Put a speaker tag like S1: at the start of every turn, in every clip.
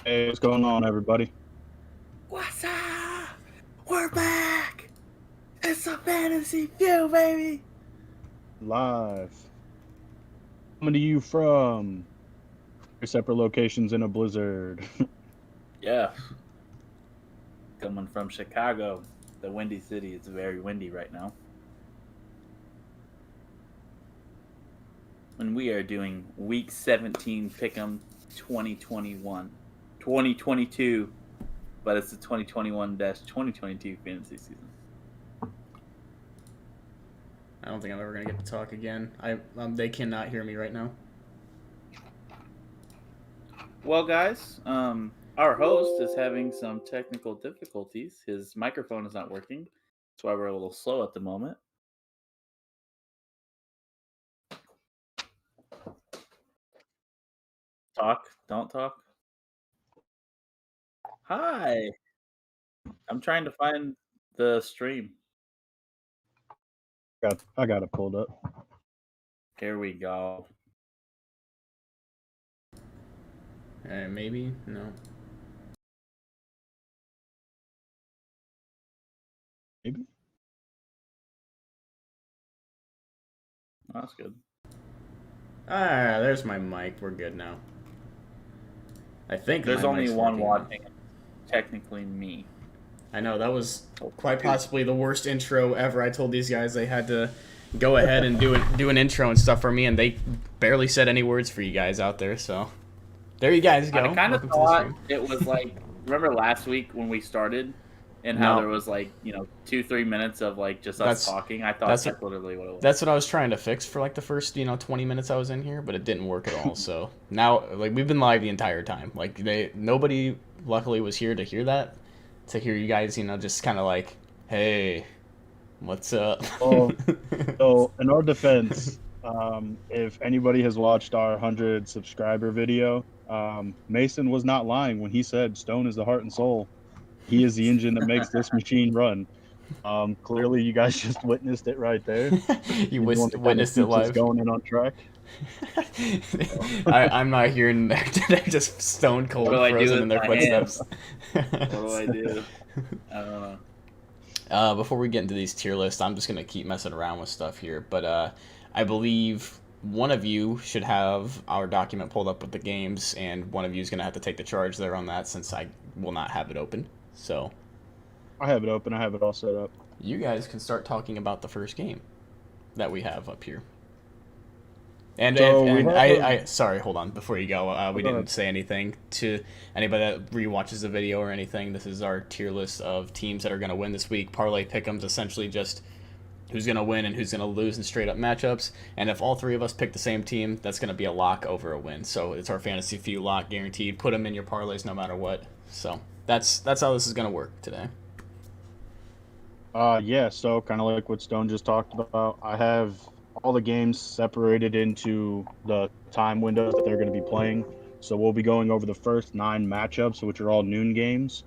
S1: Hey, what's going on, everybody?
S2: What's up? We're back! It's a fantasy view, baby!
S1: Live. Coming to you from your separate locations in a blizzard.
S2: Yeah. Coming from Chicago, the windy city. It's very windy right now. And we are doing week 17 Pick'em 2021. 2022, but it's the 2021-2022 fantasy season.
S3: I don't think I'm ever going to get to talk again. They cannot hear me right now.
S2: Well, guys, our host is having some technical difficulties. His microphone is not working. That's why we're a little slow at the moment. Talk. Don't talk. Hi. I'm trying to find the stream.
S1: I got it pulled up.
S2: Here we go.
S3: Maybe? No.
S1: Maybe.
S2: Oh, that's good.
S3: There's my mic. We're good now. I think
S2: There's
S3: my
S2: only
S3: mic's
S2: one
S3: working.
S2: watching. Technically, me.
S3: I know, that was quite possibly the worst intro ever. I told these guys they had to go ahead and do an intro and stuff for me, and they barely said any words for you guys out there, so there you guys go.
S2: I kind of thought it was like, remember last week when we started and how there was like, 2-3 minutes of like just us talking? I thought that's literally what it was.
S3: That's what I was trying to fix for like the first, 20 minutes I was in here, but it didn't work at all. So now, like, we've been live the entire time. Like, nobody luckily was here to hear that. To hear you guys, just kind of like, hey, what's up?
S1: So in our defense, if anybody has watched our 100 subscriber video, Mason was not lying when he said Stone is the heart and soul. He is the engine that makes this machine run. Clearly, you guys just witnessed it right there.
S3: You witnessed it live.
S1: Going in on track.
S3: I'm not hearing. They're just stone cold frozen in their footsteps.
S2: What do I do? I don't know.
S3: Before we get into these tier lists, I'm just gonna keep messing around with stuff here. But I believe one of you should have our document pulled up with the games, and one of you is gonna have to take the charge there on that, since I will not have it open. So
S1: I have it open. I have it all set up.
S3: You guys can start talking about the first game that we have up here. And sorry, hold on. Before you go, we didn't say anything to anybody that rewatches the video or anything. This is our tier list of teams that are going to win this week. Parlay Pick'em's essentially just who's going to win and who's going to lose in straight up matchups. And if all three of us pick the same team, that's going to be a lock over a win. So it's our fantasy few lock guaranteed. Put them in your parlays no matter what. So that's how this is going to work today.
S1: Yeah, so kind of like what Stone just talked about, I have all the games separated into the time windows that they're going to be playing. So we'll be going over the first 9 matchups, which are all noon games.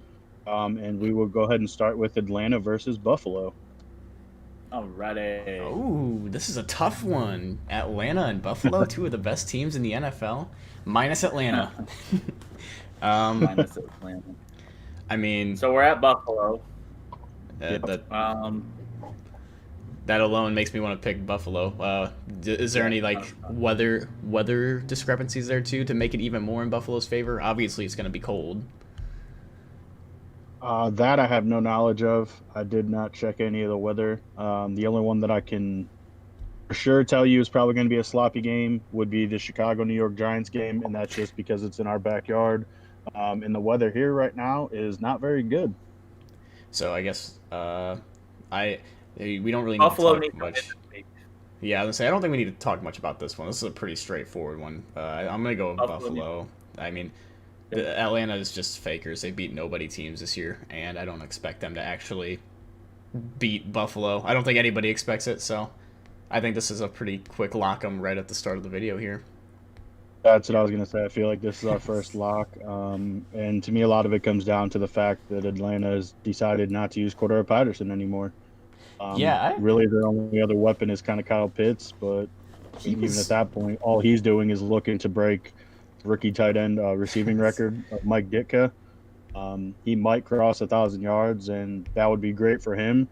S1: And we will go ahead and start with Atlanta versus Buffalo.
S2: Alrighty.
S3: Oh, this is a tough one. Atlanta and Buffalo, two of the best teams in the NFL, minus Atlanta.
S2: Minus Atlanta.
S3: I mean,
S2: so we're at Buffalo.
S3: That alone makes me want to pick Buffalo. Is there any like weather discrepancies there too to make it even more in Buffalo's favor? Obviously, it's going to be cold.
S1: That I have no knowledge of. I did not check any of the weather. The only one that I can for sure tell you is probably going to be a sloppy game would be the Chicago-New York Giants game, and that's just because it's in our backyard. And the weather here right now is not very good.
S3: So I guess we don't really
S2: Buffalo
S3: need to talk much. Yeah, I was gonna say I don't think we need to talk much about this one. This is a pretty straightforward one. I'm gonna go with Buffalo. I mean, Atlanta is just fakers. They beat nobody teams this year, and I don't expect them to actually beat Buffalo. I don't think anybody expects it, so I think this is a pretty quick lock 'em right at the start of the video here.
S1: That's what I was going to say. I feel like this is our first lock. And to me, a lot of it comes down to the fact that Atlanta has decided not to use Cordero Patterson anymore. Really, their only other weapon is kind of Kyle Pitts, but even at that point, all he's doing is looking to break rookie tight end receiving record of Mike Ditka. He might cross 1,000 yards, and that would be great for him.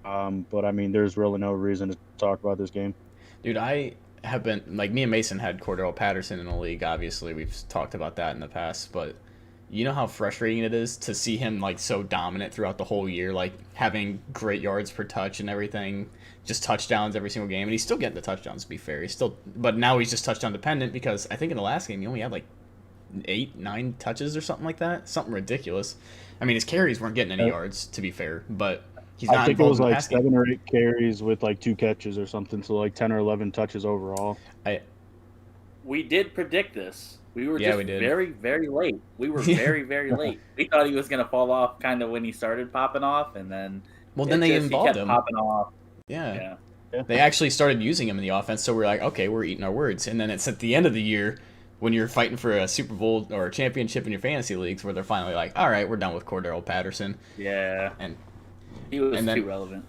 S1: But I mean, there's really no reason to talk about this game.
S3: Dude, I have been like me and Mason had Cordell Patterson in the league. Obviously, we've talked about that in the past, but you know how frustrating it is to see him like so dominant throughout the whole year, like having great yards per touch and everything, just touchdowns every single game, and he's still getting the touchdowns. To be fair, he's still, but now he's just touchdown dependent because I think in the last game he only had like 8-9 touches or something like that, something ridiculous. I mean, his carries weren't getting any yards, to be fair, but he's not.
S1: I think it was like 7 or 8 carries with like 2 catches or something, so like 10 or 11 touches overall.
S2: We did predict this. We were just very, very late. We were very, very late. We thought he was going to fall off kind of when he started popping off, and then
S3: then they involved him.
S2: Popping off.
S3: Yeah. They actually started using him in the offense, so we're like, okay, we're eating our words. And then it's at the end of the year when you're fighting for a Super Bowl or a championship in your fantasy leagues where they're finally like, all right, we're done with Cordell Patterson.
S2: Yeah.
S3: And
S2: he was too relevant.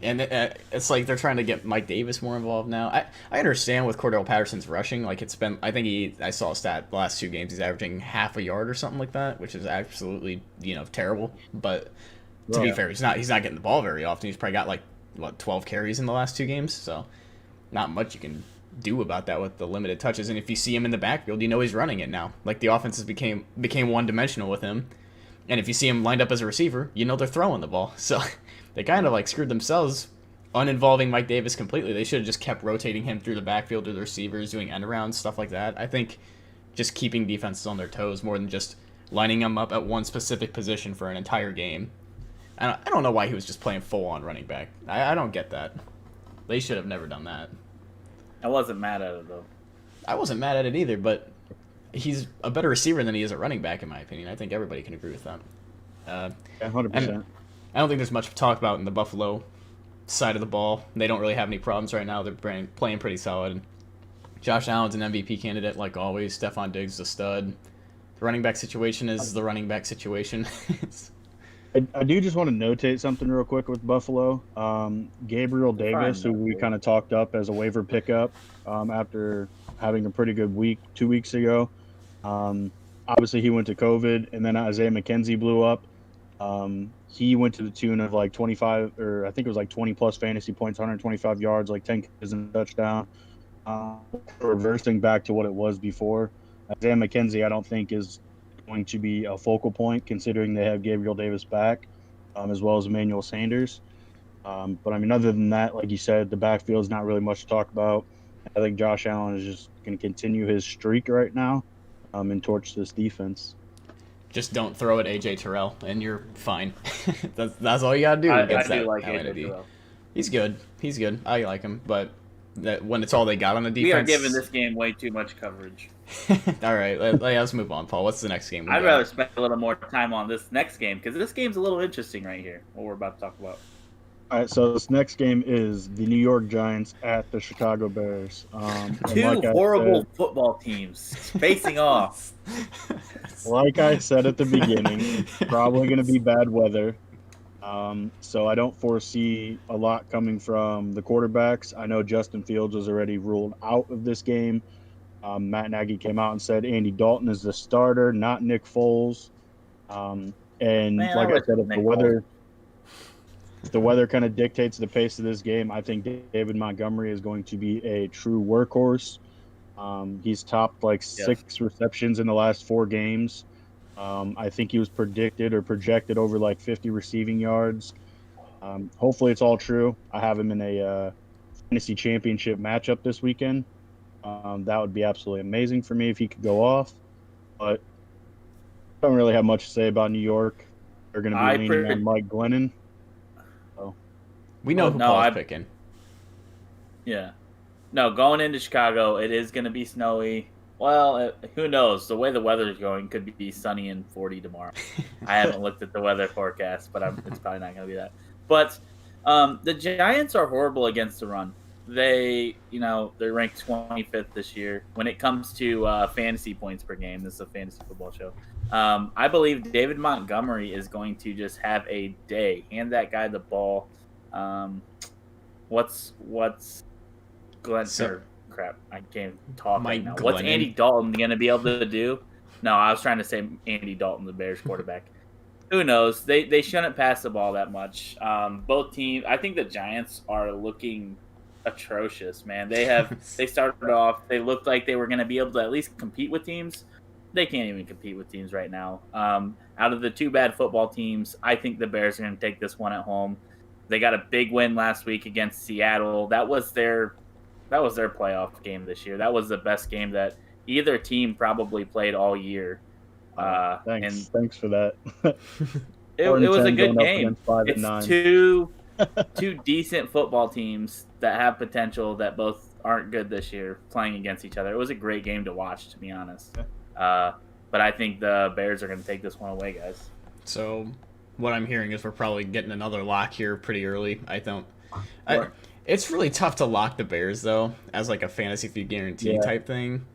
S3: And it's like they're trying to get Mike Davis more involved now. I understand with Cordell Patterson's rushing. Like it's been, I think I saw a stat the last 2 games he's averaging half a yard or something like that, which is absolutely terrible. But to be fair, he's not getting the ball very often. He's probably got like 12 carries in the last 2 games, so not much you can do about that with the limited touches. And if you see him in the backfield, he's running it now. Like the offenses became one dimensional with him. And if you see him lined up as a receiver, they're throwing the ball. So they kind of like screwed themselves uninvolving Mike Davis completely. They should have just kept rotating him through the backfield to the receivers, doing end arounds, stuff like that. I think just keeping defenses on their toes more than just lining them up at one specific position for an entire game. I don't know why he was just playing full-on running back. I don't get that. They should have never done that.
S2: I wasn't mad at it, though.
S3: I wasn't mad at it either, but he's a better receiver than he is a running back, in my opinion. I think everybody can agree with that.
S1: 100%.
S3: I don't think there's much to talk about in the Buffalo side of the ball. They don't really have any problems right now. They're playing pretty solid. Josh Allen's an MVP candidate, like always. Stephon Diggs is a stud. The running back situation is the running back situation.
S1: I do just want to notate something real quick with Buffalo. Gabriel Davis, who we kind of talked up as a waiver pickup after having a pretty good week 2 weeks ago. Obviously, he went to COVID, and then Isaiah McKenzie blew up. He went to the tune of like 25, or I think it was like 20-plus fantasy points, 125 yards, like 10 catches and a touchdown. Reversing back to what it was before. Isaiah McKenzie, I don't think, is going to be a focal point considering they have Gabriel Davis back, as well as Emmanuel Sanders. But I mean, other than that, like you said, the backfield is not really much to talk about. I think Josh Allen is just going to continue his streak right now and torch this defense.
S3: Just don't throw at AJ Terrell, and you're fine. that's all you gotta do against that like AJ. He's good. I like him, but when it's all they got on the defense,
S2: we are giving this game way too much coverage.
S3: All right, let's move on, Paul. What's the next game?
S2: I'd rather spend a little more time on this next game because this game's a little interesting right here. What we're about to talk about.
S1: All right, so this next game is the New York Giants at the Chicago Bears.
S2: Two horrible football teams facing off.
S1: Like I said at the beginning, probably going to be bad weather. So I don't foresee a lot coming from the quarterbacks. I know Justin Fields was already ruled out of this game. Matt Nagy came out and said Andy Dalton is the starter, not Nick Foles. Like I said, if the weather kind of dictates the pace of this game, I think David Montgomery is going to be a true workhorse. He's topped like 6 receptions in the last 4 games. I think he was predicted or projected over like 50 receiving yards. Hopefully it's all true. I have him in a fantasy championship matchup this weekend. That would be absolutely amazing for me if he could go off. But I don't really have much to say about New York. They're going to be leaning on Mike Glennon. So.
S3: We know who Paul's picking.
S2: Yeah. No, going into Chicago, it is going to be snowy. Well, who knows? The way the weather is going could be sunny and 40 tomorrow. I haven't looked at the weather forecast, but it's probably not going to be that. But the Giants are horrible against the run. They're ranked 25th this year when it comes to fantasy points per game. This is a fantasy football show. I believe David Montgomery is going to just have a day. Hand that guy the ball. What's Glenn? crap. I can't talk
S3: Mike
S2: right now.
S3: Glennon.
S2: What's Andy Dalton going to be able to do? No, I was trying to say Andy Dalton, the Bears quarterback. Who knows? They shouldn't pass the ball that much. Both teams. I think the Giants are looking atrocious, man. They started off. They looked like they were going to be able to at least compete with teams. They can't even compete with teams right now. Out of the two bad football teams, I think the Bears are going to take this one at home. They got a big win last week against Seattle. That was their playoff game this year. That was the best game that either team probably played all year.
S1: Thanks for that.
S2: It was a good
S1: going
S2: game.
S1: up against 5 and
S2: It's
S1: 9.
S2: two decent football teams that have potential that both aren't good this year playing against each other. It was a great game to watch, to be honest. But I think the Bears are going to take this one away, guys.
S3: So what I'm hearing is we're probably getting another lock here pretty early. It's really tough to lock the Bears, though, as like a fantasy fee guarantee type thing.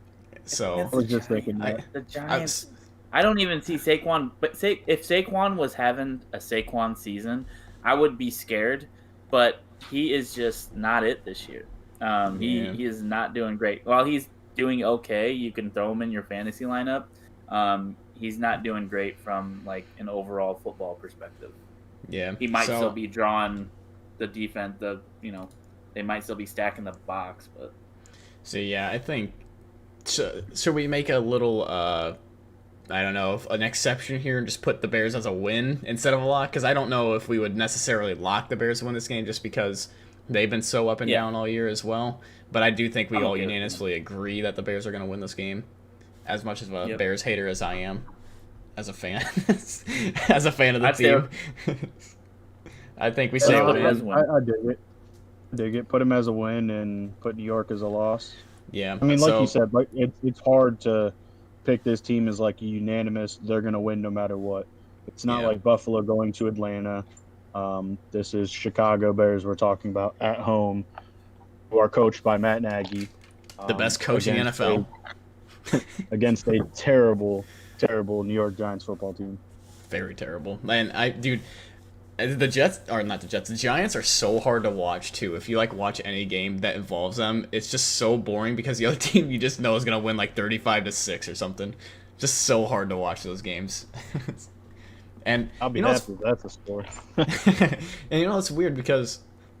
S3: So
S1: I was just thinking that.
S2: The Giants, I don't even see Saquon. But if Saquon was having a Saquon season, I would be scared. But he is just not it this year. He is not doing great. While he's doing okay, you can throw him in your fantasy lineup. He's not doing great from like an overall football perspective.
S3: Yeah,
S2: he might still be drawing the defense. They might still be stacking the box, but.
S3: So yeah, I think. Should we make a little? I don't know, an exception here and just put the Bears as a win instead of a lock? Because I don't know if we would necessarily lock the Bears to win this game just because they've been so up and down all year as well. But I do think we all unanimously agree that the Bears are going to win this game. As much of a Bears hater as I am, as a fan, as a fan of the team, I think we say a win.
S1: I dig it. Put him as a win and put New York as a loss.
S3: Yeah,
S1: I mean, like you said, like it's hard to pick this team as like a unanimous. They're going to win no matter what. It's not like Buffalo going to Atlanta. This is Chicago Bears we're talking about at home, who are coached by Matt Nagy,
S3: the best coach in the NFL.
S1: Against a terrible New York Giants football team.
S3: Very terrible. And the Giants are so hard to watch too. If you watch any game that involves them, it's just so boring because the other team you just know is gonna win 35-6 or something. Just so hard to watch those games. And
S1: I'll be happy if that's a score.
S3: And it's weird because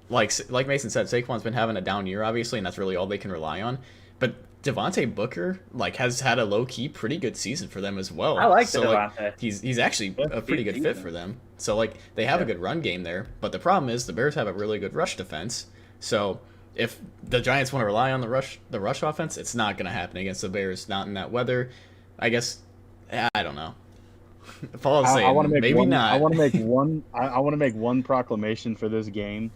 S3: like Mason said, Saquon's been having a down year obviously, and that's really all they can rely on. But Devontae Booker has had a low key pretty good season for them as well.
S2: I like Devontae.
S3: He's actually a pretty good fit for them. So they have a good run game there, but the problem is the Bears have a really good rush defense. So if the Giants want to rely on the rush offense, it's not going to happen against the Bears. Not in that weather. I guess I don't know. Paul's saying maybe not.
S1: I want to make one proclamation for this game.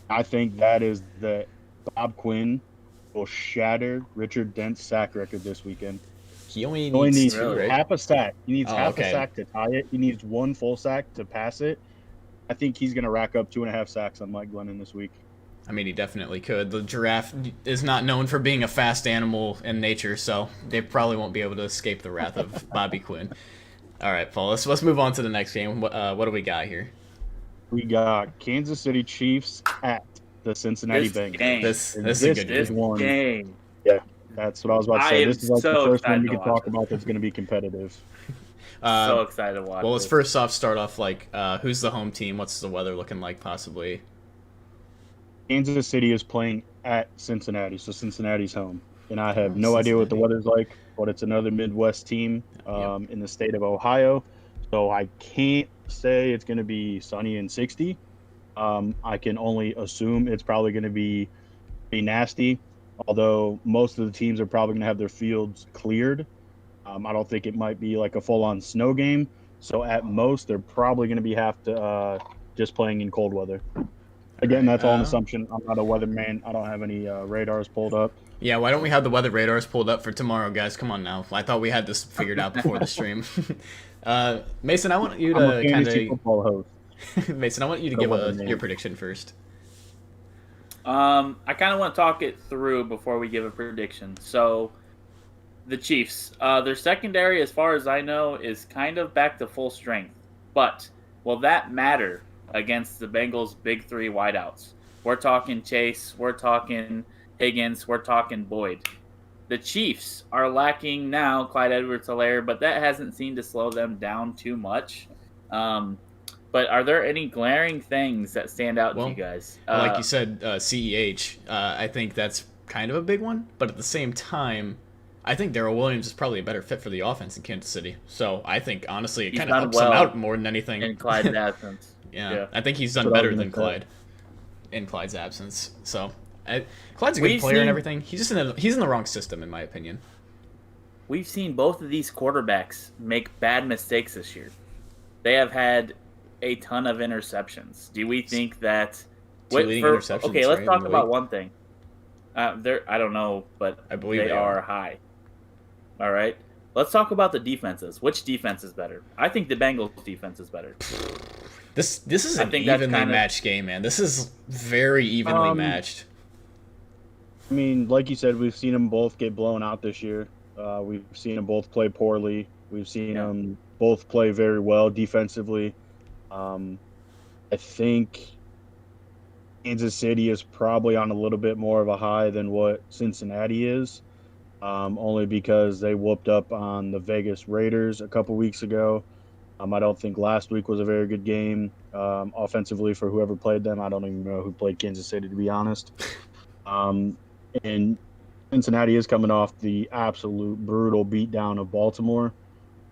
S1: I think that is that Bob Quinn will shatter Richard Dent's sack record this weekend.
S3: He only needs
S1: half a sack. He needs a sack to tie it. He needs one full sack to pass it. I think he's going to rack up 2.5 sacks on Mike Glennon this week.
S3: I mean, he definitely could. The giraffe is not known for being a fast animal in nature, so they probably won't be able to escape the wrath of Bobby Quinn. All right, Paul, let's move on to the next game. What do we got here?
S1: We got Kansas City Chiefs at the Cincinnati Bengals.
S3: This is a good
S1: game. Yeah, that's what I was about to say. This is the first one we can talk about that's going to be competitive.
S2: So excited to watch.
S3: Well, let's first off start off who's the home team? What's the weather looking like possibly?
S1: Kansas City is playing at Cincinnati, so Cincinnati's home. And I have no idea what the weather's like, but it's another Midwest team in the state of Ohio. So I can't say it's going to be sunny and 60. I can only assume it's probably going to be nasty, although most of the teams are probably going to have their fields cleared. I don't think it might be like a full-on snow game. So at most, they're probably going to be just playing in cold weather. Again, that's all an assumption. I'm not a weatherman. I don't have any radars pulled up.
S3: Yeah, why don't we have the weather radars pulled up for tomorrow, guys? Come on now. I thought we had this figured out before the stream. Mason, I want you to
S1: football host.
S3: Mason, I want you to give your prediction first.
S2: I kind of want to talk it through before we give a prediction. So, the Chiefs, their secondary, as far as I know, is kind of back to full strength. But will that matter against the Bengals' big three wideouts? We're talking Chase. We're talking Higgins. We're talking Boyd. The Chiefs are lacking now Clyde Edwards-Helaire, but that hasn't seemed to slow them down too much. But are there any glaring things that stand out to you guys?
S3: Like you said, CEH, I think that's kind of a big one. But at the same time, I think Darrell Williams is probably a better fit for the offense in Kansas City. So I think, honestly, it kind of helps him out more than anything.
S2: In Clyde's absence.
S3: Yeah, I think he's done better than Clyde in Clyde's absence. So Clyde's a good player and everything. He's just he's in the wrong system, in my opinion.
S2: We've seen both of these quarterbacks make bad mistakes this year. They have had a ton of interceptions. Do we think that?
S3: Interceptions,
S2: okay, let's talk about one thing. I don't know, but
S3: I believe
S2: they are high. All right, let's talk about the defenses. Which defense is better? I think the Bengals' defense is better.
S3: This is an evenly matched game, man. This is very evenly matched.
S1: I mean, like you said, we've seen them both get blown out this year. We've seen them both play poorly. We've seen them both play very well defensively. I think Kansas City is probably on a little bit more of a high than what Cincinnati is, only because they whooped up on the Vegas Raiders a couple weeks ago. I don't think last week was a very good game offensively for whoever played them. I don't even know who played Kansas City, to be honest. And Cincinnati is coming off the absolute brutal beatdown of Baltimore.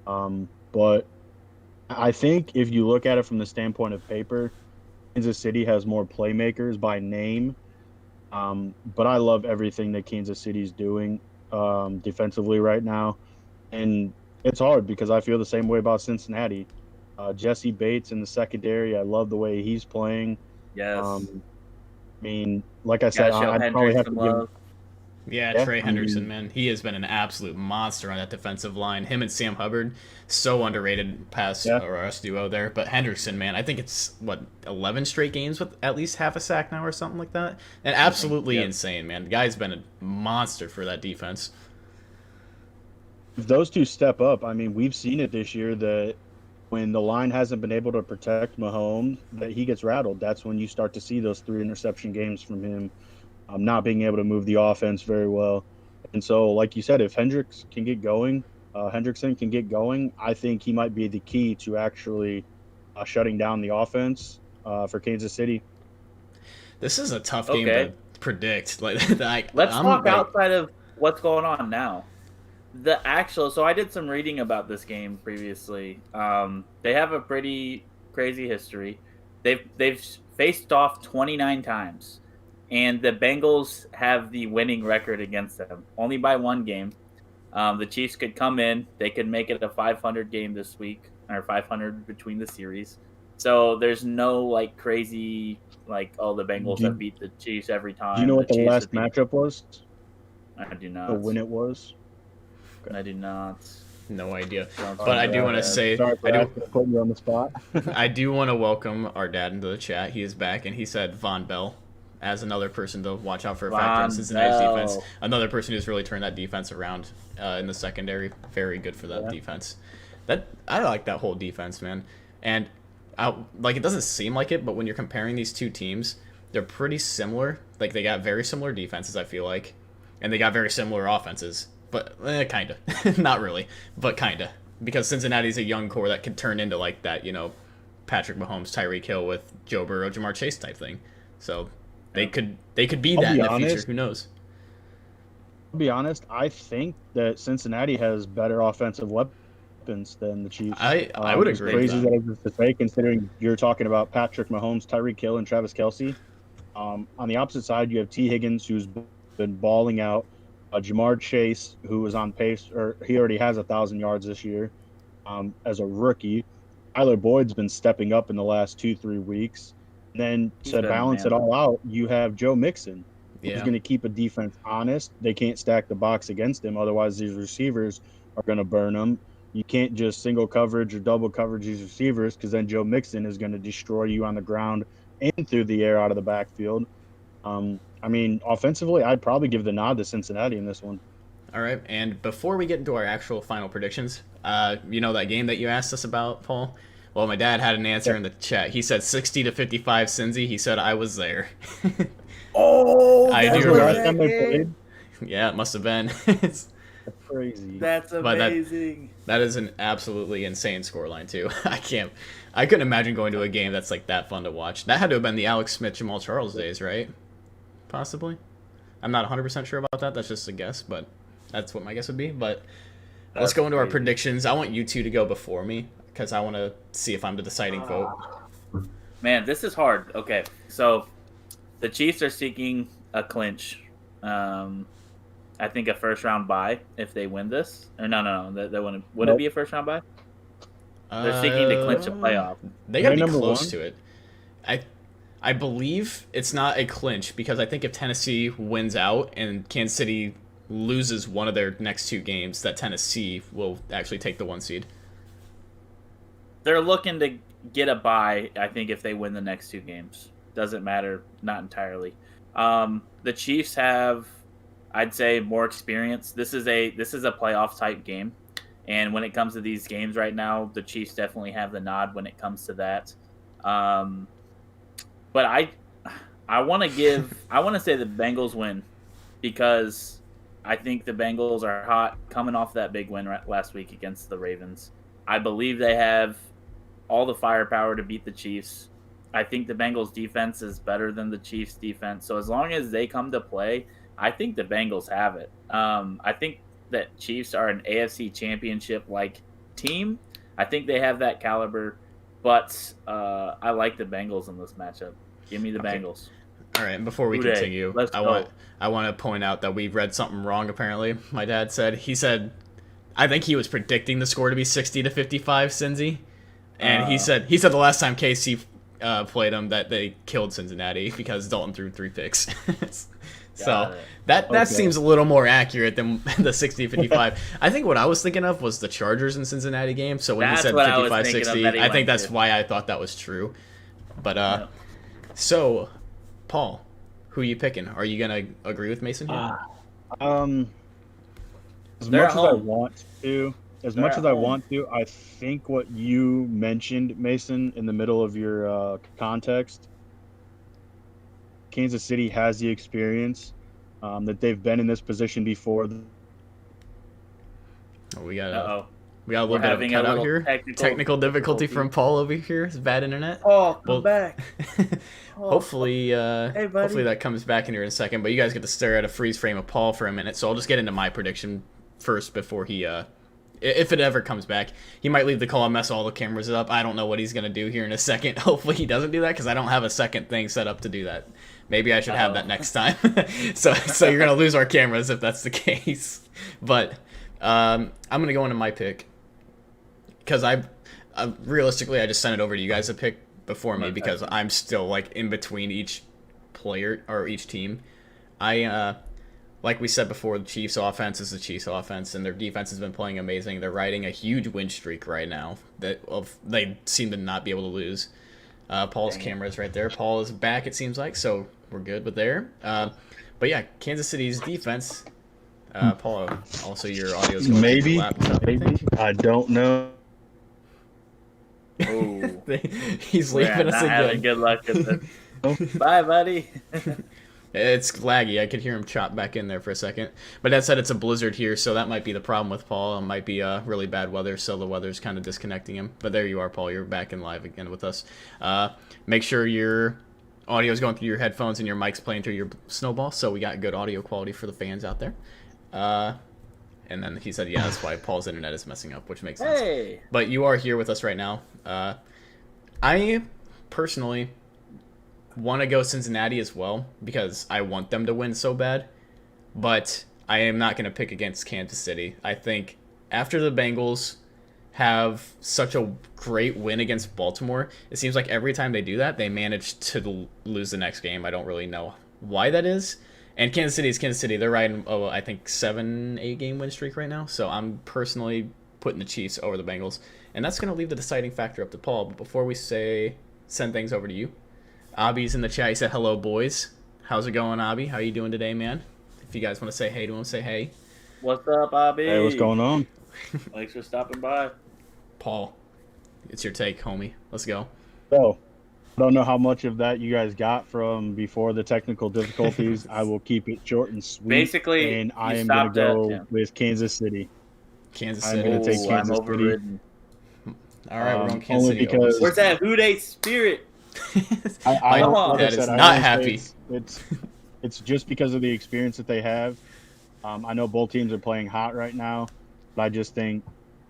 S1: But I think if you look at it from the standpoint of paper, Kansas City has more playmakers by name. But I love everything that Kansas City's doing defensively right now. And it's hard because I feel the same way about Cincinnati. Jesse Bates in the secondary, I love the way he's playing.
S2: Yes.
S1: I mean, like I said, I'd probably have to give.
S3: Yeah, Trey Hendrickson, man. He has been an absolute monster on that defensive line. Him and Sam Hubbard, so underrated pass rush duo there. But Hendrickson, man, I think it's, 11 straight games with at least half a sack now or something like that? And absolutely insane, man. The guy's been a monster for that defense.
S1: If those two step up, I mean, we've seen it this year that when the line hasn't been able to protect Mahomes, that he gets rattled. That's when you start to see those 3 interception games from him. Not being able to move the offense very well. And so, like you said, if Hendrickson can get going, I think he might be the key to actually shutting down the offense for Kansas City.
S3: This is a tough game to predict. Let's
S2: talk outside of what's going on now. So I did some reading about this game previously. They have a pretty crazy history. They've faced off 29 times. And the Bengals have the winning record against them, only by 1 game. The Chiefs could come in. They could make it a 500 game this week, or 500 between the series. So there's no, crazy, the Bengals have beat the Chiefs every time.
S1: Do you know what the last matchup was?
S2: I do not.
S1: Or when it was?
S2: I do not.
S3: No idea. But I do want to say,
S1: put you on the spot.
S3: I do want to welcome our dad into the chat. He is back, and he said Von Bell as another person to watch out for a factor in Cincinnati's defense. Another person who's really turned that defense around in the secondary. Very good for that defense. I like that whole defense, man. And it doesn't seem like it, but when you're comparing these two teams, they're pretty similar. They got very similar defenses, I feel like, and they got very similar offenses. But kind of, not really, but kind of, because Cincinnati's a young core that could turn into that, Patrick Mahomes, Tyreek Hill with Joe Burrow, Jamar Chase type thing. So. They could be that in the future. Who knows?
S1: I'll be honest. I think that Cincinnati has better offensive weapons than the Chiefs.
S3: I would agree.
S1: Crazy that I was to say, considering you're talking about Patrick Mahomes, Tyreek Hill, and Travis Kelce. On the opposite side, you have T. Higgins, who's been balling out. Jamar Chase, who is on pace, or he already has 1,000 yards this year as a rookie. Tyler Boyd's been stepping up in the last 2-3 weeks. Then to balance it all out, you have Joe Mixon, who's going to keep a defense honest. They can't stack the box against him. Otherwise, these receivers are going to burn them. You can't just single coverage or double coverage these receivers, because then Joe Mixon is going to destroy you on the ground and through the air out of the backfield. I mean, offensively, I'd probably give the nod to Cincinnati in this one.
S3: All right, and before we get into our actual final predictions, that game that you asked us about, Paul? Well, my dad had an answer in the chat. He said 60-55 Cincy. He said I was there.
S2: Oh,
S3: I
S1: That
S3: do
S1: was the
S3: remember
S1: last time they played.
S3: Yeah, it must have been.
S1: That's crazy.
S2: That's
S3: But
S2: amazing.
S3: that is an absolutely insane scoreline too. I couldn't imagine going to a game that's like that fun to watch. That had to have been the Alex Smith, Jamal Charles days, right? Possibly. I'm not 100% sure about that. That's just a guess, but that's what my guess would be. But let's go into our predictions. I want you two to go before me because I want to see if I'm the deciding vote.
S2: Man, this is hard. Okay, so the Chiefs are seeking a clinch. I think a first round bye if they win this. Or no. They wouldn't. Would it be a first round bye? They're seeking to clinch a playoff.
S3: They got to be
S1: number
S3: close
S1: one?
S3: to it. I believe it's not a clinch because I think if Tennessee wins out and Kansas City loses one of their next two games, that Tennessee will actually take the 1 seed.
S2: They're looking to get a bye, I think, if they win the next two games. Doesn't matter, not entirely. The Chiefs have, I'd say, more experience. This is a playoff type game, and when it comes to these games right now, the Chiefs definitely have the nod when it comes to that. But I want to say the Bengals win because I think the Bengals are hot coming off that big win last week against the Ravens. I believe they have all the firepower to beat the Chiefs. I think the Bengals defense is better than the Chiefs defense. So as long as they come to play, I think the Bengals have it. I think that Chiefs are an AFC championship like team. I think they have that caliber, but I like the Bengals in this matchup. Give me the Bengals.
S3: All right, and before we continue, I want to point out that we read something wrong. Apparently, my dad said I think he was predicting the score to be 60-55, Cincy, and he said the last time KC played them that they killed Cincinnati because Dalton threw 3 picks. So that seems a little more accurate than the 60-55. I think what I was thinking of was the Chargers and Cincinnati game. So when he said 55-60, I think that's why I thought that was true. But so Paul, who are you picking? Are you gonna agree with Mason here?
S1: As much as I want to, I think what you mentioned, Mason, in the middle of your context, Kansas City has the experience that they've been in this position before.
S3: We got a little bit of a cutout here. Technical difficulty from Paul over here. It's bad internet.
S2: Oh, come back.
S3: Hopefully that comes back in here in a second. But you guys get to stare at a freeze frame of Paul for a minute. So I'll just get into my prediction first before he, if it ever comes back. He might leave the call and mess all the cameras up. I don't know what he's going to do here in a second. Hopefully he doesn't do that because I don't have a second thing set up to do that. Maybe I should have that next time. So you're going to lose our cameras if that's the case. But I'm going to go into my pick. Because realistically, I just sent it over to you guys to pick before me because I'm still like in between each player or each team. Like we said before, the Chiefs' offense is the Chiefs' offense, and their defense has been playing amazing. They're riding a huge win streak right now that they seem to not be able to lose. Paul's camera is right there. Paul is back, it seems like, so we're good with there. But yeah, Kansas City's defense. Paul, also your audio is going
S1: maybe,
S3: to laptop,
S1: I don't know.
S2: Oh,
S3: he's leaving us again.
S2: Good luck with it. Bye, buddy.
S3: It's laggy. I could hear him chop back in there for a second. But that said, it's a blizzard here, so that might be the problem with Paul. It might be really bad weather, so the weather's kind of disconnecting him. But there you are, Paul. You're back in live again with us. Make sure your audio is going through your headphones and your mic's playing through your snowball, so we got good audio quality for the fans out there. And then he said, yeah, that's why Paul's internet is messing up, which makes sense.
S2: Hey.
S3: But you are here with us right now. I personally want to go Cincinnati as well because I want them to win so bad. But I am not going to pick against Kansas City. I think after the Bengals have such a great win against Baltimore, it seems like every time they do that, they manage to lose the next game. I don't really know why that is. And Kansas City is Kansas City. They're riding, I think, 7-8 game win streak right now. So I'm personally putting the Chiefs over the Bengals. And that's going to leave the deciding factor up to Paul. But before we send things over to you, Abby's in the chat. He said, hello, boys. How's it going, Abby? How you doing today, man? If you guys want to say hey to him, say hey.
S2: What's up, Abby?
S1: Hey, what's going on?
S2: Thanks for stopping by.
S3: Paul, it's your take, homie. Let's go.
S1: So, I don't know how much of that you guys got from before the technical difficulties. I will keep it short and sweet.
S2: Basically,
S1: and I
S2: you
S1: am going to
S2: stopped at
S1: go with Kansas City.
S3: Kansas
S1: I'm
S3: City.
S1: going to take
S2: I'm
S1: Kansas City.
S2: overridden.
S3: All right, we're on Kansas
S1: only
S3: City.
S1: because-
S2: Where's that Who Dey spirit?
S1: I
S2: Come
S1: don't,
S2: on.
S1: like I
S3: That is
S1: said, I
S3: not
S1: only say
S3: happy.
S1: It's just because of the experience that they have. I know both teams are playing hot right now, but I just think,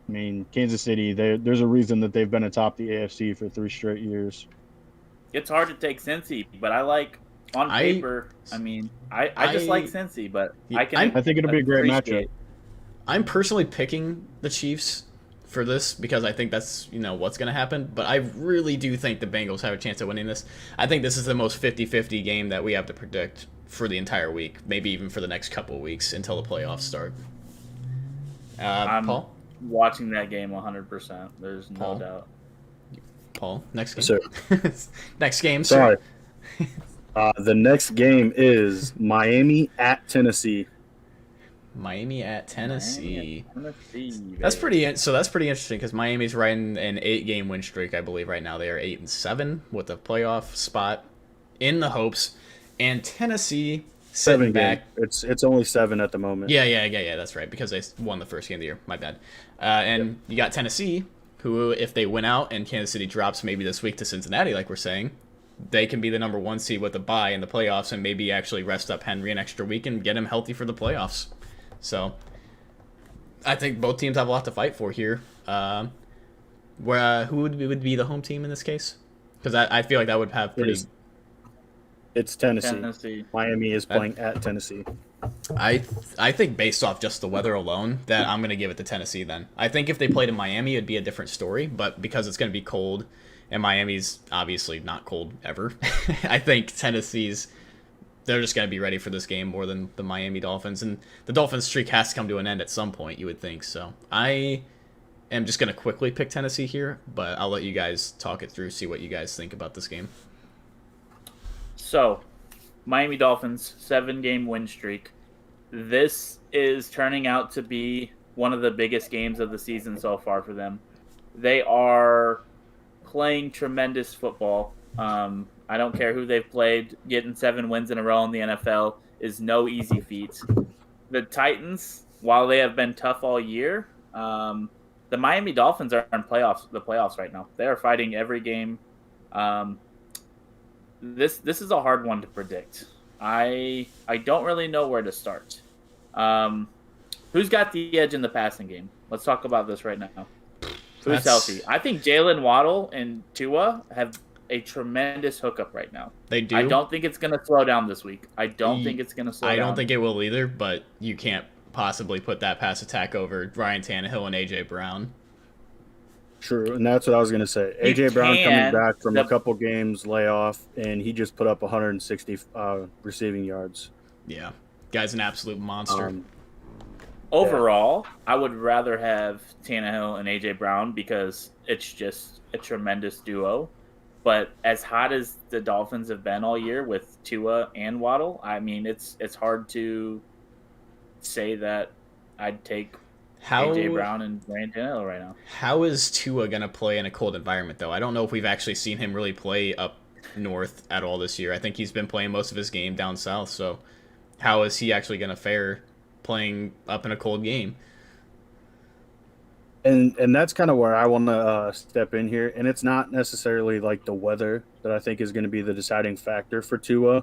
S1: I mean, Kansas City, there's a reason that they've been atop the AFC for 3 straight years.
S2: It's hard to take Cincy, but I like on paper. I just like Cincy, but I
S1: think it'll be a great matchup.
S3: I'm personally picking the Chiefs for this because I think that's what's going to happen, but I really do think the Bengals have a chance of winning this. I think this is the most 50-50 game that we have to predict for the entire week, maybe even for the next couple of weeks until the playoffs start.
S2: I'm
S3: Paul?
S2: watching that game 100%. There's no doubt.
S3: Paul, next game.
S1: Sir.
S3: Next game,
S1: Sorry.
S3: sir.
S1: The next game is Miami at Tennessee.
S3: Miami at Tennessee.
S2: Tennessee,
S3: That's pretty interesting because Miami's riding an 8-game win streak, I believe, right now. They are 8-7 with a playoff spot in the hopes, and Tennessee
S1: 7
S3: back.
S1: It's only 7 at the moment.
S3: Yeah. That's right because they won the first game of the year. My bad. And you got Tennessee, who, if they win out and Kansas City drops maybe this week to Cincinnati, like we're saying, they can be the number 1 seed with a bye in the playoffs and maybe actually rest up Henry an extra week and get him healthy for the playoffs. So I think both teams have a lot to fight for here. Who would be the home team in this case? Because I feel like that would have pretty.
S1: It's Tennessee. Miami is playing at Tennessee.
S3: I think based off just the weather alone that I'm going to give it to Tennessee then. I think if they played in Miami, it'd be a different story. But because it's going to be cold, and Miami's obviously not cold ever, I think Tennessee's. They're just going to be ready for this game more than the Miami Dolphins. And the Dolphins streak has to come to an end at some point, you would think. So I am just going to quickly pick Tennessee here, but I'll let you guys talk it through, see what you guys think about this game.
S2: So, Miami Dolphins, 7-game win streak. This is turning out to be one of the biggest games of the season so far for them. They are playing tremendous football. I don't care who they've played. Getting 7 wins in a row in the NFL is no easy feat. The Titans, while they have been tough all year, the Miami Dolphins are in the playoffs right now. They are fighting every game. This is a hard one to predict. I don't really know where to start. Who's got the edge in the passing game? Let's talk about this right now. Who's healthy? I think Jalen Waddle and Tua have a tremendous hookup right now.
S3: They do.
S2: I don't think it's going to slow down this week. I don't think it's going to slow down.
S3: I don't think it will either, but you can't possibly put that pass attack over Ryan Tannehill and A.J. Brown.
S1: True, and that's what I was going to say. A.J. Brown coming back from a couple games layoff, and he just put up 160 receiving yards.
S3: Yeah, guy's an absolute monster.
S2: Overall, I would rather have Tannehill and A.J. Brown because it's just a tremendous duo. But as hot as the Dolphins have been all year with Tua and Waddle, I mean, it's hard to say that I'd take A.J. Brown and Ryan Tannehill right now.
S3: How is Tua going to play in a cold environment, though? I don't know if we've actually seen him really play up north at all this year. I think he's been playing most of his game down south. So how is he actually going to fare playing up in a cold game?
S1: And that's kind of where I want to step in here. And it's not necessarily like the weather that I think is going to be the deciding factor for Tua.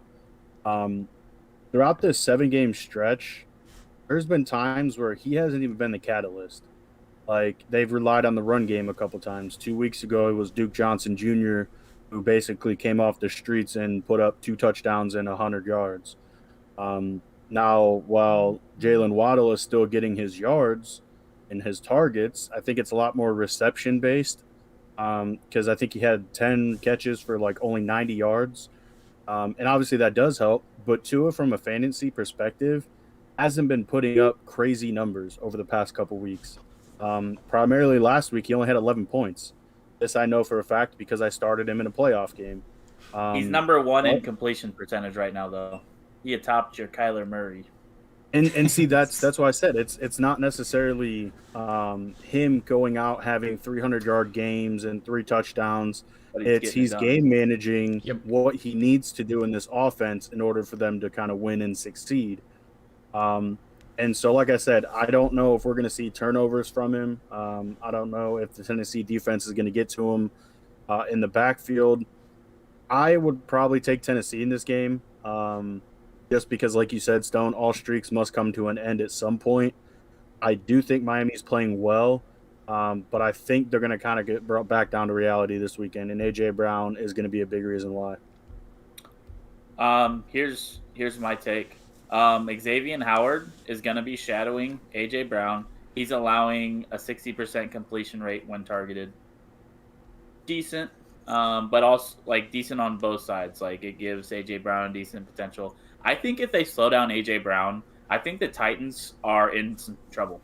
S1: Throughout this 7-game stretch, there's been times where he hasn't even been the catalyst. Like, they've relied on the run game a couple times. 2 weeks ago, it was Duke Johnson Jr., who basically came off the streets and put up 2 touchdowns and 100 yards. Now, while Jalen Waddle is still getting his yards and his targets, I think it's a lot more reception-based because I think he had 10 catches for, like, only 90 yards. And obviously that does help. But Tua, from a fantasy perspective, hasn't been putting up crazy numbers over the past couple weeks. Primarily last week, he only had 11 points. This I know for a fact because I started him in a playoff game.
S2: He's number 1 in completion percentage right now, though. He had topped your Kyler Murray.
S1: And see, that's why I said it's not necessarily him going out having 300-yard games and 3 touchdowns.
S2: But
S1: He's game managing
S3: Yep.
S1: what he needs to do in this offense in order for them to kind of win and succeed. And so, like I said, I don't know if we're going to see turnovers from him. I don't know if the Tennessee defense is going to get to him in the backfield. I would probably take Tennessee in this game. Just because, like you said, Stone, all streaks must come to an end at some point. I do think Miami's playing well, but I think they're going to kind of get brought back down to reality this weekend, and A.J. Brown is going to be a big reason why.
S2: Here's my take. Xavier Howard is going to be shadowing A.J. Brown. He's allowing a 60% completion rate when targeted. Decent, but also decent on both sides. It gives A.J. Brown decent potential. I think if they slow down A.J. Brown, I think the Titans are in some trouble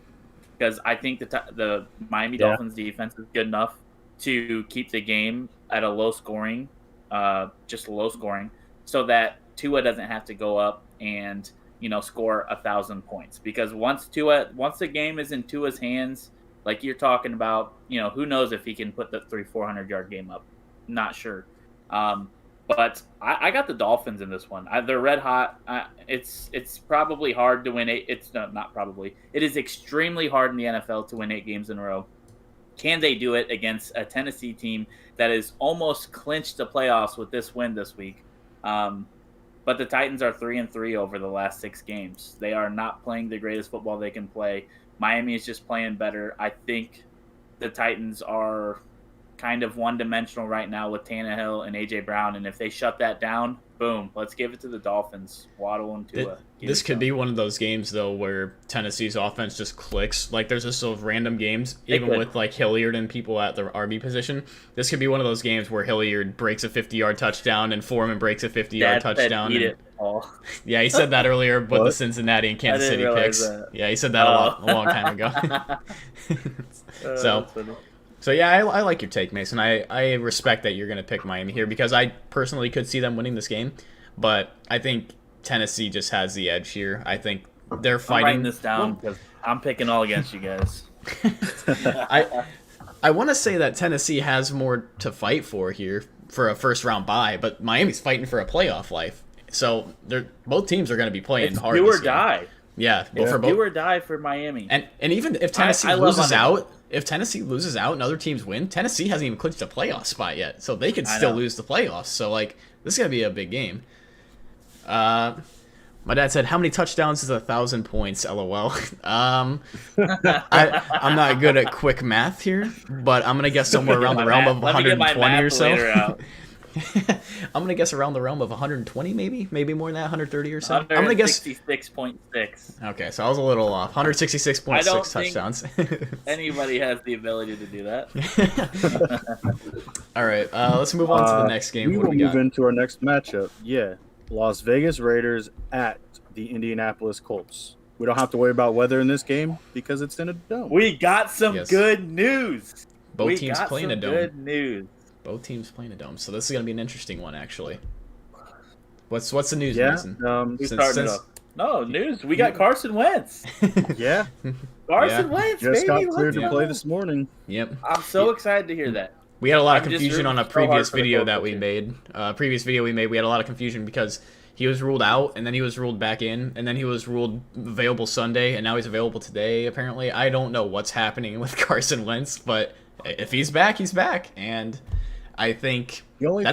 S2: because I think the Miami Dolphins defense is good enough to keep the game at a low scoring, so that Tua doesn't have to go up and score 1,000 points. Because once the game is in Tua's hands, like you're talking about, who knows if he can put the 400-yard game up? Not sure. But I got the Dolphins in this one. They're red hot. It's probably hard to win 8. It's not probably. It is extremely hard in the NFL to win 8 games in a row. Can they do it against a Tennessee team that is almost clinched the playoffs with this win this week? But the Titans are 3-3 over the last 6 games. They are not playing the greatest football they can play. Miami is just playing better. I think the Titans are kind of one-dimensional right now with Tannehill and A.J. Brown, and if they shut that down, boom, let's give it to the Dolphins. Waddle and Tua.
S3: This could be one of those games, though, where Tennessee's offense just clicks. There's just those random games, even with, Hilliard and people at the RB position. This could be one of those games where Hilliard breaks a 50-yard touchdown and Foreman breaks a 50-yard touchdown. Yeah, he said that earlier with the Cincinnati and Kansas City picks. Yeah, he said that a long time ago. So yeah, I like your take, Mason. I respect that you're going to pick Miami here because I personally could see them winning this game, but I think Tennessee just has the edge here. I think they're fighting.
S2: I'm writing this down because I'm picking all against you guys.
S3: I want to say that Tennessee has more to fight for here for a first-round bye, but Miami's fighting for a playoff life. So both teams are going to be playing hard.
S2: Do or die.
S3: Yeah,
S2: for both. Do or die for Miami.
S3: And even if Tennessee loses out. If Tennessee loses out and other teams win, Tennessee hasn't even clinched a playoff spot yet, so they could still lose the playoffs. So, this is going to be a big game. My dad said, how many touchdowns is 1,000 points, LOL? I'm not good at quick math here, but I'm going to guess somewhere around the realm of 120 or so. I'm going to guess around the realm of 120 maybe more than that, 130 or so. I'm going to guess
S2: 166.6.
S3: Okay, so I was a little off. 166.6 touchdowns.
S2: Anybody has the ability to do that.
S3: All right, let's move on to the next game.
S1: We will move into our next matchup. Yeah, Las Vegas Raiders at the Indianapolis Colts. We don't have to worry about weather in this game because it's in a dome.
S2: We got some good news.
S3: Both teams playing a dome.
S2: Good news.
S3: Both teams playing a dome, so this is going to be an interesting one, actually. What's the news,
S1: Mason?
S2: News. We got Carson Wentz.
S1: Yeah.
S2: Carson Wentz,
S1: just got cleared to play this morning.
S3: Yep.
S2: I'm so excited to hear that.
S3: We had a lot of confusion on a previous video that we made. We had a lot of confusion because he was ruled out, and then he was ruled back in, and then he was ruled available Sunday, and now he's available today, apparently. I don't know what's happening with Carson Wentz, but if he's back, he's back, and I think
S1: the only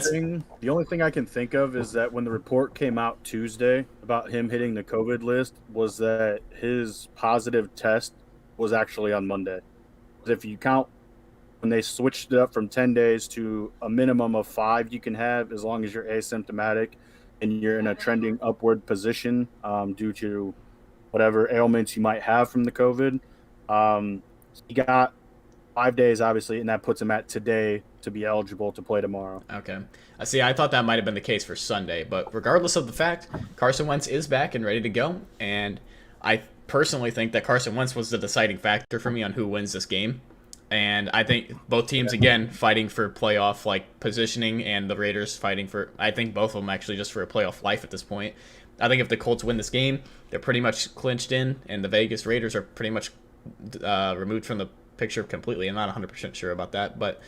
S1: thing I can think of is that when the report came out Tuesday about him hitting the COVID list was that his positive test was actually on Monday. If you count when they switched it up from 10 days to a minimum of 5 you can have as long as you're asymptomatic and you're in a trending upward position due to whatever ailments you might have from the COVID. He got 5 days, obviously, and that puts him at today to be eligible to play tomorrow.
S3: Okay. I thought that might have been the case for Sunday, but regardless of the fact, Carson Wentz is back and ready to go, and I personally think that Carson Wentz was the deciding factor for me on who wins this game. And I think both teams, again, fighting for playoff positioning, and the Raiders fighting for, I think both of them actually just for a playoff life at this point. I think if the Colts win this game, they're pretty much clinched in, and the Vegas Raiders are pretty much removed from the picture completely. I'm not 100% sure about that, but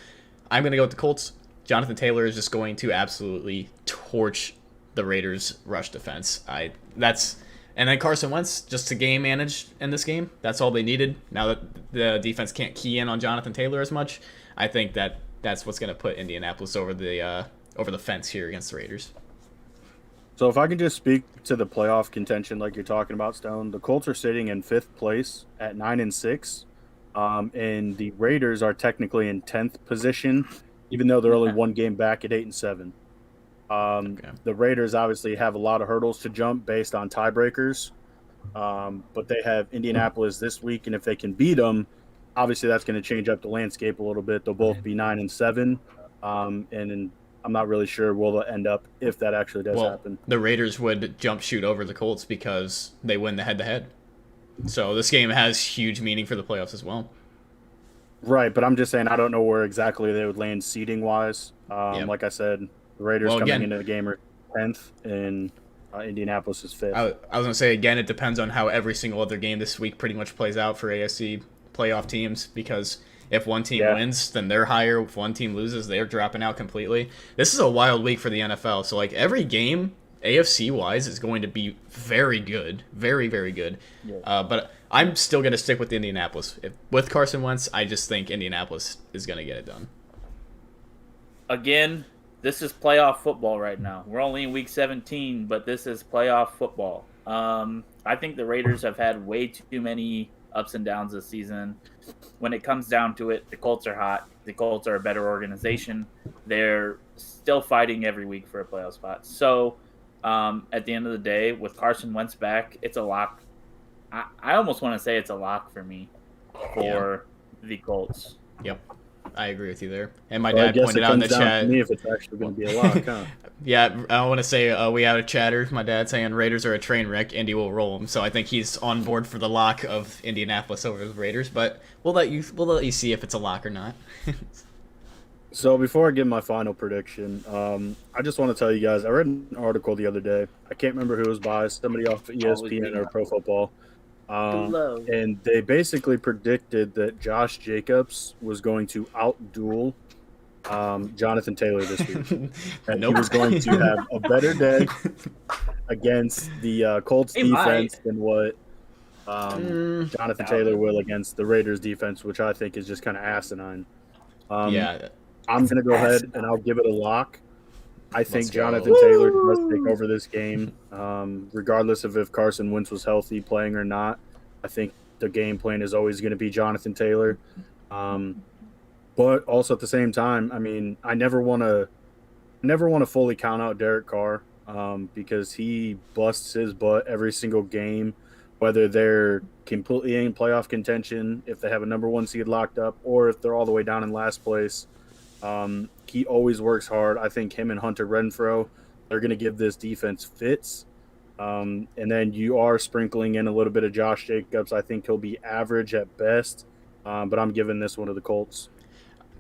S3: I'm going to go with the Colts. Jonathan Taylor is just going to absolutely torch the Raiders' rush defense. And then Carson Wentz just to game manage in this game. That's all they needed. Now that the defense can't key in on Jonathan Taylor as much, I think that's what's going to put Indianapolis over the fence here against the Raiders.
S1: So if I can just speak to the playoff contention like you're talking about, Stone, the Colts are sitting in 5th place at 9-6, and the Raiders are technically in 10th position, even though they're only one game back at 8-7. The Raiders obviously have a lot of hurdles to jump based on tiebreakers, but they have Indianapolis this week, and if they can beat them, obviously that's going to change up the landscape a little bit. They'll both be 9-7, and I'm not really sure where they'll end up if that actually does happen.
S3: The Raiders would jump shoot over the Colts because they win the head-to-head. So this game has huge meaning for the playoffs as well.
S1: Right, but I'm just saying I don't know where exactly they would land seeding-wise. Like I said, the Raiders coming into the game are 10th, and Indianapolis is 5th.
S3: I was going to say, again, it depends on how every single other game this week pretty much plays out for AFC playoff teams, because if one team wins, then they're higher. If one team loses, they're dropping out completely. This is a wild week for the NFL. So, like, every game, AFC-wise, is going to be very good. Very, very good. Yeah. But I'm still going to stick with Indianapolis. With Carson Wentz, I just think Indianapolis is going to get it done.
S2: Again, this is playoff football right now. We're only in week 17, but this is playoff football. I think the Raiders have had way too many ups and downs this season. When it comes down to it, the Colts are hot. The Colts are a better organization. They're still fighting every week for a playoff spot. So, at the end of the day, with Carson Wentz back, it's a lock. I almost want to say it's a lock for me for the Colts.
S3: Yep. I agree with you there. And my dad pointed out in the chat.
S1: To me if it's actually going to be a lock, huh?
S3: Yeah, I want to say we have a chatter. My dad saying Raiders are a train wreck. Indy will roll them. So I think he's on board for the lock of Indianapolis over the Raiders. But we'll let you see if it's a lock or not.
S1: So before I give my final prediction, I just want to tell you guys, I read an article the other day. I can't remember who it was by, somebody off ESPN or Pro Football. And they basically predicted that Josh Jacobs was going to outduel Jonathan Taylor this week. And he was going to have a better day against the Colts defense than what Jonathan Taylor will against the Raiders defense, which I think is just kind of asinine. I'm going to go ahead and I'll give it a lock. I think Jonathan Taylor does take over this game, regardless of if Carson Wentz was healthy playing or not. I think the game plan is always going to be Jonathan Taylor. But also at the same time, I mean, I never want to fully count out Derek Carr because he busts his butt every single game, whether they're completely in playoff contention, if they have a number 1 seed locked up, or if they're all the way down in last place. He always works hard. I think him and Hunter Renfrow, they're going to give this defense fits. And then you are sprinkling in a little bit of Josh Jacobs. I think he'll be average at best, but I'm giving this one to the Colts.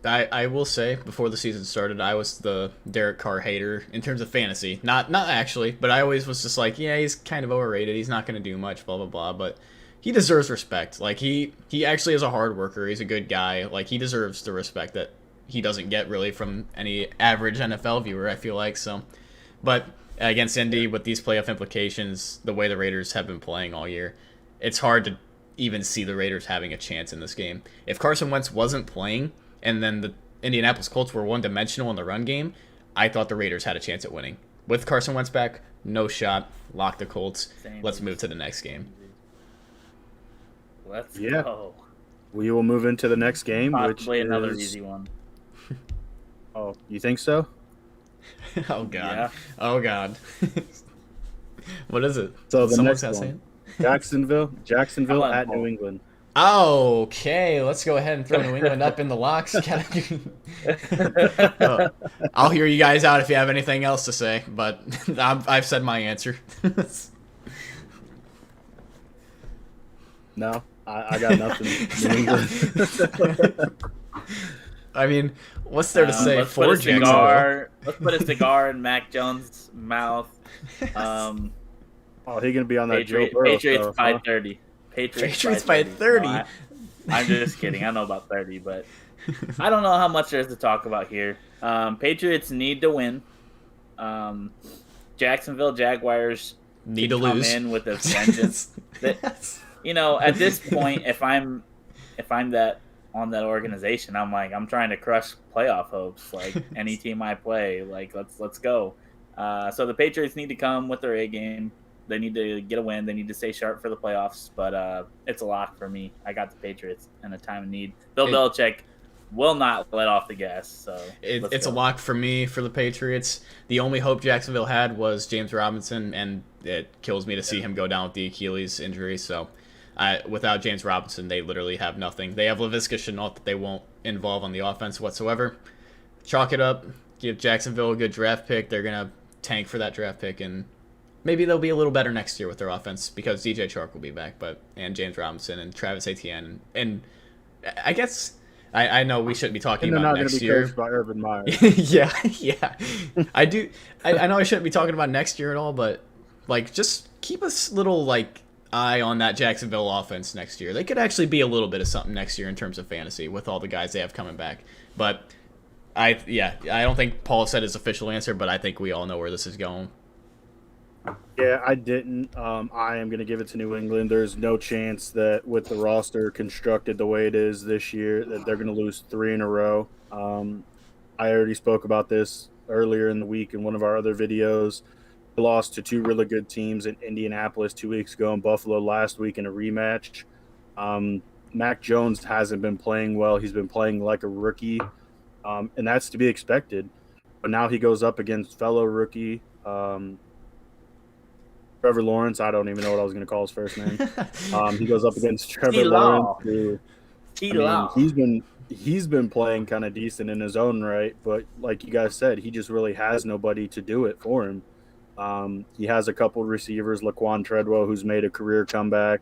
S3: I will say, before the season started, I was the Derek Carr hater in terms of fantasy. Not actually, but I always was just like, yeah, he's kind of overrated. He's not going to do much, blah, blah, blah. But he deserves respect. Like, he actually is a hard worker. He's a good guy. Like, he deserves the respect that he doesn't get really from any average NFL viewer, I feel like. So, but against Indy, with these playoff implications, the way the Raiders have been playing all year, it's hard to even see the Raiders having a chance in this game. If Carson Wentz wasn't playing, and then the Indianapolis Colts were one-dimensional in the run game, I thought the Raiders had a chance at winning. With Carson Wentz back, no shot. Lock the Colts. Let's move to the next game.
S2: Let's go.
S1: We will move into the next game,
S2: possibly another easy one.
S1: Oh, you think so?
S3: Oh, God.
S2: Yeah.
S3: Oh, God. What is it?
S1: So the next one, Jacksonville at New England.
S3: Okay, let's go ahead and throw New England up in the locks. I'll hear you guys out if you have anything else to say, but I've said my answer.
S1: No, I got nothing. New England.
S3: I mean, what's there to say for
S2: Jacksonville? Let's put a cigar in Mac Jones' mouth.
S1: Oh, he's gonna be on that Joe Burrow
S2: Patriots
S1: stuff,
S2: by
S1: huh?
S2: 30.
S3: Patriots by 30.
S2: No, I'm just kidding. I know about 30, but I don't know how much there is to talk about here. Patriots need to win. Jacksonville Jaguars
S3: need to
S2: come
S3: lose
S2: in with a vengeance. At this point, if I'm that on that organization, I'm trying to crush playoff hopes. Like any team I play, like let's go. So the Patriots need to come with their A game. They need to get a win. They need to stay sharp for the playoffs. But it's a lock for me. I got the Patriots in a time of need. Bill Belichick will not let off the gas. So
S3: it's a lock for me for the Patriots. The only hope Jacksonville had was James Robinson, and it kills me to see him go down with the Achilles injury. So without James Robinson, they literally have nothing. They have Laviska Shenault that they won't involve on the offense whatsoever. Chalk it up. Give Jacksonville a good draft pick. They're going to tank for that draft pick, and maybe they'll be a little better next year with their offense because DJ Chark will be back, and James Robinson and Travis Etienne. And I guess I know we shouldn't be talking about next year.
S1: And they're not going to be coached by Urban
S3: yeah.
S1: Meyer.
S3: I know I shouldn't be talking about next year at all, but like just keep a little like eye on that Jacksonville offense next year. They could actually be a little bit of something next year in terms of fantasy with all the guys they have coming back. But I don't think Paul said his official answer, but I think we all know where this is going.
S1: Yeah, I didn't. I am going to give it to New England. There's no chance that with the roster constructed the way it is this year that they're going to lose 3 in a row. I already spoke about this earlier in the week in one of our other videos. They lost to 2 really good teams in Indianapolis 2 weeks ago and Buffalo last week in a rematch. Mac Jones hasn't been playing well. He's been playing like a rookie, and that's to be expected. But now he goes up against fellow rookie Trevor Lawrence. I don't even know what I was going to call his first name. He goes up against Trevor Lawrence, who he's been playing kind of decent in his own right, but like you guys said, he just really has nobody to do it for him. He has a couple receivers, Laquan Treadwell, who's made a career comeback,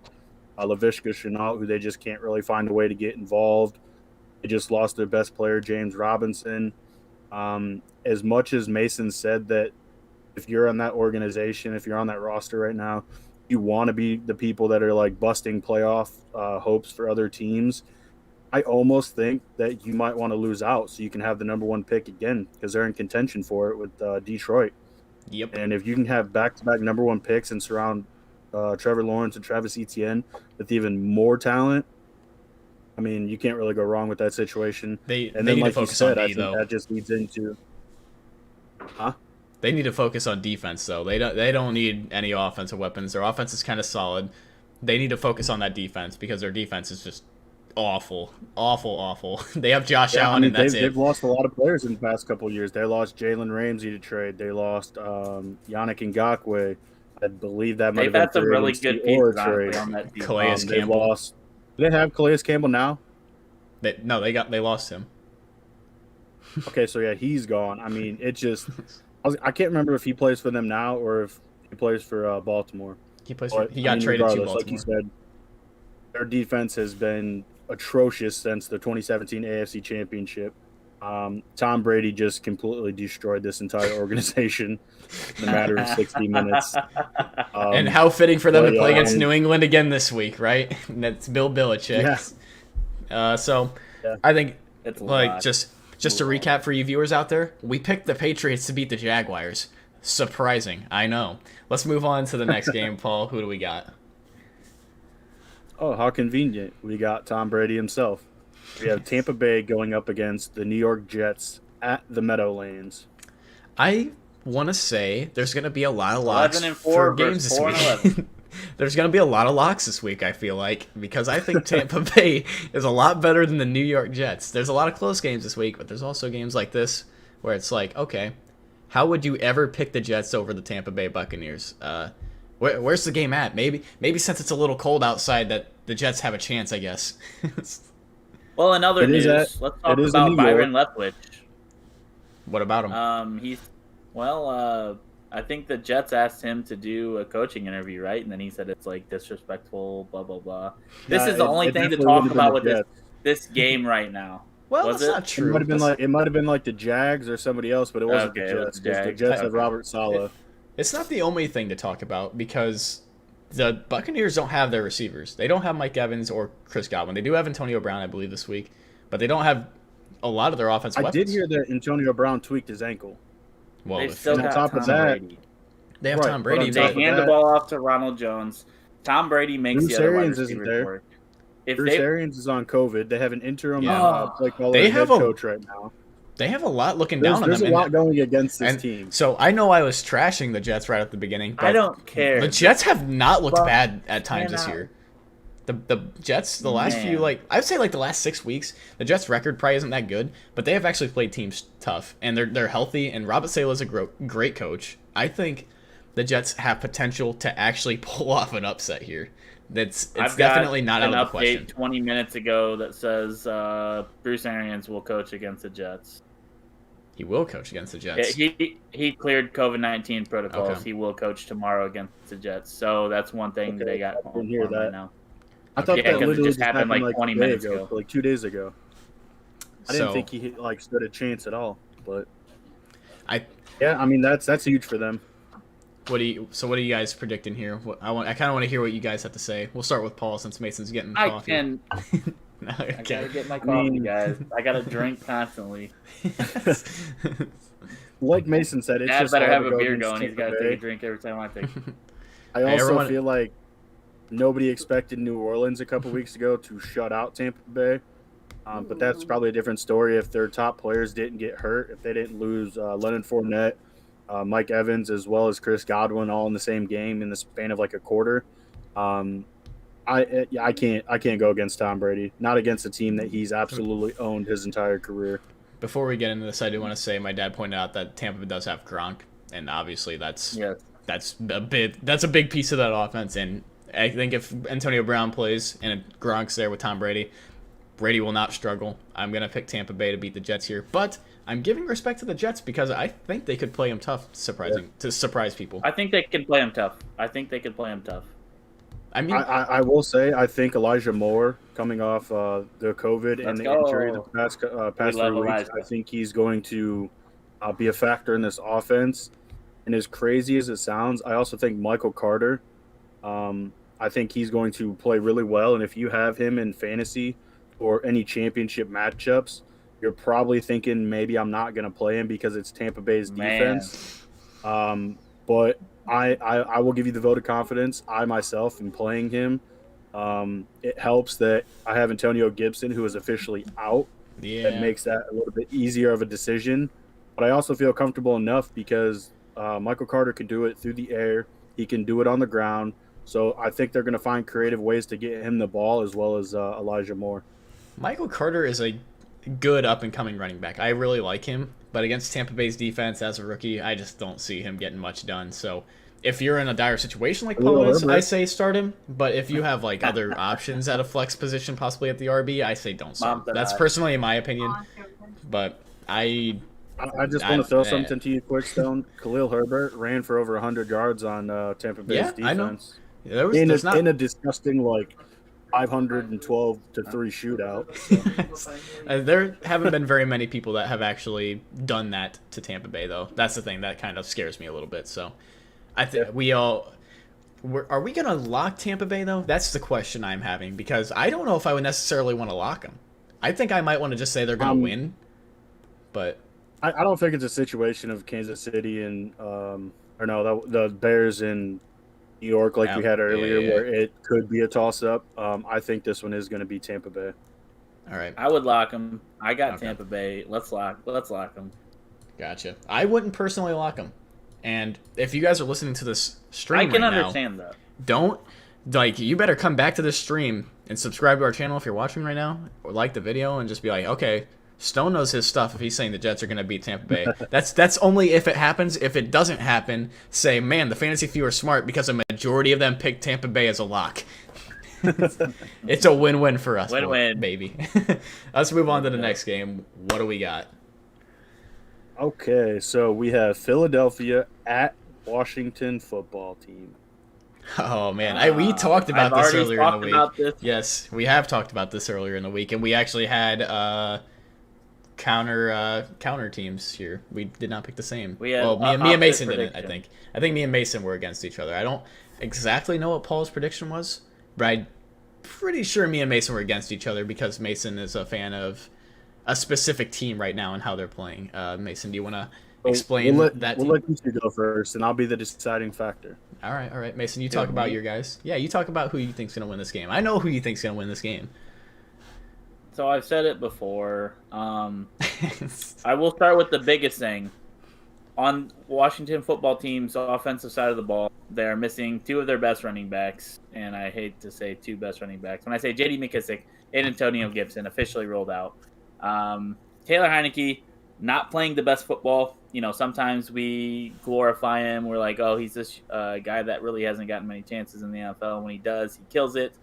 S1: Laviska Shenault, who they just can't really find a way to get involved. They just lost their best player, James Robinson. As much as Mason said that if you're on that organization, if you're on that roster right now, you want to be the people that are like busting playoff hopes for other teams. I almost think that you might want to lose out so you can have the number 1 pick again because they're in contention for it with Detroit.
S3: Yep.
S1: And if you can have back-to-back number 1 picks and surround Trevor Lawrence and Travis Etienne with even more talent, I mean, you can't really go wrong with that situation.
S3: They need to focus on D, though.
S1: That just leads into
S3: They need to focus on defense, though. They don't need any offensive weapons. Their offense is kind of solid. They need to focus on that defense because their defense is just awful. They have Josh Allen, and that's it.
S1: They've lost a lot of players in the past couple of years. They lost Jalen Ramsey to trade. They lost Yannick Ngakoue. I believe that might have been
S2: had some really good pieces on that team.
S3: Calais Campbell.
S1: Do they have Calais Campbell now?
S3: They lost him.
S1: Okay, so yeah, he's gone. I mean, it just I can't remember if he plays for them now or if he plays for Baltimore.
S3: He got traded to Baltimore.
S1: Like you said, their defense has been atrocious since the 2017 AFC Championship. Tom Brady just completely destroyed this entire organization in a matter of 60 minutes.
S3: And how fitting for them to play against New England again this week, right? That's Bill Belichick. Yeah. I think just to recap for you viewers out there, we picked the Patriots to beat the Jaguars. Surprising, I know. Let's move on to the next game, Paul. Who do we got?
S1: Oh, how convenient. We got Tom Brady himself. We have Tampa Bay going up against the New York Jets at the Meadowlands.
S3: I want to say there's going to be a lot of locks for games this week. There's going to be a lot of locks this week, I feel like, because I think Tampa Bay is a lot better than the New York Jets. There's a lot of close games this week, but there's also games like this where it's like, okay, how would you ever pick the Jets over the Tampa Bay Buccaneers? Where's the game at? Maybe since it's a little cold outside that the Jets have a chance, I guess.
S2: Well, in other news, let's talk about Byron Leftwich.
S3: What about him?
S2: I think the Jets asked him to do a coaching interview, right? And then he said it's like disrespectful, blah, blah, blah. This is the only thing to talk about with this game right now.
S3: Well, that's not true.
S1: It might have been like the Jags or somebody else, but it wasn't the Jets. The Jets had Robert Saleh.
S3: It's not the only thing to talk about because the Buccaneers don't have their receivers. They don't have Mike Evans or Chris Godwin. They do have Antonio Brown, I believe, this week, but they don't have a lot of their offensive weapons.
S1: I did hear that Antonio Brown tweaked his ankle.
S2: Well, they still got Tom Brady.
S3: They have Tom Brady.
S2: They hand the ball off to Ronald Jones. Tom Brady makes the other wide receivers work.
S1: Bruce Arians is on COVID. They have an interim play caller head coach right now.
S3: They have a lot looking down on them.
S1: There's a lot going against this team.
S3: So I know I was trashing the Jets right at the beginning. But
S2: I don't care.
S3: The Jets have not looked bad at times this year. The Jets, the last few, I would say the last 6 weeks, the Jets' record probably isn't that good, but they have actually played teams tough, and they're healthy, and Robert Saleh is a great coach. I think the Jets have potential to actually pull off an upset here. It's definitely not out of the question.
S2: I've got an update 20 minutes ago that says Bruce Arians will coach against the Jets.
S3: He will coach against the Jets.
S2: He cleared COVID-19 protocols.
S3: Okay.
S2: He will coach tomorrow against the Jets. So that's one thing they got going on right now.
S1: I thought that literally
S2: just happened
S1: 20 minutes ago, 2 days ago. I didn't think he stood a chance at all, but that's huge for them.
S3: What are you guys predicting here? I kind of want to hear what you guys have to say. We'll start with Paul since Mason's getting coffee.
S2: I gotta get my coffee, guys. I gotta drink constantly.
S1: Like Mason said, it's just
S2: better have a beer going. He's gotta take a drink every time I take.
S1: I also feel like nobody expected New Orleans a couple weeks ago to shut out Tampa Bay, but that's probably a different story if their top players didn't get hurt, if they didn't lose Leonard Fournette, Mike Evans, as well as Chris Godwin all in the same game in the span of a quarter. I can't go against Tom Brady. Not against a team that he's absolutely owned his entire career.
S3: Before we get into this, I do want to say my dad pointed out that Tampa does have Gronk, and obviously that's a big piece of that offense. And I think if Antonio Brown plays and Gronk's there with Tom Brady, Brady will not struggle. I'm gonna pick Tampa Bay to beat the Jets here, but I'm giving respect to the Jets because I think they could play them tough, to surprise people.
S2: I think they can play them tough.
S3: I mean,
S1: I will say I think Elijah Moore, coming off the COVID and the injury the past 3 weeks, I think he's going to be a factor in this offense. And as crazy as it sounds, I also think Michael Carter, I think he's going to play really well. And if you have him in fantasy or any championship matchups, you're probably thinking maybe I'm not going to play him because it's Tampa Bay's defense. But I will give you the vote of confidence. I myself am playing him. It helps that I have Antonio Gibson, who is officially out.
S3: Yeah.
S1: That makes that a little bit easier of a decision. But I also feel comfortable enough because Michael Carter can do it through the air. He can do it on the ground. So I think they're going to find creative ways to get him the ball as well as Elijah Moore.
S3: Michael Carter is a good up-and-coming running back. I really like him. But against Tampa Bay's defense as a rookie, I just don't see him getting much done. So if you're in a dire situation like Paul is, I say start him. But if you have other options at a flex position, possibly at the RB, I say don't start. That's personally my opinion. But I
S1: just want to throw something to you quick, Stone. Khalil Herbert ran for over 100 yards on Tampa Bay's defense.
S3: I know.
S1: In a disgusting 512-3 shootout. So.
S3: There haven't been very many people that have actually done that to Tampa Bay, though. That's the thing that kind of scares me a little bit. So I think are we going to lock Tampa Bay, though? That's the question I'm having, because I don't know if I would necessarily want to lock them. I think I might want to just say they're going to win, but
S1: I don't think it's a situation of Kansas City and the Bears and New York like we had earlier where it could be a toss-up. I think this one is going to be Tampa Bay.
S3: All right.
S2: I would lock them. I got Tampa Bay. Let's lock them.
S3: Gotcha. I wouldn't personally lock them. And if you guys are listening to this stream
S2: I can understand that.
S3: Don't, you better come back to this stream and subscribe to our channel if you're watching right now, or like the video and just be like, okay, Stone knows his stuff if he's saying the Jets are going to beat Tampa Bay. That's only if it happens. If it doesn't happen, say, man, the Fantasy Few are smart because a majority of them picked Tampa Bay as a lock. It's a win-win for us,
S2: win-win,
S3: baby. Let's move on to the next game. What do we got?
S1: Okay, so we have Philadelphia at Washington football team.
S3: Oh, man. We talked about this earlier in the week. Yes, we have talked about this earlier in the week, and we actually had counter teams here. We did not pick the same.
S2: We had,
S3: me and Mason didn't. I think me and Mason were against each other. I don't exactly know what Paul's prediction was, but I'm pretty sure me and Mason were against each other because Mason is a fan of a specific team right now and how they're playing. Mason, do you want to explain that?
S1: We'll let you go first, and I'll be the deciding factor.
S3: All right. Mason, you talk about your guys. Yeah, you talk about who you think's gonna win this game. I know who you think's gonna win this game.
S2: So I've said it before. I will start with the biggest thing. On Washington football team's offensive side of the ball, they are missing two of their best running backs, and I hate to say two best running backs. When I say J.D. McKissick and Antonio Gibson officially rolled out. Taylor Heineke not playing the best football. You know, sometimes we glorify him. We're like, oh, he's this guy that really hasn't gotten many chances in the NFL. When he does, he kills it.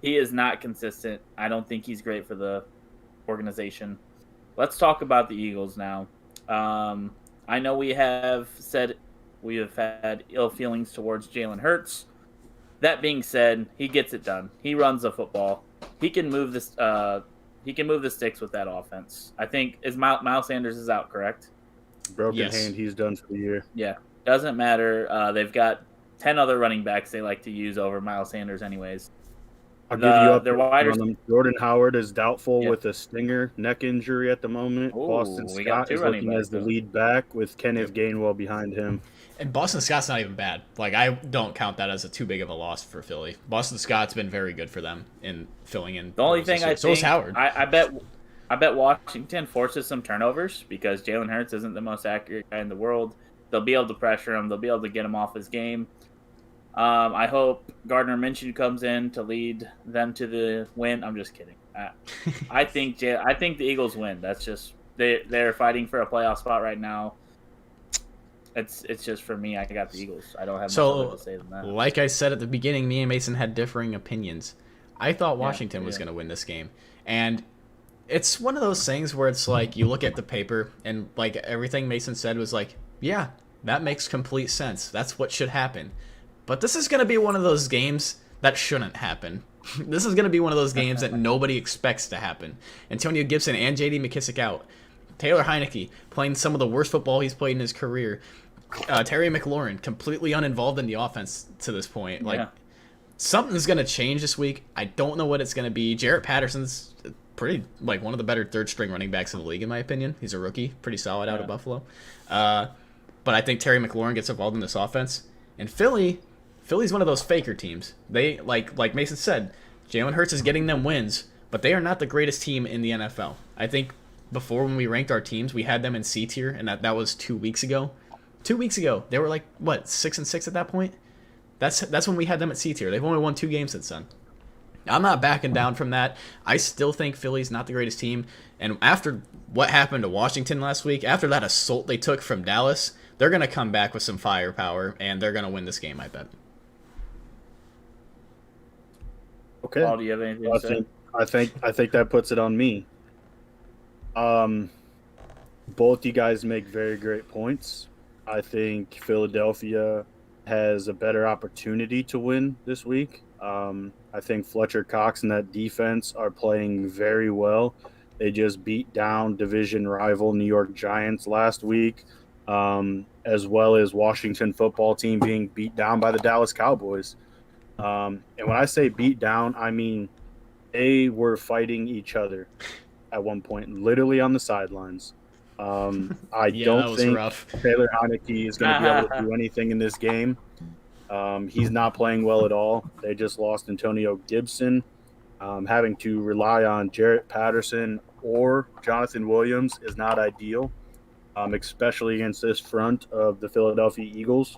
S2: He is not consistent. I don't think he's great for the organization. Let's talk about the Eagles now. I know we have said we have had ill feelings towards Jalen Hurts. That being said, he gets it done. He runs the football. He can move this. He can move the sticks with that offense. I think Miles Sanders is out, correct?
S1: Broken hand. He's done for the year.
S2: Yeah, doesn't matter. They've got 10 other running backs they like to use over Miles Sanders, anyways.
S1: I'll give you up their wide receiver. Jordan Howard is doubtful with a stinger neck injury at the moment.
S2: Ooh,
S1: Boston Scott is looking as the lead back with Kenneth Gainwell behind him.
S3: And Boston Scott's not even bad. Like, I don't count that as too big of a loss for Philly. Boston Scott's been very good for them in filling in.
S2: The only thing
S3: so is Howard.
S2: I bet Washington forces some turnovers because Jalen Hurts isn't the most accurate guy in the world. They'll be able to pressure him. They'll be able to get him off his game. I hope Gardner Minshew comes in to lead them to the win. I'm just kidding. I think the Eagles win. That's just they're fighting for a playoff spot right now. It's just for me. I got the Eagles. I don't have much other to say than that.
S3: Like I said at the beginning, me and Mason had differing opinions. I thought Washington was going to win this game, and it's one of those things where it's like you look at the paper and like everything Mason said was like, yeah, that makes complete sense. That's what should happen. But this is going to be one of those games that shouldn't happen. This is going to be one of those games that nobody expects to happen. Antonio Gibson and J.D. McKissick out. Taylor Heineke playing some of the worst football he's played in his career. Terry McLaurin completely uninvolved in the offense to this point. Like, something's going to change this week. I don't know what it's going to be. Jarrett Patterson's pretty, like, one of the better third-string running backs in the league, in my opinion. He's a rookie. Pretty solid out of Buffalo. But I think Terry McLaurin gets involved in this offense. And Philly's one of those faker teams. They, like Mason said, Jalen Hurts is getting them wins, but they are not the greatest team in the NFL. I think before when we ranked our teams, we had them in C tier, and that was 2 weeks ago. 2 weeks ago, they were like, what, 6-6 at that point? That's when we had them at C tier. They've only won 2 games since then. I'm not backing down from that. I still think Philly's not the greatest team. And after what happened to Washington last week, after that assault they took from Dallas, they're going to come back with some firepower, and they're going to win this game, I bet.
S1: Okay.
S2: Paul, do you have anything to say?
S1: I think that puts it on me. Both you guys make very great points. I think Philadelphia has a better opportunity to win this week. I think Fletcher Cox and that defense are playing very well. They just beat down division rival New York Giants last week, as well as Washington football team being beat down by the Dallas Cowboys. And when I say beat down, I mean they were fighting each other at one point, literally on the sidelines. I don't think Taylor Heineke is going to be able to do anything in this game. He's not playing well at all. They just lost Antonio Gibson. Having to rely on Jarrett Patterson or Jonathan Williams is not ideal, especially against this front of the Philadelphia Eagles.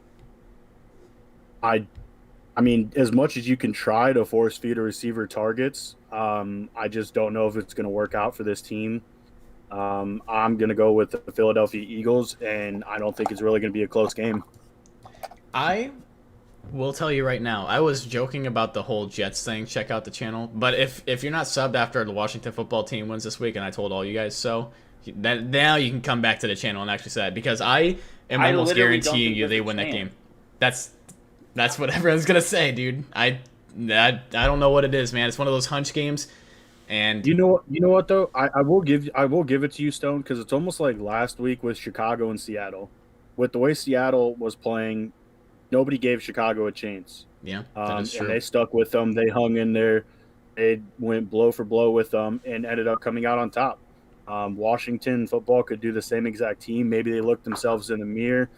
S1: I mean, as much as you can try to force feed a receiver targets, I just don't know if it's going to work out for this team. I'm going to go with the Philadelphia Eagles, and I don't think it's really going to be a close game.
S3: I will tell you right now, I was joking about the whole Jets thing. Check out the channel. But if you're not subbed after the Washington football team wins this week, and I told all you guys so, now you can come back to the channel and actually say that, because I am almost guaranteeing you they win that game. That's what everyone's going to say, dude. I don't know what it is, man. It's one of those hunch games. And
S1: you know what though, I will give it to you, Stone, because it's almost like last week with Chicago and Seattle. With the way Seattle was playing, nobody gave Chicago a chance.
S3: yeah, that is true.
S1: And they stuck with them. They hung in there. They went blow for blow with them and ended up coming out on top. Washington football could do the same exact team. Maybe they looked themselves in the mirror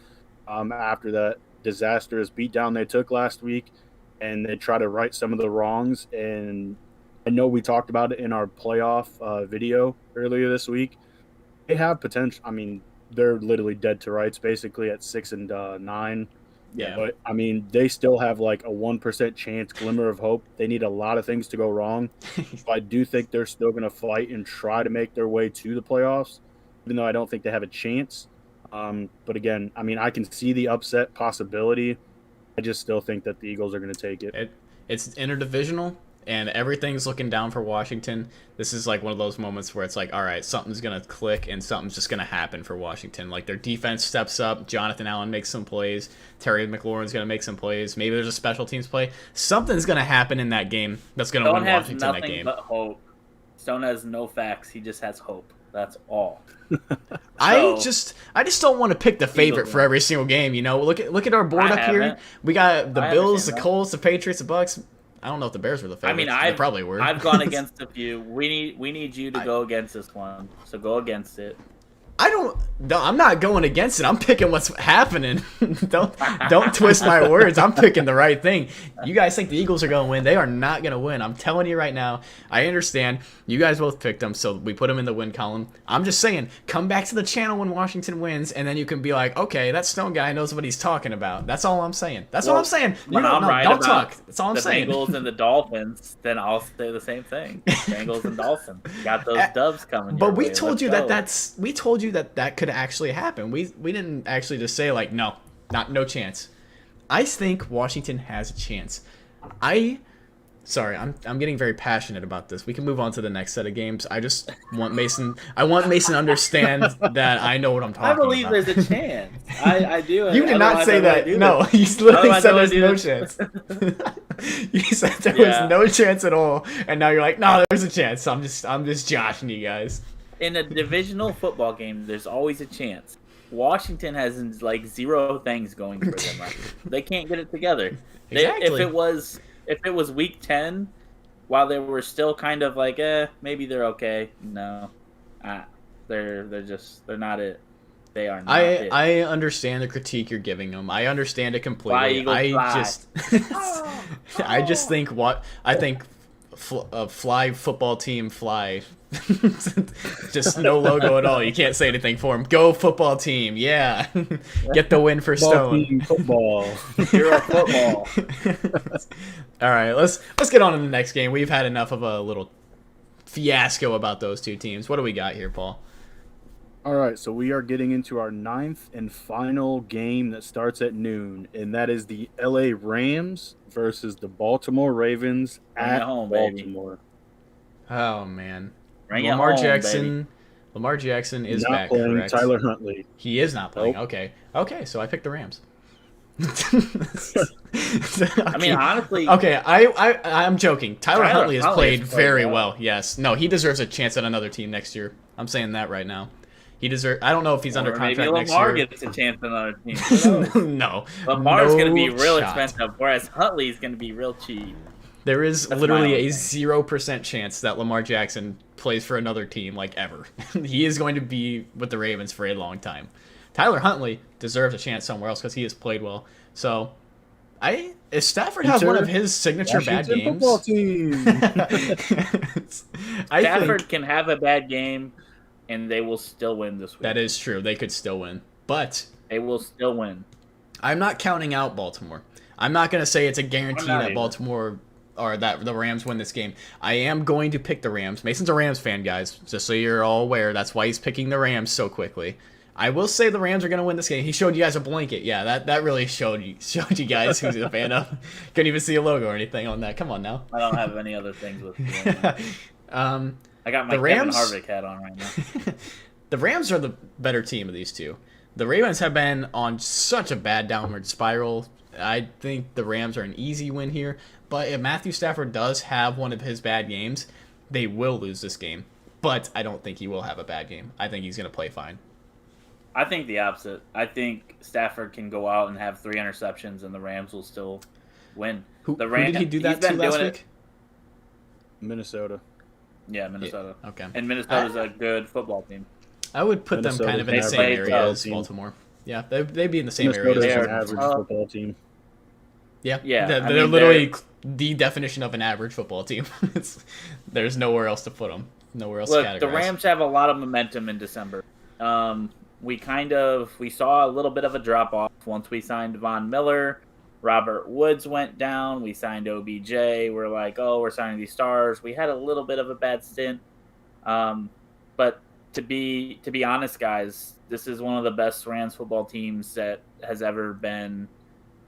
S1: after that disastrous beatdown they took last week, and they try to right some of the wrongs. And I know we talked about it in our playoff video earlier this week. They have potential. I mean, they're literally dead to rights basically at 6-9.
S3: Yeah.
S1: But, I mean, they still have like a 1% chance, glimmer of hope. They need a lot of things to go wrong. So I do think they're still going to fight and try to make their way to the playoffs, even though I don't think they have a chance. But again, I mean, I can see the upset possibility. I just still think that the Eagles are going to take it.
S3: It's interdivisional, and everything's looking down for Washington. This is like one of those moments where it's like, all right, something's going to click and something's just going to happen for Washington. Like their defense steps up. Jonathan Allen makes some plays. Terry McLaurin's going to make some plays. Maybe there's a special teams play. Something's going to happen in that game that's going to win Washington that game.
S2: Stone has nothing but hope. Stone has no facts. He just has hope. That's all.
S3: I just don't want to pick the favorite for every single game. You know, look at our board up here. We got the Bills, the Colts, the Patriots, the Bucks. I don't know if the Bears were the favorites.
S2: I mean,
S3: they probably were.
S2: I've gone against a few. We need you to go against this one. So go against it.
S3: I'm not going against it. I'm picking what's happening. don't twist my words. I'm picking the right thing. You guys think the Eagles are going to win. They are not going to win. I'm telling you right now. I understand. You guys both picked them, so we put them in the win column. I'm just saying, come back to the channel when Washington wins, and then you can be like, okay, that Stone guy knows what he's talking about. That's all I'm saying. That's all I'm saying.
S2: When I'm right
S3: don't
S2: about
S3: talk. That's all I'm
S2: the
S3: saying.
S2: Bengals and the Dolphins, then I'll say the same thing. Bengals and Dolphins. Got those dubs coming.
S3: But we told you that could actually happen. We didn't actually just say like no chance. I think Washington has a chance. I'm getting very passionate about this. We can move on to the next set of games. I just want Mason. I want Mason to understand that I know what I'm talking about.
S2: I believe there's a chance. I do.
S3: You did not say that. No, you literally said there's no chance. You said there was no chance at all, and now you're like, no, there's a chance. I'm just joshing you guys.
S2: In a divisional football game, there's always a chance. Washington has like zero things going for them right now. They can't get it together.
S3: Exactly.
S2: If it was week 10, while they were still kind of like, maybe they're okay. No, they're not it. They are not it.
S3: I understand the critique you're giving them. I understand it completely. I just think fly football team fly. Just no logo at all. You can't say anything for him. Go football team, yeah. Get the win for Stone.
S1: Football.
S2: You're a football.
S3: All right, let's get on to the next game. We've had enough of a little fiasco about those two teams. What do we got here, Paul?
S1: All right, so we are getting into our 9th and final game that starts at noon, and that is the LA Rams versus the Baltimore Ravens at Baltimore.
S3: Oh man.
S2: Lamar
S3: Jackson is
S1: not
S3: back,
S1: playing.
S3: correct?
S1: Tyler Huntley.
S3: He is not playing.
S1: Nope.
S3: Okay, so I picked the Rams.
S2: I mean, honestly.
S3: Okay, I'm joking. Tyler Huntley has played very well. Yes. No, he deserves a chance at another team next year. I'm saying that right now. I don't know if he's under contract next year.
S2: Maybe Lamar gets a chance at another team.
S3: No.
S2: Lamar's going to be real expensive, whereas Huntley's going to be real cheap.
S3: There is literally a 0% chance that Lamar Jackson plays for another team, like, ever. He is going to be with the Ravens for a long time. Tyler Huntley deserves a chance somewhere else because he has played well. So, if Stafford has one of his signature bad games...
S1: football team.
S2: Stafford can have a bad game, and they will still win this week.
S3: That is true. They could still win. But...
S2: they will still win.
S3: I'm not counting out Baltimore. I'm not going to say it's a guarantee that Baltimore... or that the Rams win this game. I am going to pick the Rams. Mason's a Rams fan, guys, just so you're all aware. That's why he's picking the Rams so quickly. I will say the Rams are going to win this game. He showed you guys a blanket. Yeah, that really showed you guys who's a fan of. Couldn't even see a logo or anything on that. Come on now.
S2: I don't have any other things with me. I got my
S3: Rams,
S2: Kevin Harvick hat on right now.
S3: The Rams are the better team of these two. The Ravens have been on such a bad downward spiral. I think the Rams are an easy win here. But if Matthew Stafford does have one of his bad games, they will lose this game, but I don't think he will have a bad game. I think he's going to play fine.
S2: I think the opposite. I think Stafford can go out and have 3 interceptions, and the Rams will still win.
S3: Who did he do that to last week?
S1: Minnesota.
S2: Yeah, Minnesota.
S3: Yeah, okay.
S2: And Minnesota's a good football team.
S3: I would put them kind of in the same area as Baltimore. Yeah, they'd be in the same area.
S1: They're an average football team.
S3: Yeah,
S2: yeah.
S3: They're literally the definition of an average football team. There's nowhere else to put them. Nowhere else to categorize.
S2: The Rams have a lot of momentum in December. We saw a little bit of a drop off once we signed Von Miller. Robert Woods went down. We signed OBJ. We're like, oh, we're signing these stars. We had a little bit of a bad stint. But to be honest, guys, this is one of the best Rams football teams that has ever been.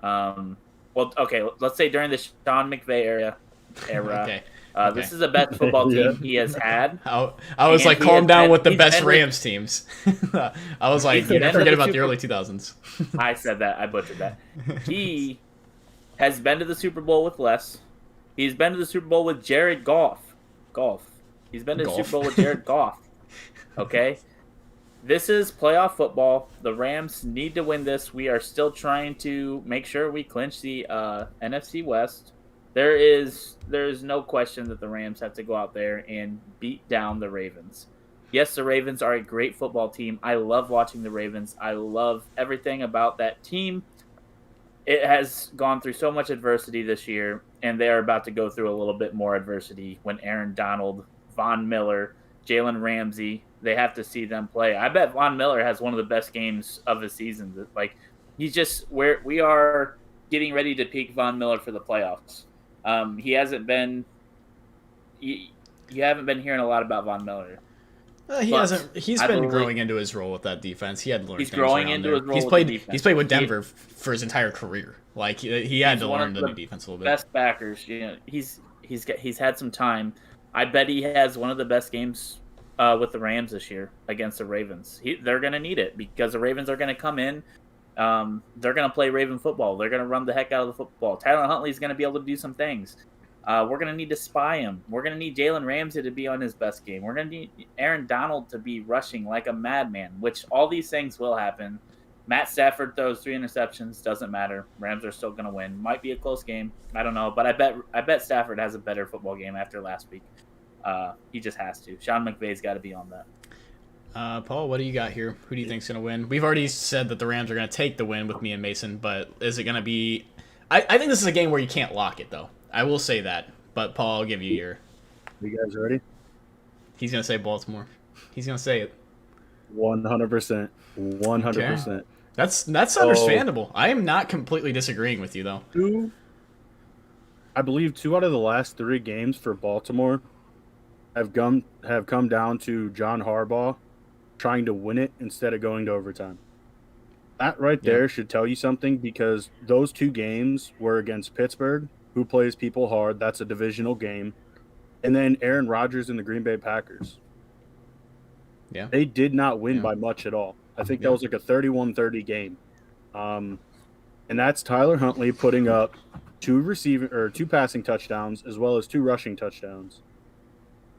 S2: Let's say during the Sean McVay era.
S3: Okay.
S2: This is the best football team he has had.
S3: I was like, calm down with the best Rams teams. I was like, forget about the early 2000s.
S2: I said that. I butchered that. He has been to the Super Bowl with Les. He's been to the Super Bowl with Jared Goff. He's been to the Super Bowl with Jared Goff. Okay? This is playoff football. The Rams need to win this. We are still trying to make sure we clinch the NFC West. There is no question that the Rams have to go out there and beat down the Ravens. Yes, the Ravens are a great football team. I love watching the Ravens. I love everything about that team. It has gone through so much adversity this year, and they are about to go through a little bit more adversity when Aaron Donald, Von Miller, Jalen Ramsey, they have to see them play. I bet Von Miller has one of the best games of the season. Like, we are getting ready to peak Von Miller for the playoffs. He hasn't been. You haven't been hearing a lot about Von Miller.
S3: He hasn't. He's been growing into his role with that defense. He had to learn.
S2: He's growing into his role.
S3: He's played with Denver for his entire career. Like he had to learn the new defense a little bit.
S2: Best backers. You know, he's had some time. I bet he has one of the best games with the Rams this year against the Ravens. They're going to need it because the Ravens are going to come in. They're going to play Raven football. They're going to run the heck out of the football. Tyler Huntley's going to be able to do some things. We're going to need to spy him. We're going to need Jalen Ramsey to be on his best game. We're going to need Aaron Donald to be rushing like a madman, which all these things will happen. Matt Stafford throws 3 interceptions. Doesn't matter. Rams are still going to win. Might be a close game. I don't know. But I bet Stafford has a better football game after last week. He just has to. Sean McVay's got to be on that.
S3: Paul, what do you got here? Who do you think's going to win? We've already said that the Rams are going to take the win with me and Mason, but is it going to be... I think this is a game where you can't lock it, though. I will say that. But, Paul, I'll give you your...
S1: You guys ready?
S3: He's going to say Baltimore. He's going to say it.
S1: 100%. 100%.
S3: Okay. That's understandable. I am not completely disagreeing with you, though.
S1: I believe 2 out of the last 3 games for Baltimore have come down to John Harbaugh trying to win it instead of going to overtime. That right there should tell you something because those 2 games were against Pittsburgh, who plays people hard. That's a divisional game. And then Aaron Rodgers and the Green Bay Packers.
S3: Yeah.
S1: They did not win by much at all. I think that was like a 31-30 game. And that's Tyler Huntley putting up 2 passing touchdowns as well as 2 rushing touchdowns.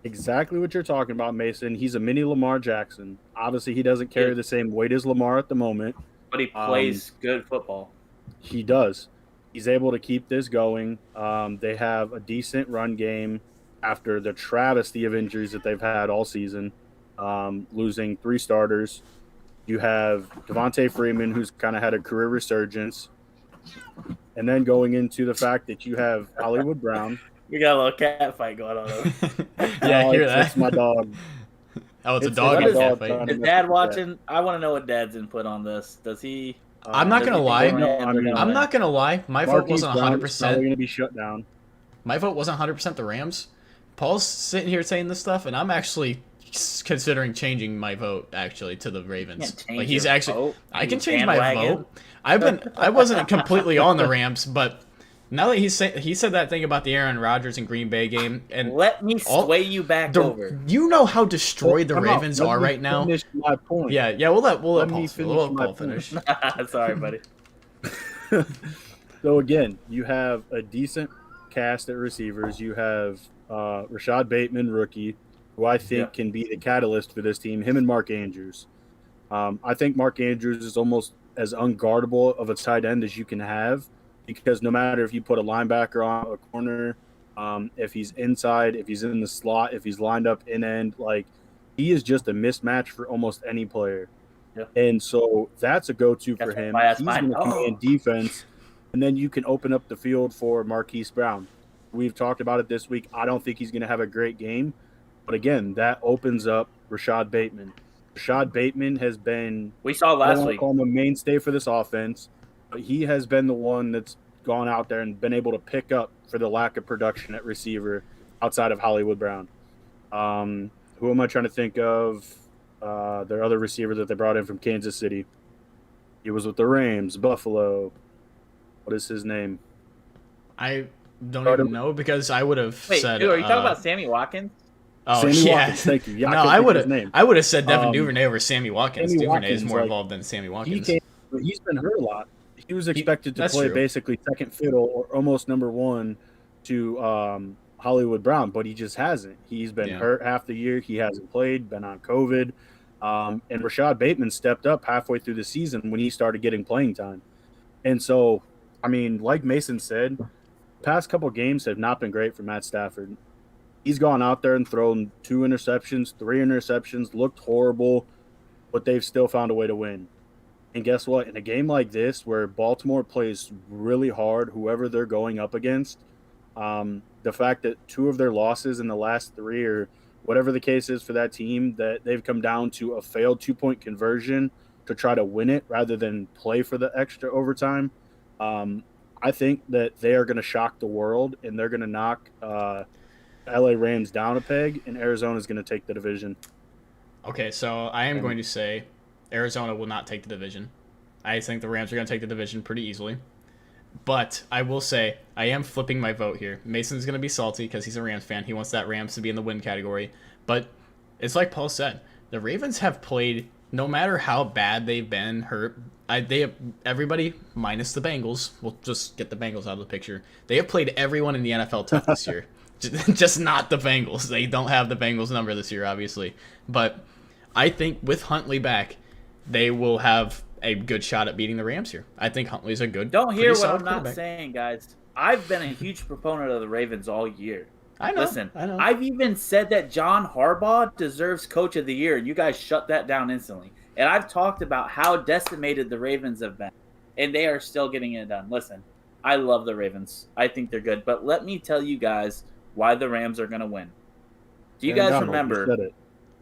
S1: Exactly what you're talking about, Mason. He's a mini Lamar Jackson. Obviously, he doesn't carry the same weight as Lamar at the moment.
S2: But he plays good football.
S1: He does. He's able to keep this going. They have a decent run game after the travesty of injuries that they've had all season, losing 3 starters. You have Devontae Freeman, who's kind of had a career resurgence. And then going into the fact that you have Hollywood Brown.
S2: We got a little cat fight going on.
S3: Yeah, I hear that.
S1: It's my dog.
S3: Oh, it's a dog and cat fight.
S2: Is Dad watching? I want to know what Dad's input on this. Does he?
S3: I'm not gonna lie. I'm not gonna lie. My vote wasn't 100%.
S1: Probably gonna be shut down.
S3: My vote wasn't 100% the Rams. Paul's sitting here saying this stuff, and I'm actually considering changing my vote actually to the Ravens. Like he's actually, vote. I can change my vote. I wasn't completely on the Rams, but now that he said that thing about the Aaron Rodgers and Green Bay game, and
S2: let me sway you back over.
S3: You know how destroyed the Ravens are right now.
S1: Finish my point.
S3: Yeah. We'll let Paul finish.
S2: Sorry, buddy.
S1: So again, you have a decent cast at receivers. You have Rashad Bateman, rookie, who I think can be the catalyst for this team, him and Mark Andrews. I think Mark Andrews is almost as unguardable of a tight end as you can have, because no matter if you put a linebacker on a corner, if he's inside, if he's in the slot, if he's lined up in end, like, he is just a mismatch for almost any player.
S2: Yeah.
S1: And so that's a go-to for him. He's going to command defense, and then you can open up the field for Marquise Brown. We've talked about it this week. I don't think he's going to have a great game. But again, that opens up Rashad Bateman. Rashad Bateman has been –
S2: we saw last week.
S1: I call him a mainstay for this offense, but he has been the one that's gone out there and been able to pick up for the lack of production at receiver outside of Hollywood Brown. Who am I trying to think of? Their other receiver that they brought in from Kansas City. He was with the Rams, Buffalo. What is his name?
S3: I don't even know, because I would have said.
S2: Dude, are you talking about Sammy Watkins?
S3: Oh,
S1: Sammy
S3: yeah.
S1: Watkins, thank you. Yeah,
S3: no, I would have said Devin Duvernay over Sammy Watkins.
S1: Sammy
S3: Duvernay
S1: Watkins,
S3: is more involved than Sammy Watkins.
S1: He's been hurt a lot. He was expected to play
S3: true.
S1: basically second fiddle or almost number one to Hollywood Brown, but he just hasn't. He's been hurt half the year. He hasn't played, been on COVID. And Rashad Bateman stepped up halfway through the season when he started getting playing time. And so, I mean, like Mason said, past couple games have not been great for Matt Stafford. He's gone out there and thrown 2 interceptions, 3 interceptions, looked horrible, but they've still found a way to win. And guess what? In a game like this where Baltimore plays really hard, whoever they're going up against, the fact that 2 of their losses in the last 3, or whatever the case is for that team, that they've come down to a failed 2-point conversion to try to win it rather than play for the extra overtime, I think that they are going to shock the world, and they're going to knock LA Rams down a peg, and Arizona's going to take the division.
S3: Okay, so I am going to say Arizona will not take the division. I think the Rams are going to take the division pretty easily. But I will say I am flipping my vote here. Mason's going to be salty because he's a Rams fan. He wants that Rams to be in the win category. But it's like Paul said, the Ravens have played, no matter how bad they've been hurt, everybody minus the Bengals. We'll just get the Bengals out of the picture. They have played everyone in the NFL tough this year. Just not the Bengals. They don't have the Bengals number this year, obviously. But I think with Huntley back, they will have a good shot at beating the Rams here. I think Huntley's a good.
S2: Don't hear what I'm not saying, guys. I've been a huge proponent of the Ravens all year.
S3: I know.
S2: Listen,
S3: I know.
S2: I've even said that John Harbaugh deserves Coach of the Year, and you guys shut that down instantly. And I've talked about how decimated the Ravens have been, and they are still getting it done. Listen, I love the Ravens. I think they're good. But let me tell you guys why the Rams are going to win. Do you guys remember?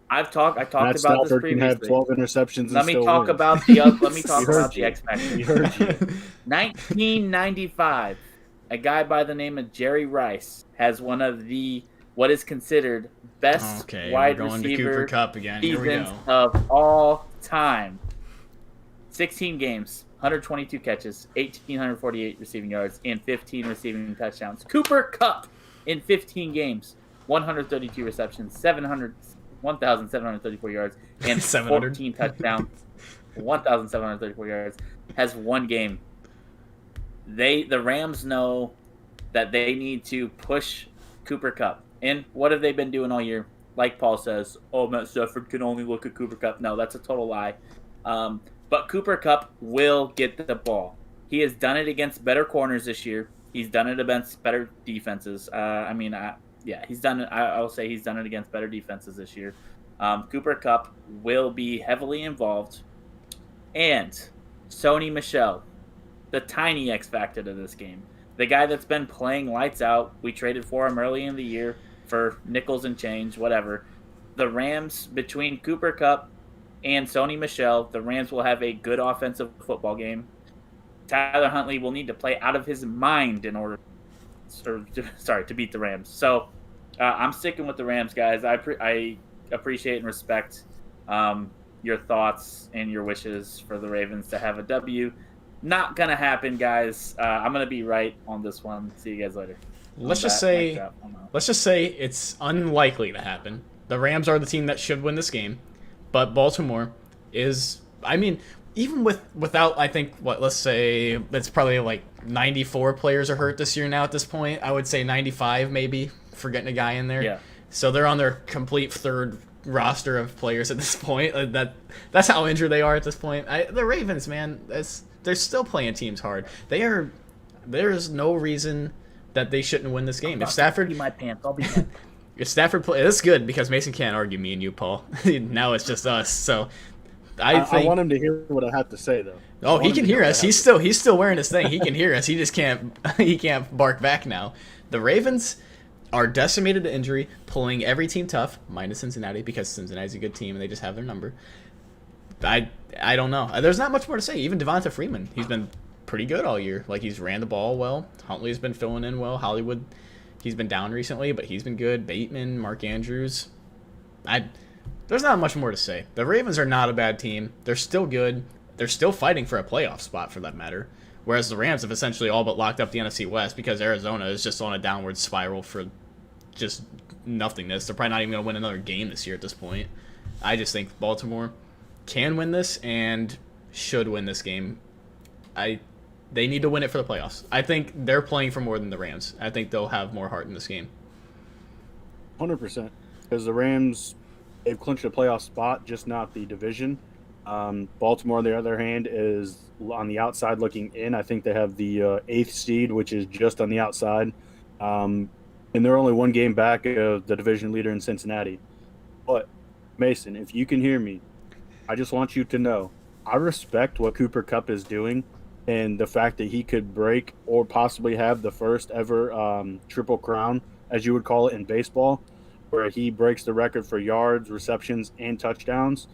S2: I talked about this previously.
S1: Had 12 interceptions.
S2: Let me talk about the X Factor. 1995. A guy by the name of Jerry Rice has one of what is considered best wide receiver seasons of all time. 16 games, 122 catches, 1,848 receiving yards, and 15 receiving touchdowns. Cooper Kupp in 15 games, 132 receptions, 1,734 yards, and 14 touchdowns, 1,734 yards, has one game. The Rams know that they need to push Cooper Kupp. And what have they been doing all year? Like Paul says, Matt Stafford can only look at Cooper Kupp. No, that's a total lie. But Cooper Kupp will get the ball. He has done it against better corners this year. He's done it against better defenses. He's done it. I'll say he's done it against better defenses this year. Cooper Kupp will be heavily involved. And Sony Michel, the tiny X factor to this game. The guy that's been playing lights out. We traded for him early in the year for nickels and change, whatever. The Rams, between Cooper Kupp and Sony Michel, the Rams will have a good offensive football game. Tyler Huntley will need to play out of his mind in order to beat the Rams. So I'm sticking with the Rams, guys. I appreciate and respect your thoughts and your wishes for the Ravens to have a W. Not going to happen, guys. I'm going to be right on this one. See you guys later.
S3: Let's just say it's unlikely to happen. The Rams are the team that should win this game, but Baltimore is, even without, I think, let's say it's probably like 94 players are hurt this year now at this point. I would say 95 maybe. forgetting a guy in there.
S2: Yeah.
S3: So they're on their complete third roster of players at this point. That's how injured they are at this point. The Ravens, man, they're still playing teams hard. There's no reason that they shouldn't win this game. If Stafford,
S2: my pants, I'll be fine.
S3: If Stafford play, that's good because Mason can't argue me and you, Paul. Now it's just us. So I
S1: want him to hear what I have to say, though.
S3: Oh, he can hear us. He's still wearing his thing. He can hear us. He just can't bark back now. The Ravens are decimated to injury, pulling every team tough, minus Cincinnati because Cincinnati's a good team and they just have their number. I don't know. There's not much more to say. Even Devonta Freeman, he's been pretty good all year. Like, he's ran the ball well. Huntley's been filling in well. Hollywood, he's been down recently, but he's been good. Bateman, Mark Andrews. There's not much more to say. The Ravens are not a bad team. They're still good. They're still fighting for a playoff spot, for that matter. Whereas the Rams have essentially all but locked up the NFC West because Arizona is just on a downward spiral for just nothingness. They're probably not even going to win another game this year at this point. I just think Baltimore can win this and should win this game. They need to win it for the playoffs. I think they're playing for more than the Rams. I think they'll have more heart in this game.
S1: 100%. Because the Rams, they've clinched a playoff spot, just not the division. Baltimore, on the other hand, is on the outside looking in. I think they have the 8th seed, which is just on the outside. And they're only one game back of the division leader in Cincinnati. But, Mason, if you can hear me, I just want you to know, I respect what Cooper Kupp is doing and the fact that he could break or possibly have the first ever triple crown, as you would call it in baseball, where he breaks the record for yards, receptions, and touchdowns.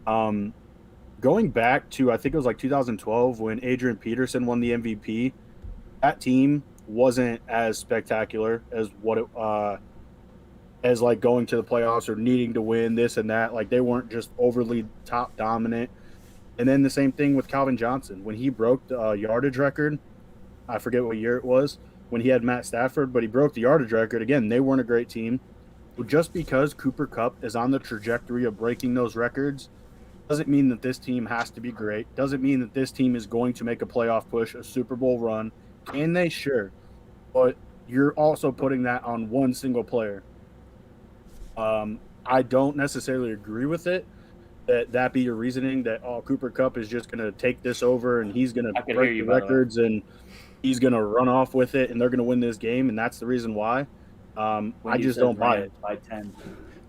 S1: Going back to, I think it was like 2012 when Adrian Peterson won the MVP, that team wasn't as spectacular as what it as like going to the playoffs or needing to win this and that. Like, they weren't just overly top dominant. And then the same thing with Calvin Johnson. When he broke the yardage record, I forget what year it was, when he had Matt Stafford, but he broke the yardage record. Again, they weren't a great team. But just because Cooper Kupp is on the trajectory of breaking those records doesn't mean that this team has to be great. Doesn't mean that this team is going to make a playoff push, a Super Bowl run. Can they? Sure. But you're also putting that on one single player. I don't necessarily agree with it. That be your reasoning that, Cooper Kupp is just going to take this over and he's going to break the records and he's going to run off with it and they're going to win this game and that's the reason why. I just don't buy it.
S2: By 10.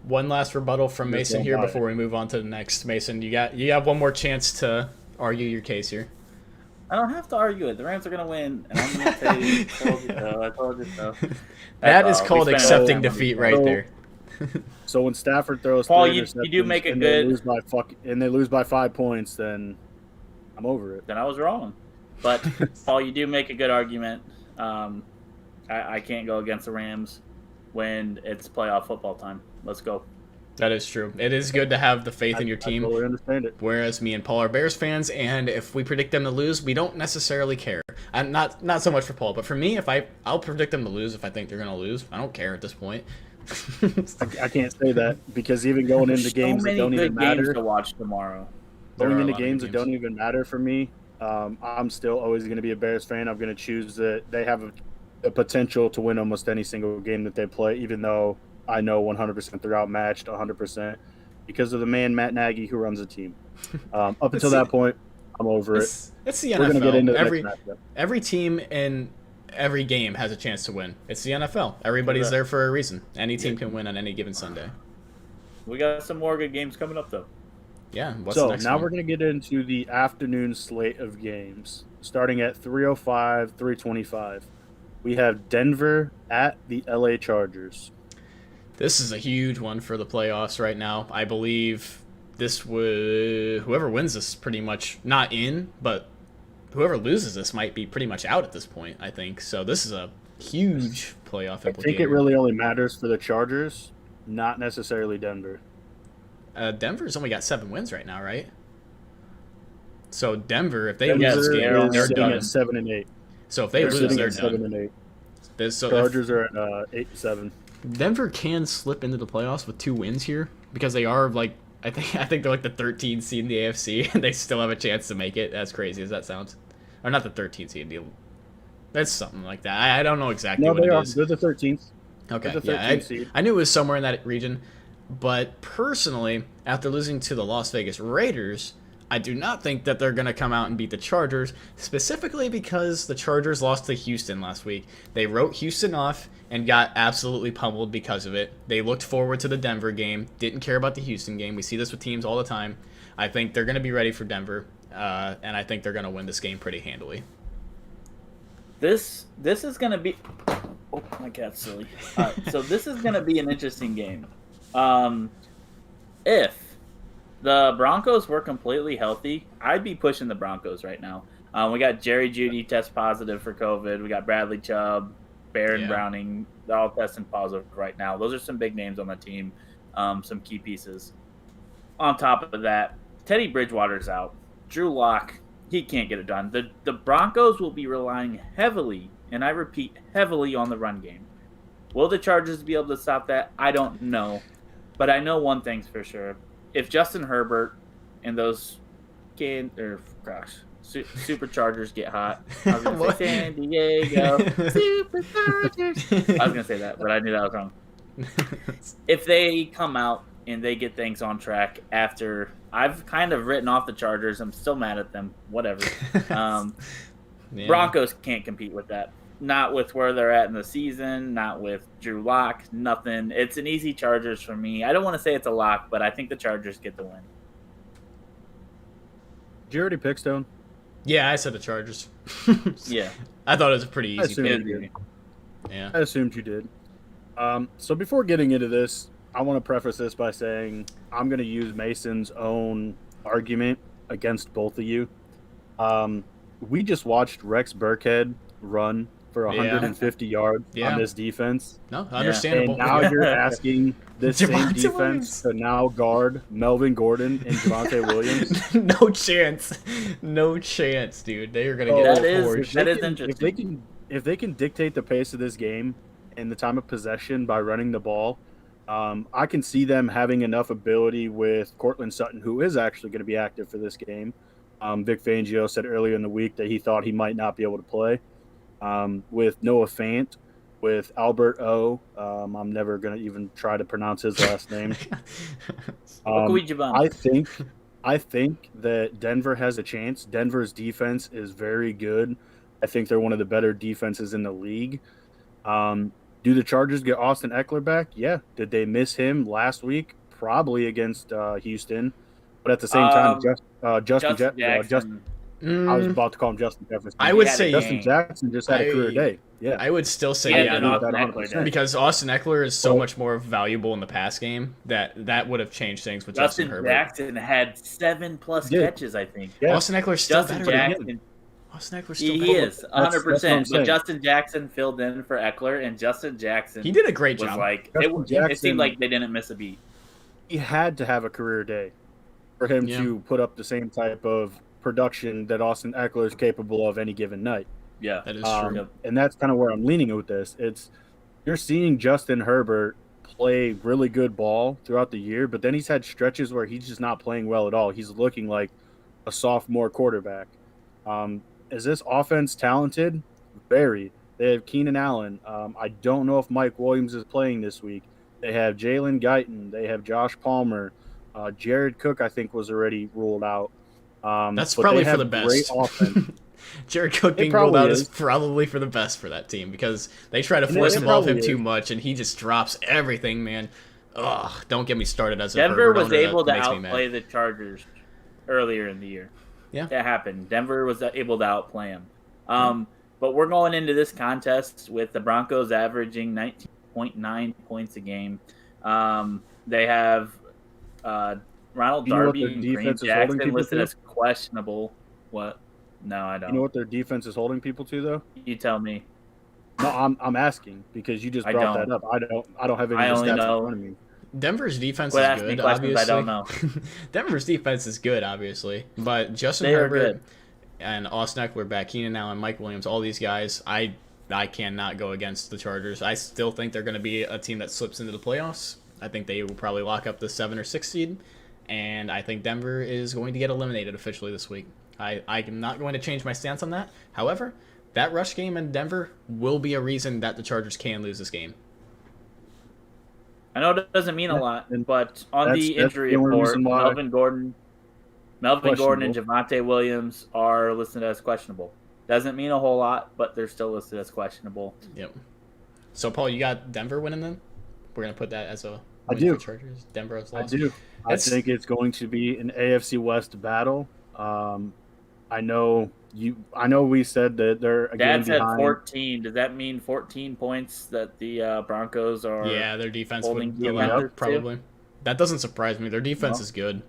S3: One last rebuttal from Mason here before we move on to the next. Mason, you have one more chance to argue your case here.
S2: I don't have to argue it. The Rams are going to win, and I'm going to say, I told you so.
S3: That is called accepting defeat right there.
S1: So when Stafford throws
S2: Paul,
S1: three
S2: you do make a
S1: and
S2: good...
S1: they lose by 5 points, then I'm over it.
S2: Then I was wrong. But, Paul, you do make a good argument. I can't go against the Rams when it's playoff football time. Let's go.
S3: That is true. It is good to have the faith in your team.
S1: I totally understand it.
S3: Whereas me and Paul are Bears fans, and if we predict them to lose, we don't necessarily care. I'm not so much for Paul, but for me, I'll predict them to lose if I think they're going to lose. I don't care at this point.
S1: I can't say that because even going into games that don't even matter.
S2: Games to watch tomorrow.
S1: Going into games that don't even matter for me, I'm still always going to be a Bears fan. I'm going to choose that they have a potential to win almost any single game that they play, even though I know 100% they're outmatched 100% because of the man Matt Nagy who runs the team. Up until that point, I'm over it.
S3: It's the NFL.
S1: We're going to get into the next matchup.
S3: Every team in every game has a chance to win. It's the NFL. Everybody's there for a reason. Any team can win on any given Sunday.
S2: We got some more good games coming up, though.
S3: Yeah.
S1: So now we're going to get into the afternoon slate of games, starting at 3:05, 3:25. We have Denver at the LA Chargers.
S3: This is a huge one for the playoffs right now. I believe whoever wins this pretty much not in, but whoever loses this might be pretty much out at this point, I think. So this is a huge playoff implicator.
S1: I think it really only matters for the Chargers, not necessarily Denver.
S3: Denver's only got 7 wins right now, right? So Denver, if they lose this game, they're done.
S1: At 7-8.
S3: So if they lose, they're done.
S1: 7-8.
S3: So
S1: Chargers are at 8-7.
S3: Denver can slip into the playoffs with 2 wins here because they are like I think they're like the 13th seed in the AFC and they still have a chance to make it. As crazy as that sounds, or not the 13th seed. That's something like that. I don't know exactly what it is.
S1: They're the 13th.
S3: Okay,
S4: They're the
S3: yeah,
S4: 13th seed.
S3: I knew it was somewhere in that region, but personally, after losing to the Las Vegas Raiders, I do not think that they're going to come out and beat the Chargers, specifically because the Chargers lost to Houston last week. They wrote Houston off and got absolutely pummeled because of it. They looked forward to the Denver game, didn't care about the Houston game. We see this with teams all the time. I think they're going to be ready for Denver, and I think they're going to win this game pretty handily.
S2: This is going to be... Oh, my cat's silly. All right, so this is going to be an interesting game. If the Broncos were completely healthy, I'd be pushing the Broncos right now. We got Jerry Jeudy test positive for COVID. We got Bradley Chubb, Baron Browning. They're all testing positive right now. Those are some big names on the team, some key pieces. On top of that, Teddy Bridgewater's out. Drew Lock, he can't get it done. The Broncos will be relying heavily, and I repeat, heavily on the run game. Will the Chargers be able to stop that? I don't know. But I know one thing's for sure. If Justin Herbert and those Superchargers get hot, I was going to say San Diego Superchargers. I was going to say that, but I knew that was wrong. If they come out and they get things on track after I've kind of written off the Chargers, I'm still mad at them. Whatever. Broncos can't compete with that. Not with where they're at in the season, not with Drew Lock, nothing. It's an easy Chargers for me. I don't want to say it's a lock, but I think the Chargers get the win.
S4: Did you already pick Stone?
S3: Yeah, I said the Chargers.
S2: Yeah.
S3: I thought it was a pretty easy pick.
S4: Yeah. I assumed you did. So before getting into this, I want to preface this by saying I'm going to use Mason's own argument against both of you. We just watched Rex Burkhead run for 150 yards on this defense.
S3: No, understandable.
S4: And now you're asking this same defense to now guard Melvin Gordon and Javonte Williams.
S3: No chance, dude. They are going to get
S2: that is interesting.
S4: If they can dictate the pace of this game and the time of possession by running the ball, I can see them having enough ability with Cortland Sutton, who is actually going to be active for this game. Vic Fangio said earlier in the week that he thought he might not be able to play. With Noah Fant, with Albert O. I'm never going to even try to pronounce his last name. I think that Denver has a chance. Denver's defense is very good. I think they're one of the better defenses in the league. Do the Chargers get Austin Eckler back? Yeah. Did they miss him last week? Probably against Houston. But at the same time, Justin I was about to call him Justin Jefferson.
S3: I would say
S4: Justin Jackson just had a career day. Yeah,
S3: I would still say because Austin Eckler is so much more valuable in the pass game that would have changed things with Justin Herbert.
S2: Jackson had 7+ catches, I think.
S3: Yeah. Austin Eckler's still
S2: Justin
S3: better.
S2: Jackson.
S3: Austin Eckler's still
S2: he is 100%. But Justin Jackson filled in for Eckler, and Justin Jackson
S3: he did a great job.
S2: It seemed like they didn't miss a beat.
S4: He had to have a career day for him to put up the same type of production that Austin Eckler is capable of any given night.
S2: Yeah,
S3: that is true.
S4: And that's kind of where I'm leaning with this. You're seeing Justin Herbert play really good ball throughout the year, but then he's had stretches where he's just not playing well at all. He's looking like a sophomore quarterback. Is this offense talented? Very. They have Keenan Allen. I don't know if Mike Williams is playing this week. They have Jalen Guyton. They have Josh Palmer. Jared Cook, I think, was already ruled out.
S3: That's probably for the best. Jared Cook being ruled out is probably for the best for that team because they try to force involve him too much, and he just drops everything, man. Ugh, don't get me started as a
S2: Denver was able to outplay the Chargers earlier in the year.
S3: Yeah.
S2: That happened. Denver was able to outplay them. But we're going into this contest with the Broncos averaging 19.9 points a game. They have Ronald Darby and Green Jackson listed as questionable. What? No, I don't.
S4: You know what their defense is holding people to, though?
S2: You tell me.
S4: No, I'm asking because you just brought that up. I don't have any stats in front of me.
S3: Denver's defense is good, obviously.
S2: I don't know.
S3: Denver's defense is good, obviously. But Justin Herbert and Austin Eckler back, Keenan Allen, Mike Williams, all these guys, I cannot go against the Chargers. I still think they're going to be a team that slips into the playoffs. I think they will probably lock up the 7 or 6 seed. And I think Denver is going to get eliminated officially this week. I am not going to change my stance on that. However, that rush game in Denver will be a reason that the Chargers can lose this game.
S2: I know it doesn't mean a lot, but on the injury
S4: the only
S2: report,
S4: reason why.
S2: Melvin Gordon and Javonte Williams are listed as questionable. Doesn't mean a whole lot, but they're still listed as questionable.
S3: Yep. So, Paul, you got Denver winning then? We're going to put that as a win for Chargers. Denver has lost.
S4: I do. I think it's going to be an AFC West battle. I know we said that they're again
S2: Dad said
S4: behind.
S2: 14. Does that mean 14 points that the Broncos are?
S3: Yeah, their defense
S2: holding
S3: would allow
S2: the
S3: probably. That doesn't surprise me. Their defense is good.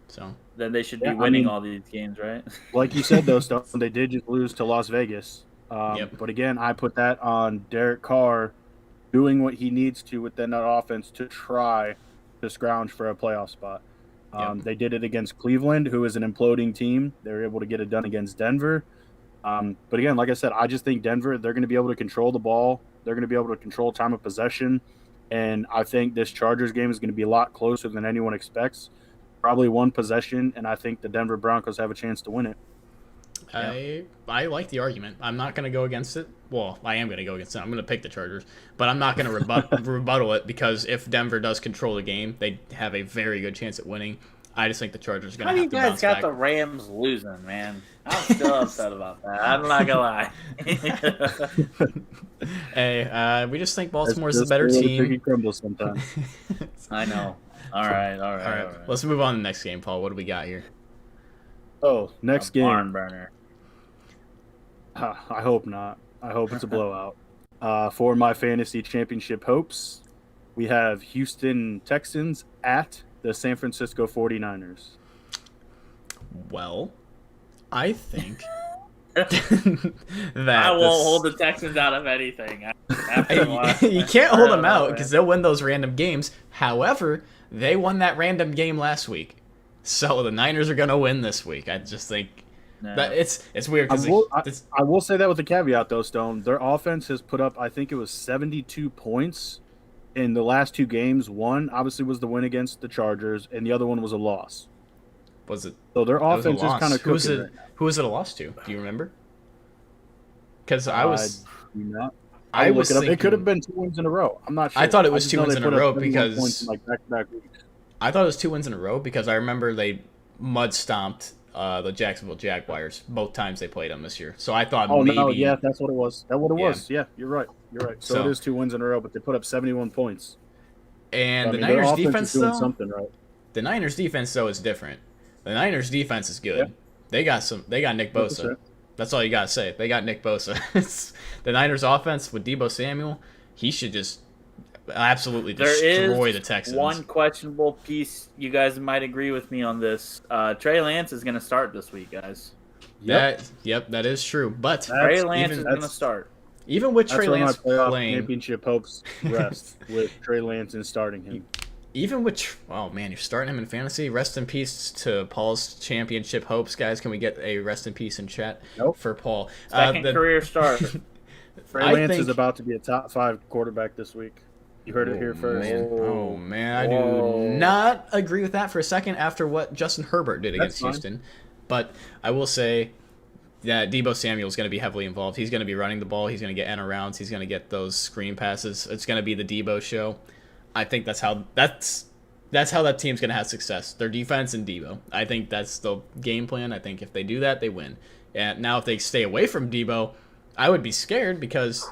S3: So
S2: then they should be winning all these games, right?
S4: Like you said, though, Stone, they did just lose to Las Vegas. But again, I put that on Derek Carr doing what he needs to within that offense to try to scrounge for a playoff spot. They did it against Cleveland, who is an imploding team. They were able to get it done against Denver. But again, like I said, I just think Denver, they're going to be able to control the ball. They're going to be able to control time of possession. And I think this Chargers game is going to be a lot closer than anyone expects. Probably one possession, and I think the Denver Broncos have a chance to win it.
S3: I like the argument. I'm not going to go against it. Well, I am going to go against it. I'm going to pick the Chargers, but I'm not going to rebuttal it because if Denver does control the game, they have a very good chance at winning. I just think the Chargers are going to have to bounce back.
S2: You guys got the Rams losing, man. I'm still upset about that. I'm not going to lie.
S3: Hey, we just think Baltimore's the better team.
S2: I know. All right.
S3: Let's move on to the next game, Paul. What do we got here?
S4: Oh, next game.
S2: Barn burner.
S4: I hope not. I hope it's a blowout. For my fantasy championship hopes, we have Houston Texans at the San Francisco 49ers.
S3: Well, I think that
S2: I won't hold the Texans out of anything.
S3: You can't hold them out because they'll win those random games. However, they won that random game last week. So the Niners are going to win this week. I just think that it's weird.
S4: I will say that with a caveat, though, Stone. Their offense has put up, I think it was 72 points in the last two games. One, obviously, was the win against the Chargers, and the other one was a loss.
S3: Was it?
S4: So their offense is kind of cooking.
S3: Who was it a loss to? Do you remember? Because I was
S4: thinking, it could have been 2 wins in a row. I'm not sure.
S3: I thought it was 2 wins in a row because
S4: back-to-back weeks.
S3: I thought it was 2 wins in a row because I remember they mud stomped the Jacksonville Jaguars both times they played them this year. So I thought maybe.
S4: Oh, no, yeah, that's what it was. That's what it was. Yeah, you're right. So it is 2 wins in a row, but they put up 71 points.
S3: And the Niners defense, though,
S4: something right.
S3: The Niners defense, though, is different. The Niners defense is good. Yeah. They got Nick Bosa. 100%. That's all you gotta say. They got Nick Bosa. The Niners offense with Deebo Samuel, he should just absolutely destroy the Texans.
S2: One questionable piece. You guys might agree with me on this. Trey Lance is going to start this week, guys.
S3: Yep, that is true. But
S2: Trey Lance is going to start.
S3: Even with Trey Lance playing,
S4: championship hopes rest with Trey Lance and starting him.
S3: Even with you're starting him in fantasy. Rest in peace to Paul's championship hopes, guys. Can we get a rest in peace in chat for Paul?
S2: Second career start.
S4: Trey Lance is about to be a top 5 quarterback this week. You heard it here first.
S3: Man, I do not agree with that for a second after what Justin Herbert did against Houston. But I will say that Deebo Samuel is going to be heavily involved. He's going to be running the ball. He's going to get end arounds. He's going to get those screen passes. It's going to be the Deebo show. I think that's how that team's going to have success. Their defense and Deebo. I think that's the game plan. I think if they do that, they win. And now if they stay away from Deebo, I would be scared because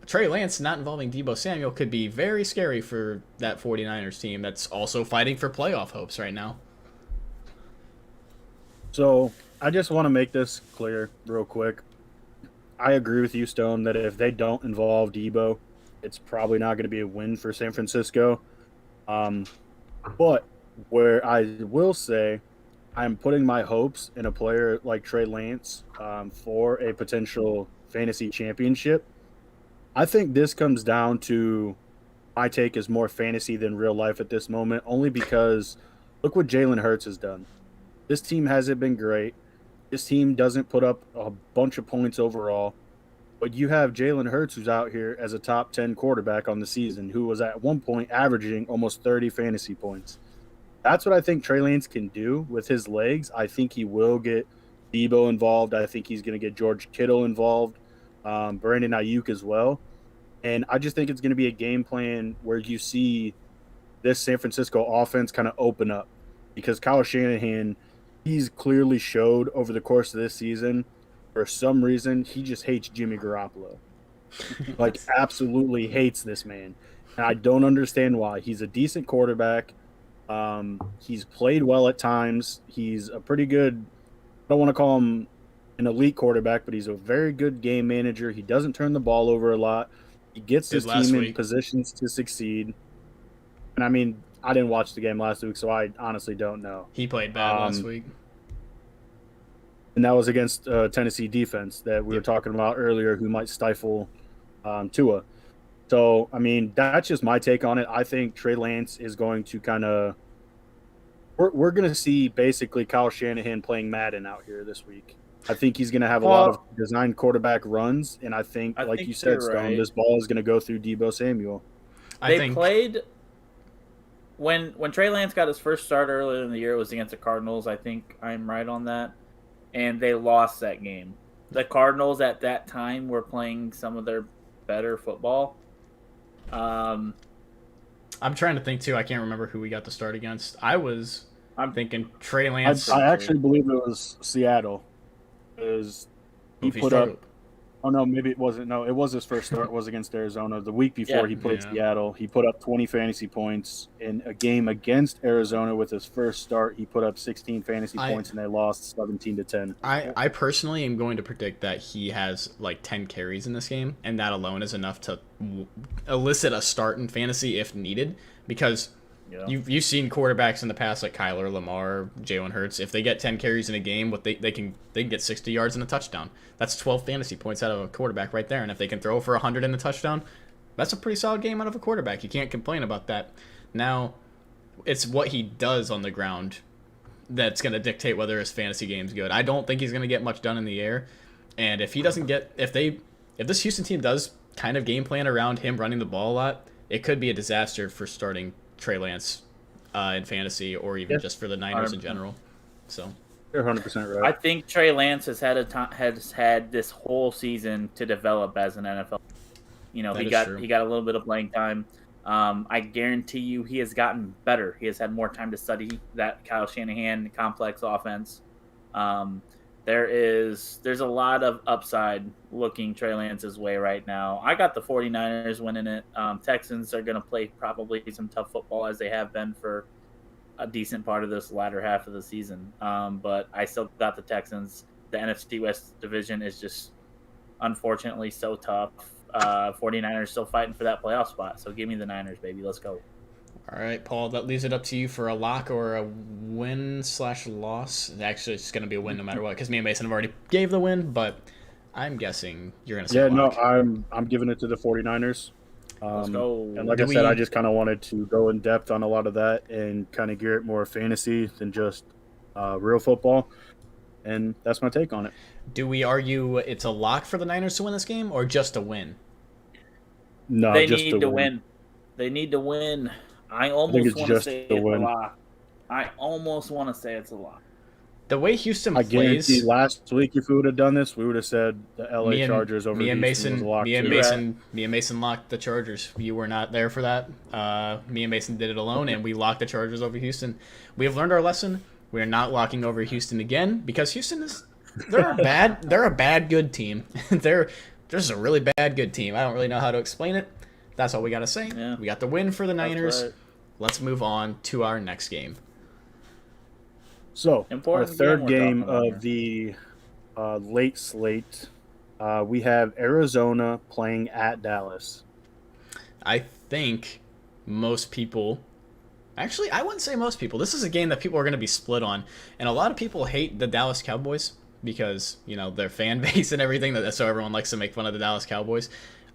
S3: Trey Lance not involving Deebo Samuel could be very scary for that 49ers team that's also fighting for playoff hopes right now.
S4: So I just want to make this clear real quick. I agree with you, Stone, that if they don't involve Deebo, it's probably not going to be a win for San Francisco. But where I will say I'm putting my hopes in a player like Trey Lance for a potential fantasy championship. I think this comes down to my take is more fantasy than real life at this moment, only because look what Jalen Hurts has done. This team hasn't been great. This team doesn't put up a bunch of points overall. But you have Jalen Hurts who's out here as a top 10 quarterback on the season who was at one point averaging almost 30 fantasy points. That's what I think Trey Lance can do with his legs. I think he will get Deebo involved. I think he's going to get George Kittle involved. Brandon Ayuk as well. And I just think it's going to be a game plan where you see this San Francisco offense kind of open up, because Kyle Shanahan, he's clearly showed over the course of this season, for some reason, he just hates Jimmy Garoppolo. Like, absolutely hates this man. And I don't understand why. He's a decent quarterback. He's played well at times. He's a pretty good, I don't want to call him an elite quarterback, but he's a very good game manager. He doesn't turn the ball over a lot. He gets his team in positions to succeed. And I mean, I didn't watch the game last week, so I honestly don't know.
S3: He played bad last week.
S4: And that was against Tennessee defense that we were talking about earlier, who might stifle Tua. So, I mean, that's just my take on it. I think Trey Lance is going to kind of – we're going to see basically Kyle Shanahan playing Madden out here this week. I think he's going to have a lot of designed quarterback runs, and I think you said, Stone, right, this ball is going to go through Deebo Samuel.
S2: They played – when Trey Lance got his first start earlier in the year, it was against the Cardinals. I think I'm right on that. And they lost that game. The Cardinals at that time were playing some of their better football.
S3: I'm trying to think too. I can't remember who we got to start against. I'm thinking Trey Lance.
S4: I actually believe it was Seattle. He put up. Oh no, maybe it wasn't. No, it was his first start. Was against Arizona. The week before he played Seattle. He put up 20 fantasy points in a game against Arizona with his first start. He put up 16 fantasy points and they lost 17-10.
S3: I personally am going to predict that he has like 10 carries in this game, and that alone is enough to elicit a start in fantasy if needed. Because you've seen quarterbacks in the past like Kyler, Lamar, Jalen Hurts. If they get 10 carries in a game, they can get 60 yards and a touchdown. That's 12 fantasy points out of a quarterback right there. And if they can throw for 100 and a touchdown, that's a pretty solid game out of a quarterback. You can't complain about that. Now, it's what he does on the ground that's going to dictate whether his fantasy game's good. I don't think he's going to get much done in the air. And if he doesn't get, if this Houston team does kind of game plan around him running the ball a lot, it could be a disaster for starting Trey Lance in fantasy, or even just for the Niners in general. So
S4: you're 100% right.
S2: I think Trey Lance has had this whole season to develop as an NFL. You know, he got a little bit of playing time. I guarantee you, he has gotten better. He has had more time to study that Kyle Shanahan complex offense. There's a lot of upside looking Trey Lance's way right now. I got the 49ers winning it. Texans are going to play probably some tough football, as they have been for a decent part of this latter half of the season. But I still got the Texans. The NFC West division is just unfortunately so tough. 49ers still fighting for that playoff spot. So give me the Niners, baby. Let's go.
S3: All right, Paul, that leaves it up to you for a lock or a win/loss. Actually, it's going to be a win no matter what, because me and Mason have already gave the win, but I'm guessing you're going to say lock.
S4: No, I'm giving it to the 49ers.
S2: Let's go.
S4: And like I said, I just kind of wanted to go in depth on a lot of that and kind of gear it more fantasy than just real football. And that's my take on it.
S3: Do we argue it's a lock for the Niners to win this game, or just a win?
S4: No,
S2: they need to win. They need to win. I almost want to say it's a lock. I almost want to say it's a lock.
S3: The way Houston plays,
S4: guarantee last week if we would have done this, we would have said the LA Chargers over Houston was a lock.
S3: Me and Mason locked the Chargers. You were not there for that. Me and Mason did it alone, and we locked the Chargers over Houston. We have learned our lesson. We are not locking over Houston again, because Houston they're a bad good team. They're just a really bad good team. I don't really know how to explain it. That's all we got to say. Yeah. We got the win for the Niners. Right. Let's move on to our next game.
S4: So, our third game of the late slate, we have Arizona playing at Dallas.
S3: I think most people – actually, I wouldn't say most people. This is a game that people are going to be split on. And a lot of people hate the Dallas Cowboys because, you know, their fan base and everything. So everyone likes to make fun of the Dallas Cowboys.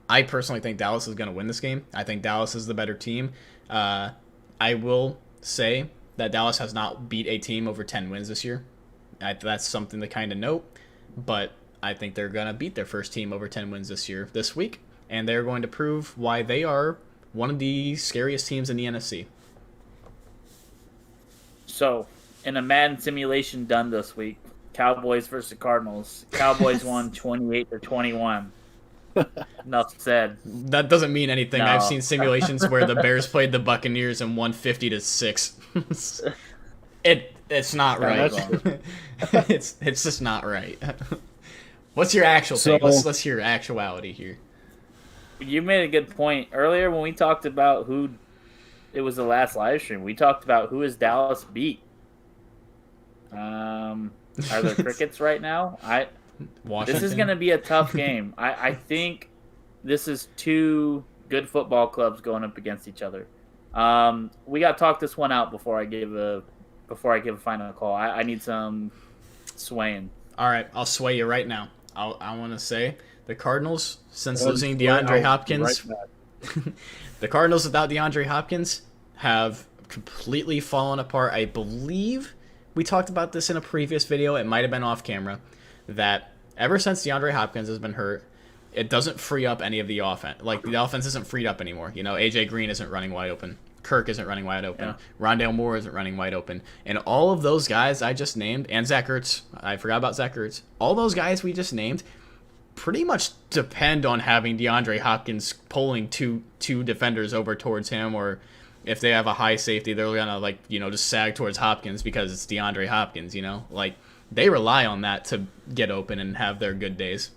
S3: I personally think Dallas is going to win this game. I think Dallas is the better team. I will say that Dallas has not beat a team over 10 wins this year. That's something to kind of note. But I think they're going to beat their first team over 10 wins this week. And they're going to prove why they are one of the scariest teams in the NFC.
S2: So, in a Madden simulation done this week, Cowboys versus Cardinals. Cowboys won 28-21. Enough said.
S3: That doesn't mean anything.
S2: No.
S3: I've seen simulations where the Bears played the Buccaneers and won 50-6. It's not right. It's just not right. What's your actual thing? Let's hear actuality here.
S2: You made a good point earlier when we talked about who. It was the last live stream. We talked about who is Dallas beat. Are there crickets right now?
S3: Washington?
S2: This is going to be a tough game. I think this is two good football clubs going up against each other. We got to talk this one out before I give a final call. I need some swaying.
S3: All right, I'll sway you right now. I want to say the Cardinals, since losing DeAndre Hopkins, the Cardinals without DeAndre Hopkins have completely fallen apart. I believe we talked about this in a previous video. It might have been off camera. That ever since DeAndre Hopkins has been hurt, it doesn't free up any of the offense. Like, the offense isn't freed up anymore. You know, AJ Green isn't running wide open. Kirk isn't running wide open.
S2: Yeah.
S3: Rondale Moore isn't running wide open. And all of those guys I just named, and Zach Ertz, I forgot about Zach Ertz, all those guys we just named pretty much depend on having DeAndre Hopkins pulling two defenders over towards him, or if they have a high safety, they're going to, just sag towards Hopkins because it's DeAndre Hopkins, Like, they rely on that to get open and have their good days.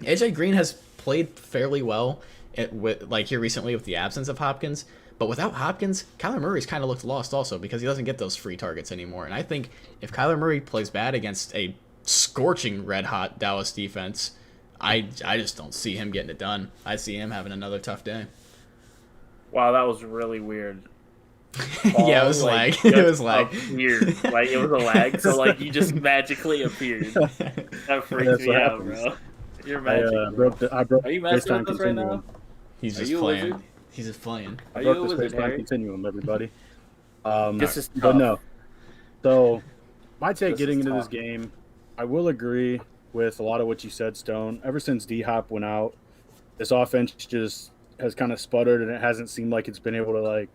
S3: AJ Green has played fairly well here recently with the absence of Hopkins, but without Hopkins, Kyler Murray's kind of looked lost also because he doesn't get those free targets anymore. And I think if Kyler Murray plays bad against a scorching red-hot Dallas defense, I just don't see him getting it done. I see him having another tough day.
S2: Wow, that was really weird.
S3: Yeah, it was lag. It was lag.
S2: Weird. It was a lag, so you just magically appeared. That freaks me out, bro. You're magic.
S4: I broke
S2: Are you messing
S4: FaceTime
S2: with us right now?
S3: He's just playing. He's just playing.
S4: I broke the FaceTime continuum, everybody.
S2: This is tough.
S4: But no. So, my take getting into this game, I will agree with a lot of what you said, Stone. Ever since D-Hop went out, this offense just has kind of sputtered, and it hasn't seemed like it's been able to,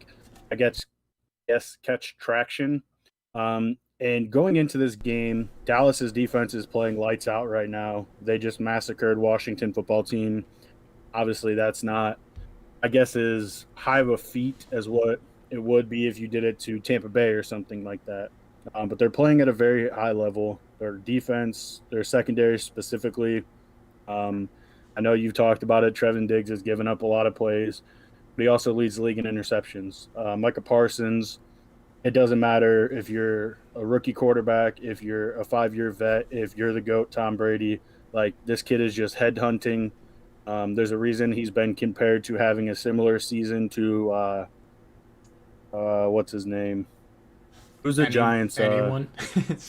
S4: catch traction. And going into this game, Dallas's defense is playing lights out right now. They just massacred Washington football team. Obviously, that's not, as high of a feat as what it would be if you did it to Tampa Bay or something like that. But they're playing at a very high level. Their defense, their secondary specifically. I know you've talked about it. Trevin Diggs has given up a lot of plays, but he also leads the league in interceptions. Micah Parsons, it doesn't matter if you're a rookie quarterback, if you're a 5-year vet, if you're the GOAT, Tom Brady. This kid is just headhunting. There's a reason he's been compared to having a similar season to what's his name? Who's the Giants?
S3: Anyone?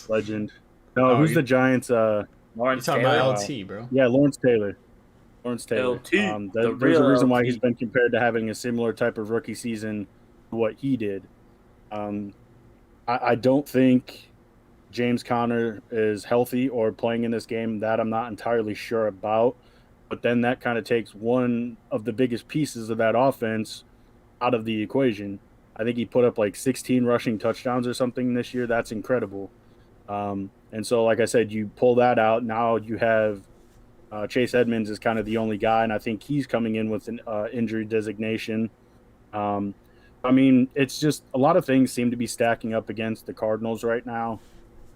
S4: Legend. No, who's the Giants?
S2: Lawrence
S3: Taylor. About LT, bro.
S4: Yeah, Lawrence Taylor. LT. There's a reason why he's been compared to having a similar type of rookie season to what he did. I don't think James Conner is healthy or playing in this game. That I'm not entirely sure about. But then that kind of takes one of the biggest pieces of that offense out of the equation. I think he put up 16 rushing touchdowns or something this year. That's incredible. And so, like I said, you pull that out. Now you have Chase Edmonds is kind of the only guy, and I think he's coming in with an injury designation. It's just a lot of things seem to be stacking up against the Cardinals right now.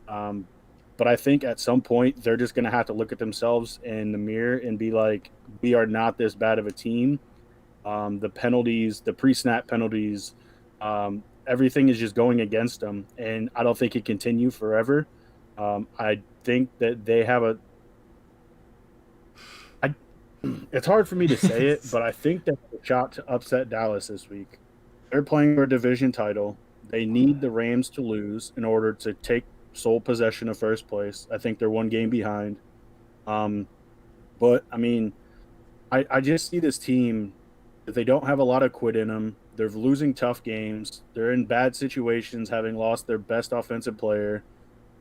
S4: But I think at some point they're just going to have to look at themselves in the mirror and be like, we are not this bad of a team. The penalties, the pre-snap penalties, everything is just going against them. And I don't think it can continue forever. I think that they have it's hard for me to say it, but I think that the shot to upset Dallas this week. They're playing for a division title. They need the Rams to lose in order to take sole possession of first place. I think they're one game behind. But I just see this team that they don't have a lot of quit in them. They're losing tough games. They're in bad situations, having lost their best offensive player.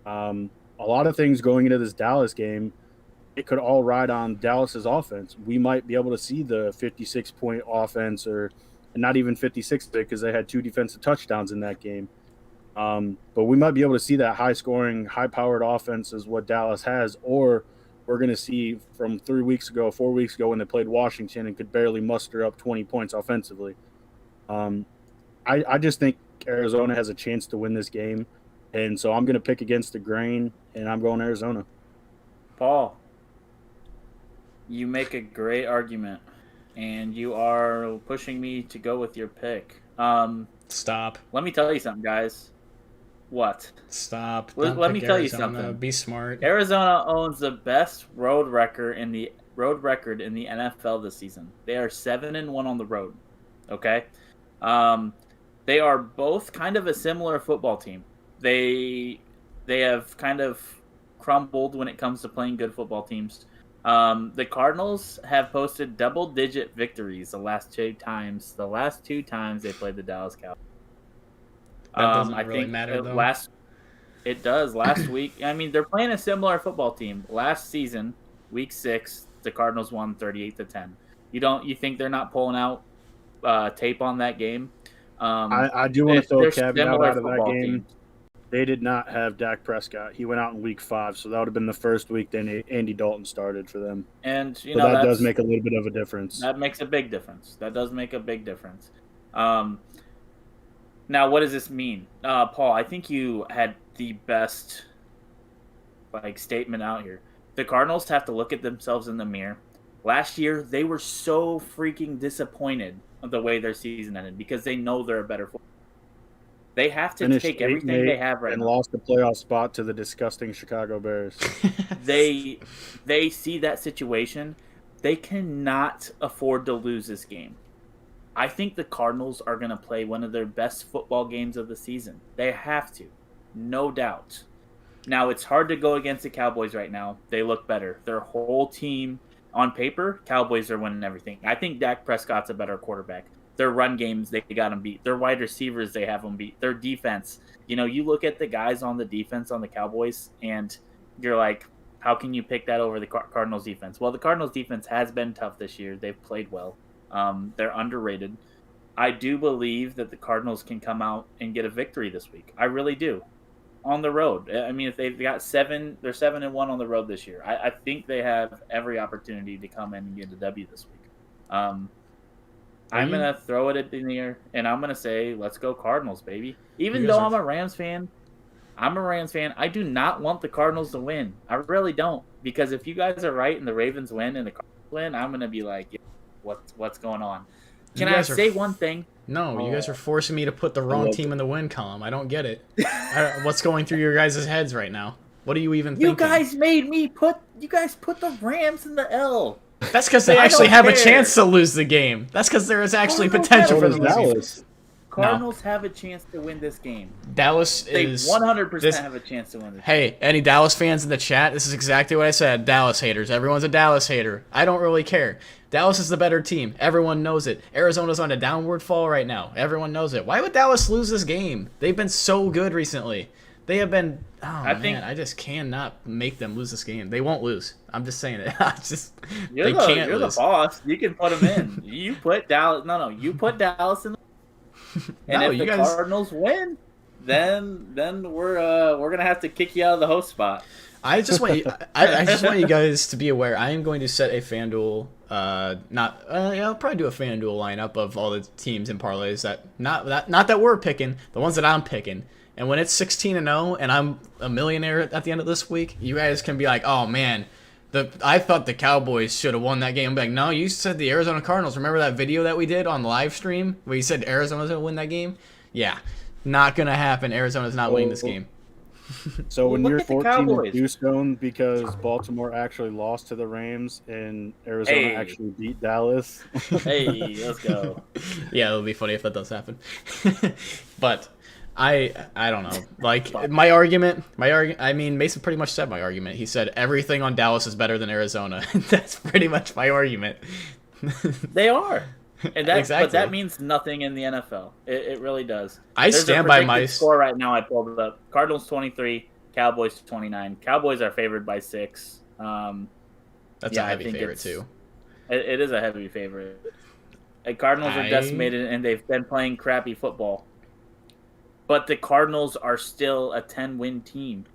S4: A lot of things going into this Dallas game, it could all ride on Dallas's offense. We might be able to see the 56-point offense, or not even 56 because they had 2 defensive touchdowns in that game. But we might be able to see that high-scoring, high-powered offense is what Dallas has, or we're going to see from 4 weeks ago when they played Washington and could barely muster up 20 points offensively. I just think Arizona has a chance to win this game, and so I'm going to pick against the grain, and I'm going Arizona.
S2: Paul, you make a great argument, and you are pushing me to go with your pick.
S3: Stop.
S2: Let me tell you something, guys. What?
S3: Stop.
S2: Let me tell you something.
S3: Be smart.
S2: Arizona owns the best road record in the NFL this season. They are 7-1 on the road. Okay? They are both kind of a similar football team. They have kind of crumbled when it comes to playing good football teams. The Cardinals have posted double-digit victories the last two times they played the Dallas Cowboys.
S3: That doesn't really matter, though.
S2: It does. Last week, I mean, they're playing a similar football team. Last season, Week 6, the Cardinals won 38-10. You think they're not pulling out tape on that game?
S4: I do want to throw a caveat out of that game.
S2: Teams.
S4: They did not have Dak Prescott. He went out in Week 5, so that would have been the first week then Andy Dalton started for them.
S2: And
S4: that does make a little bit of a difference.
S2: That makes a big difference. That does make a big difference. Now, what does this mean? Paul, I think you had the best statement out here. The Cardinals have to look at themselves in the mirror. Last year, they were so freaking disappointed of the way their season ended because they know they're a better football. They have to take everything they have right now.
S4: And lost the playoff spot to the disgusting Chicago Bears.
S2: They see that situation. They cannot afford to lose this game. I think the Cardinals are going to play one of their best football games of the season. They have to, no doubt. Now, it's hard to go against the Cowboys right now. They look better. Their whole team, on paper, Cowboys are winning everything. I think Dak Prescott's a better quarterback. Their run games, they got them beat. Their wide receivers, they have them beat. Their defense, you look at the guys on the defense on the Cowboys, and you're like, how can you pick that over the Cardinals defense? Well, the Cardinals defense has been tough this year. They've played well. They're underrated. I do believe that the Cardinals can come out and get a victory this week. I really do. On the road. I mean, if they've got they're 7-1 on the road this year. I think they have every opportunity to come in and get a W this week. I'm going to throw it in the air, and I'm going to say, let's go Cardinals, baby. Even though I'm a Rams fan, I do not want the Cardinals to win. I really don't. Because if you guys are right and the Ravens win and the Cardinals win, I'm going to be like, what's going on? Can I say one thing?
S3: No, you guys are forcing me to put the wrong team in the win column. I don't get it. What's going through your guys' heads right now? What are you even thinking?
S2: You guys put the Rams in the L.
S3: That's because they actually have a chance to lose the game. That's because there is actually potential for them to lose.
S2: Cardinals have a chance to win this game.
S3: Dallas is...
S2: They 100% have a chance to win this game.
S3: Hey, any Dallas fans in the chat? This is exactly what I said. Dallas haters. Everyone's a Dallas hater. I don't really care. Dallas is the better team. Everyone knows it. Arizona's on a downward fall right now. Everyone knows it. Why would Dallas lose this game? They've been so good recently. They have been... I just cannot make them lose this game. They won't lose. I'm just saying it.
S2: You're the boss. You can put them in. You put Dallas... No, you put Dallas in. And if the Cardinals win, then we're gonna have to kick you out of the host spot.
S3: I just want you guys to be aware. I am going to set a FanDuel. I'll probably do a FanDuel lineup of all the teams and parlays that not that we're picking, the ones that I'm picking. And when it's 16-0 and I'm a millionaire at the end of this week, you guys can be like, oh man. I thought the Cowboys should have won that game. I'm like, no, you said the Arizona Cardinals. Remember that video that we did on the live stream where you said Arizona's going to win that game? Yeah, not going to happen. Arizona's not winning this game.
S4: So when you're 14-2 Stone because Baltimore actually lost to the Rams and Arizona actually beat Dallas.
S2: Hey, let's go.
S3: Yeah, it'll be funny if that does happen. But... I don't know. Like, my argument, I mean, Mason pretty much said my argument. He said everything on Dallas is better than Arizona. That's pretty much my argument.
S2: They are. And
S3: exactly.
S2: But that means nothing in the NFL. It really does.
S3: There's stand by my
S2: score right now. I pulled it up. Cardinals 23, Cowboys 29. Cowboys are favored by 6.
S3: That's a heavy favorite, too.
S2: It is a heavy favorite. The Cardinals are decimated, and they've been playing crappy football. But the Cardinals are still a 10-win team.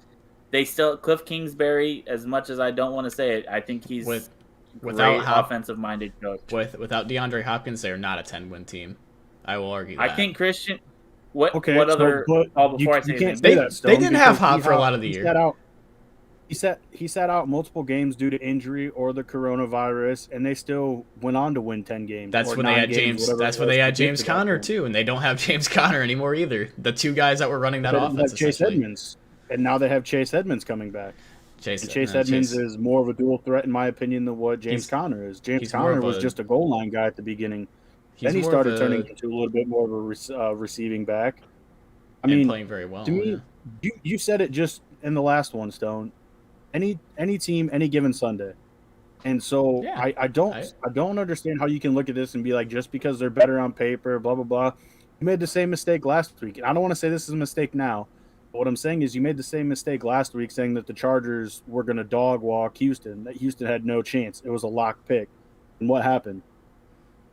S2: they still Cliff Kingsbury. As much as I don't want to say it, I think he's
S3: without
S2: offensive-minded coach.
S3: Without DeAndre Hopkins, they are not a 10-win team. I will argue that.
S2: I think Christian. What
S4: so,
S2: other? Before I say
S4: can't
S2: anything,
S4: say that, Stone,
S3: they didn't have Hop for a lot of the year.
S4: He sat out multiple games due to injury or the coronavirus, and they still went on to win 10 games.
S3: That's when they had James. That's when they had James Conner too, and they don't have James Conner anymore either. The two guys that were running that offense.
S4: Chase Edmonds, and now they have Chase Edmonds coming back. Chase Edmonds is more of a dual threat, in my opinion, than what James Conner is. James Conner was just a goal line guy at the beginning. Then he started turning into a little bit more of a receiving back. I mean,
S3: playing very well.
S4: To me, you said it just in the last one, Stone. Any team, any given Sunday. And so I don't understand how you can look at this and be like, just because they're better on paper, blah, blah, blah. You made the same mistake last week. And I don't want to say this is a mistake now. But what I'm saying is you made the same mistake last week saying that the Chargers were going to dog walk Houston, that Houston had no chance. It was a lock pick. And what happened?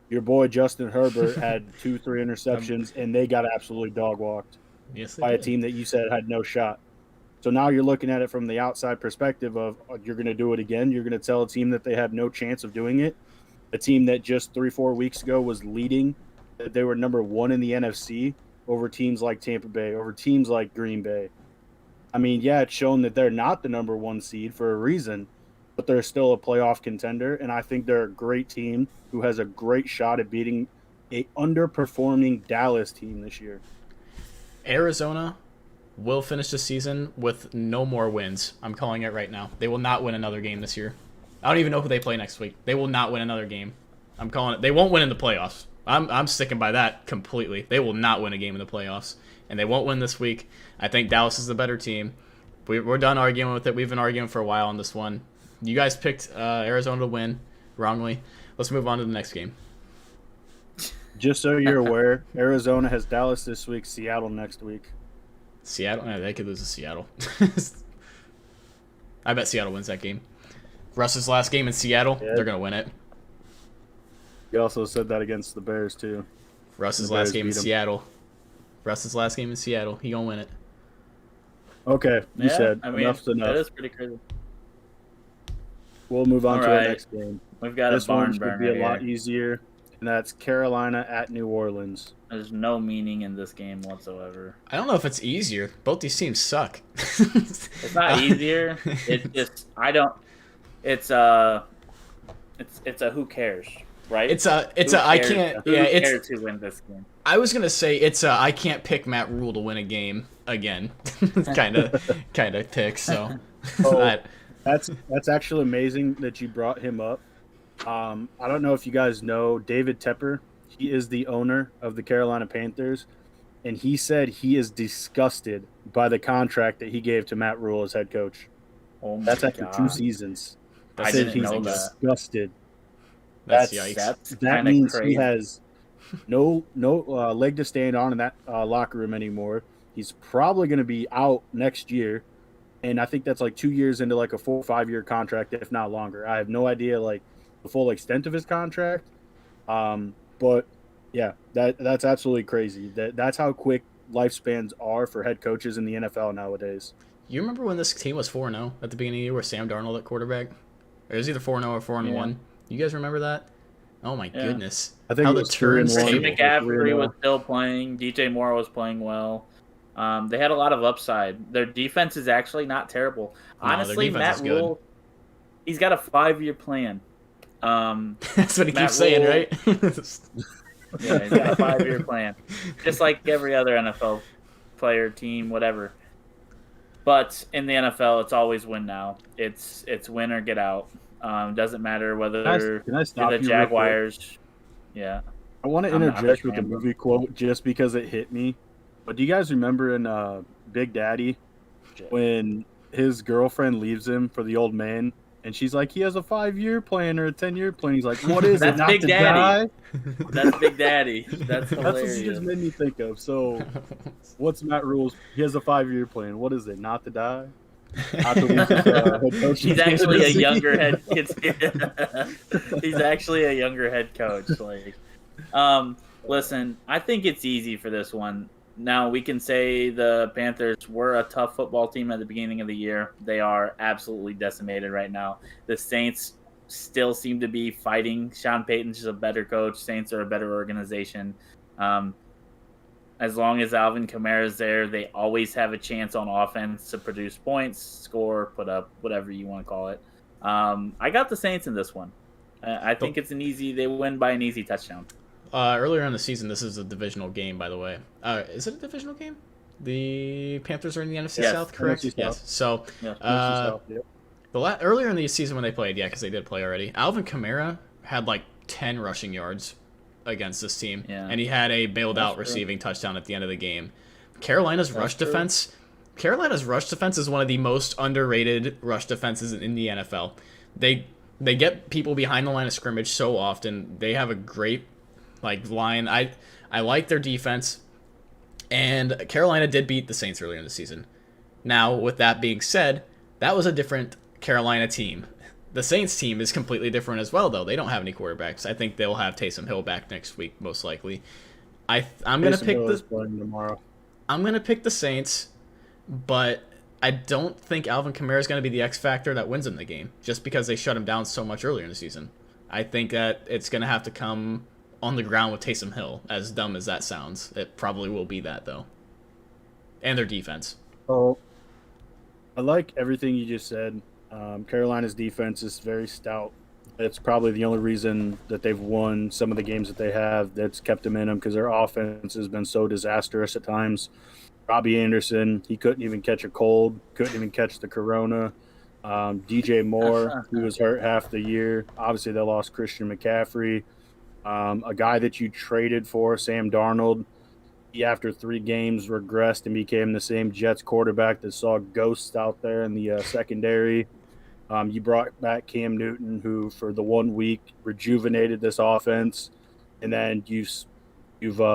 S4: Your boy Justin Herbert had 2-3 interceptions, and they got absolutely dog walked by a team that you said had no shot. So now you're looking at it from the outside perspective of you're going to do it again. You're going to tell a team that they have no chance of doing it. A team that just 3-4 weeks ago was leading, that they were number 1 in the NFC over teams like Tampa Bay, over teams like Green Bay. I mean, yeah, it's shown that they're not the number 1 seed for a reason, but they're still a playoff contender. And I think they're a great team who has a great shot at beating a underperforming Dallas team this year.
S3: Arizona will finish the season with no more wins. I'm calling it right now. They will not win another game this year. I don't even know who they play next week. They will not win another game. I'm calling it. They won't win in the playoffs. I'm sticking by that completely. They will not win a game in the playoffs, and they won't win this week. I think Dallas is the better team. We're done arguing with it. We've been arguing for a while on this one. You guys picked Arizona to win wrongly. Let's move on to the next game.
S4: Just so you're aware, Arizona has Dallas this week, Seattle next week.
S3: Seattle? Yeah, they could lose to Seattle. I bet Seattle wins that game. Russ's last game in Seattle, they're going to win it.
S4: You also said that against the Bears, too.
S3: Russ's last game in Seattle. Russ's last game in Seattle. He going to win it.
S4: Okay, you said. Enough's enough.
S2: That is pretty crazy.
S4: We'll move on to our next game.
S2: We've got
S4: this
S2: a barn
S4: one
S2: burner
S4: should be a lot
S2: here.
S4: easier, and that's Carolina at New Orleans.
S2: There's no meaning in this game whatsoever.
S3: I don't know if it's easier. Both these teams suck.
S2: It's not easier. It's just It's a who cares, right?
S3: It's a I can't.
S2: Who cares who wins this game?
S3: I was gonna say it's a I can't pick Matt Rule to win a game again. kind of pick. So
S4: that's actually amazing that you brought him up. I don't know if you guys know David Tepper. He is the owner of the Carolina Panthers, and he said he is disgusted by the contract that he gave to Matt Rule as head coach. That's after 2 seasons.
S2: I didn't know that.
S4: Disgusted.
S3: That's yikes.
S4: That means crazy. He has no leg to stand on in that locker room anymore. He's probably going to be out next year, and I think that's like 2 years into like a 4 or 5 year contract, if not longer. I have no idea like the full extent of his contract, but yeah, that's absolutely crazy. That's how quick lifespans are for head coaches in the NFL nowadays.
S3: You remember when this team was 4-0 at the beginning of the year with Sam Darnold at quarterback? It was either 4-0 or 4-1. You guys remember that? Oh my goodness!
S4: I think
S3: how
S4: it was 3-1.
S2: McCaffrey was still playing. DJ Moore was playing well. They had a lot of upside. Their defense is actually not terrible. Honestly, Matt Rule, he's got a 5-year plan.
S3: That's what he keeps saying, right?
S2: Yeah, he's got a 5-year plan, just like every other NFL player, team, whatever. But in the NFL, it's always win now. It's win or get out. Doesn't matter whether
S4: can I stop
S2: the Jaguars. Yeah.
S4: I want to interject with a movie quote just because it hit me. But do you guys remember in Big Daddy when his girlfriend leaves him for the old man? And she's like, he has a 5-year plan or a 10-year plan. He's like, what is it? Not
S2: Big
S4: to
S2: Daddy.
S4: die?
S2: That's Big Daddy. That's hilarious.
S4: That's what you just made me think of. So, what's Matt Rule's? He has a 5-year plan. What is it? Not to die? Not to lose head coach.
S2: He's actually a younger head. He's actually a younger head coach. Like, listen, I think it's easy for this one. Now, we can say the Panthers were a tough football team at the beginning of the year. They are absolutely decimated right now. The Saints still seem to be fighting. Sean Payton's just a better coach. Saints are a better organization. As long as Alvin Kamara is there, they always have a chance on offense to produce points, score, put up, whatever you want to call it. I got the Saints in this one. I think they win by an easy touchdown.
S3: Earlier in the season, this is a divisional game, by the way. Is it a divisional game? The Panthers are in the NFC South, correct?
S4: NFC
S3: yes.
S4: South.
S3: So, earlier in the season when they played, because they did play already, Alvin Kamara had like 10 rushing yards against this team, and he had a bailed-out receiving touchdown at the end of the game. Carolina's rush defense is one of the most underrated rush defenses in the NFL. They get people behind the line of scrimmage so often. They have a great line. I like their defense, and Carolina did beat the Saints earlier in the season. Now, with that being said, that was a different Carolina team. The Saints team is completely different as well, though. They don't have any quarterbacks. I think they'll have Taysom Hill back next week, most likely. I'm gonna pick the Saints, but I don't think Alvin Kamara is going to be the X factor that wins them the game, just because they shut him down so much earlier in the season. I think that it's going to have to come on the ground with Taysom Hill, as dumb as that sounds. It probably will be that, though. And their defense.
S4: Oh, I like everything you just said. Carolina's defense is very stout. It's probably the only reason that they've won some of the games that they have that's kept them in them, because their offense has been so disastrous at times. Robbie Anderson, he couldn't even catch a cold, couldn't even catch the corona. DJ Moore, who was hurt half the year. Obviously, they lost Christian McCaffrey. A guy that you traded for, Sam Darnold, he after 3 games regressed and became the same Jets quarterback that saw ghosts out there in the secondary. You brought back Cam Newton, who for the 1 week rejuvenated this offense, and then you've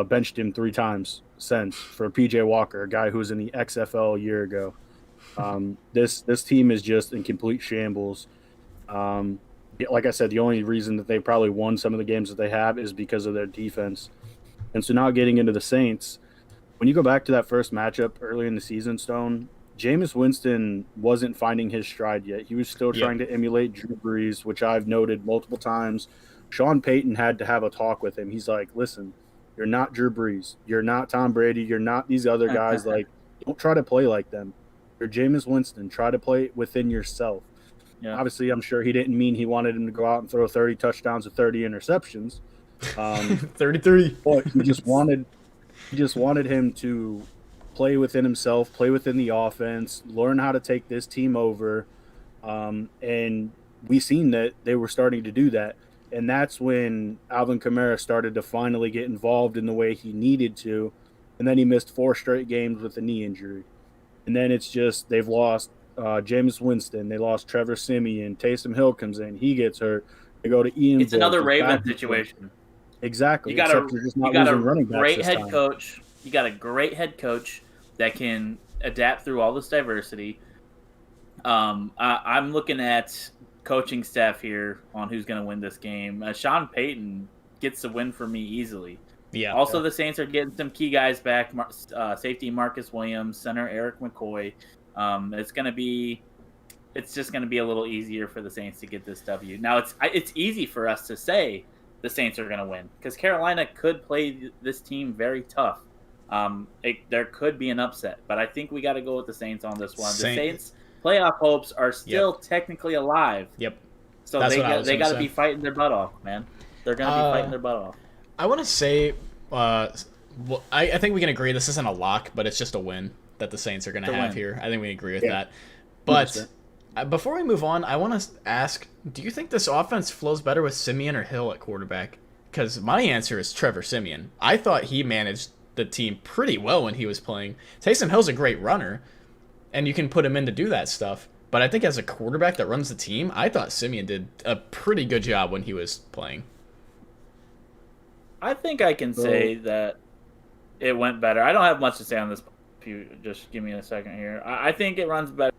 S4: benched him 3 times since for PJ Walker, a guy who was in the XFL a year ago. This team is just in complete shambles. Like I said, the only reason that they probably won some of the games that they have is because of their defense. And so now getting into the Saints, when you go back to that first matchup early in the season, Stone, Jameis Winston wasn't finding his stride yet. He was still trying to emulate Drew Brees, which I've noted multiple times. Sean Payton had to have a talk with him. He's like, listen, you're not Drew Brees. You're not Tom Brady. You're not these other guys. Don't try to play like them. You're Jameis Winston. Try to play within yourself. Yeah. Obviously, I'm sure he didn't mean he wanted him to go out and throw 30 touchdowns and 30 interceptions.
S3: 33.
S4: But he just wanted him to play within himself, play within the offense, learn how to take this team over. And we seen that they were starting to do that. And that's when Alvin Kamara started to finally get involved in the way he needed to. And then he missed 4 straight games with a knee injury. And then it's just they've lost Jameis Winston. They lost Trevor Siemian. Taysom Hill comes in. He gets hurt. They go to Ian.
S2: It's another Raven situation.
S4: Exactly.
S2: You got a great head coach. You got a great head coach that can adapt through all this diversity. I'm looking at coaching staff here on who's going to win this game. Sean Payton gets the win for me easily.
S3: Yeah.
S2: Also, the Saints are getting some key guys back. Safety Marcus Williams, center Eric McCoy. It's just going to be a little easier for the Saints to get this W. Now, it's easy for us to say the Saints are going to win because Carolina could play this team very tough. There could be an upset, but I think we got to go with the Saints on this one. The Saints' playoff hopes are still technically alive.
S3: Yep.
S2: So they got to be fighting their butt off, man. They're going to be fighting their butt off.
S3: I want to say, I think we can agree this isn't a lock, but it's just a win that the Saints are going to have here. I think we agree with that. But before we move on, I want to ask, do you think this offense flows better with Siemian or Hill at quarterback? Because my answer is Trevor Siemian. I thought he managed the team pretty well when he was playing. Taysom Hill's a great runner, and you can put him in to do that stuff. But I think as a quarterback that runs the team, I thought Siemian did a pretty good job when he was playing.
S2: I think I can say that it went better. I don't have much to say on this. If you just give me a second here. I think it runs better.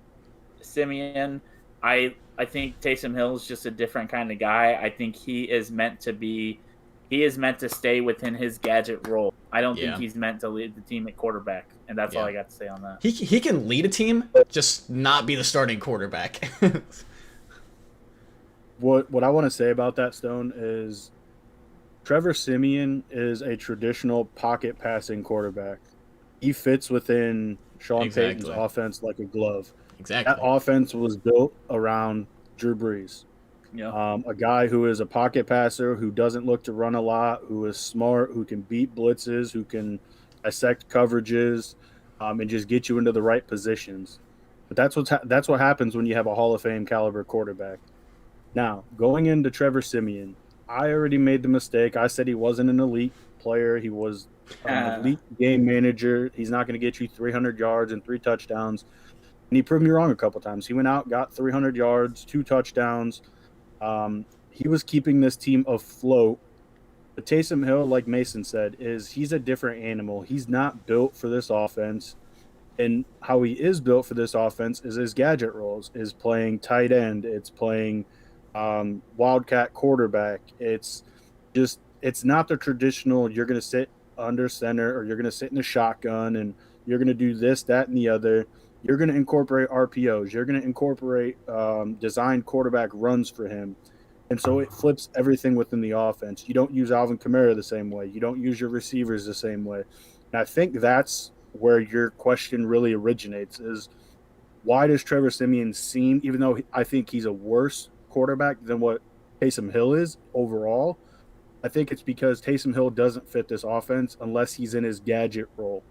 S2: Siemian, I think Taysom Hill is just a different kind of guy. I think he is meant to stay within his gadget role. I don't think he's meant to lead the team at quarterback, and that's all I got to say on that.
S3: He can lead a team, just not be the starting quarterback.
S4: What I want to say about that, Stone, is Trevor Siemian is a traditional pocket passing quarterback. He fits within Sean Payton's offense like a glove.
S3: Exactly.
S4: That offense was built around Drew Brees.
S2: Yeah.
S4: A guy who is a pocket passer, who doesn't look to run a lot, who is smart, who can beat blitzes, who can dissect coverages, and just get you into the right positions. But that's what happens when you have a Hall of Fame caliber quarterback. Now, going into Trevor Siemian, I already made the mistake. I said he wasn't an elite player. He was an elite game manager. He's not going to get you 300 yards and 3 touchdowns. And he proved me wrong a couple times. He went out, got 300 yards, 2 touchdowns. He was keeping this team afloat. But Taysom Hill, like Mason said, he's a different animal. He's not built for this offense. And how he is built for this offense is his gadget roles, is playing tight end. It's playing wildcat quarterback. It's not the traditional, you're going to sit under center or you're going to sit in the shotgun and you're going to do this, that, and the other. You're going to incorporate RPOs. You're going to incorporate designed quarterback runs for him. And so it flips everything within the offense. You don't use Alvin Kamara the same way. You don't use your receivers the same way. And I think that's where your question really originates, is why does Trevor Siemian seem, even though I think he's a worse quarterback than what Taysom Hill is overall, I think it's because Taysom Hill doesn't fit this offense unless he's in his gadget role.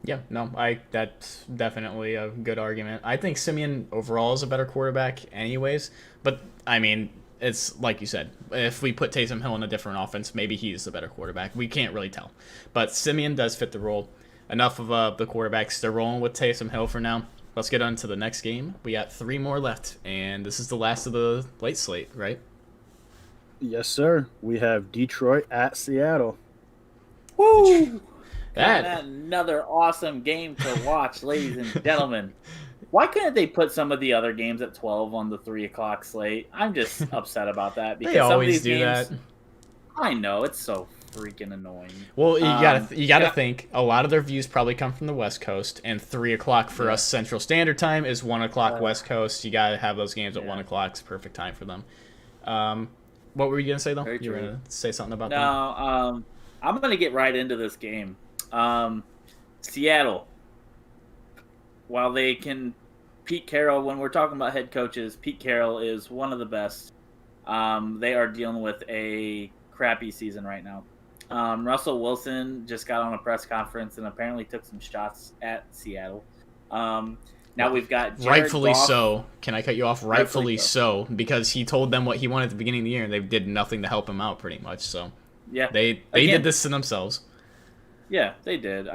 S3: Yeah, no, that's definitely a good argument. I think Siemian overall is a better quarterback anyways, but I mean, it's like you said, if we put Taysom Hill in a different offense, maybe he's the better quarterback. We can't really tell. But Siemian does fit the role. Enough of the quarterbacks. They're rolling with Taysom Hill for now. Let's get on to the next game. We got 3 more left, and this is the last of the late slate, right?
S4: Yes, sir. We have Detroit at Seattle.
S2: Woo! Another awesome game to watch, ladies and gentlemen. Why couldn't they put some of the other games at 12 on the 3 o'clock slate? I'm just upset about that. Because
S3: they always
S2: some of these
S3: do
S2: games,
S3: that.
S2: I know, it's so freaking annoying.
S3: Well, you gotta think a lot of their views probably come from the West Coast, and 3 o'clock for us Central Standard Time is 1 o'clock West Coast. You gotta have those games at 1 o'clock. It's perfect time for them. What were you gonna say though? You were gonna say something about that?
S2: No, I'm gonna get right into this game. Seattle, while they can, Pete Carroll, when we're talking about head coaches, Pete Carroll is one of the best. They are dealing with a crappy season right now. Russell Wilson just got on a press conference and apparently took some shots at Seattle. Now we've got Jared
S3: rightfully
S2: Goff.
S3: so. Can I cut you off? Rightfully so, because he told them what he wanted at the beginning of the year, and they did nothing to help him out, pretty much. So
S2: yeah,
S3: they did this to themselves.
S2: Yeah, they did.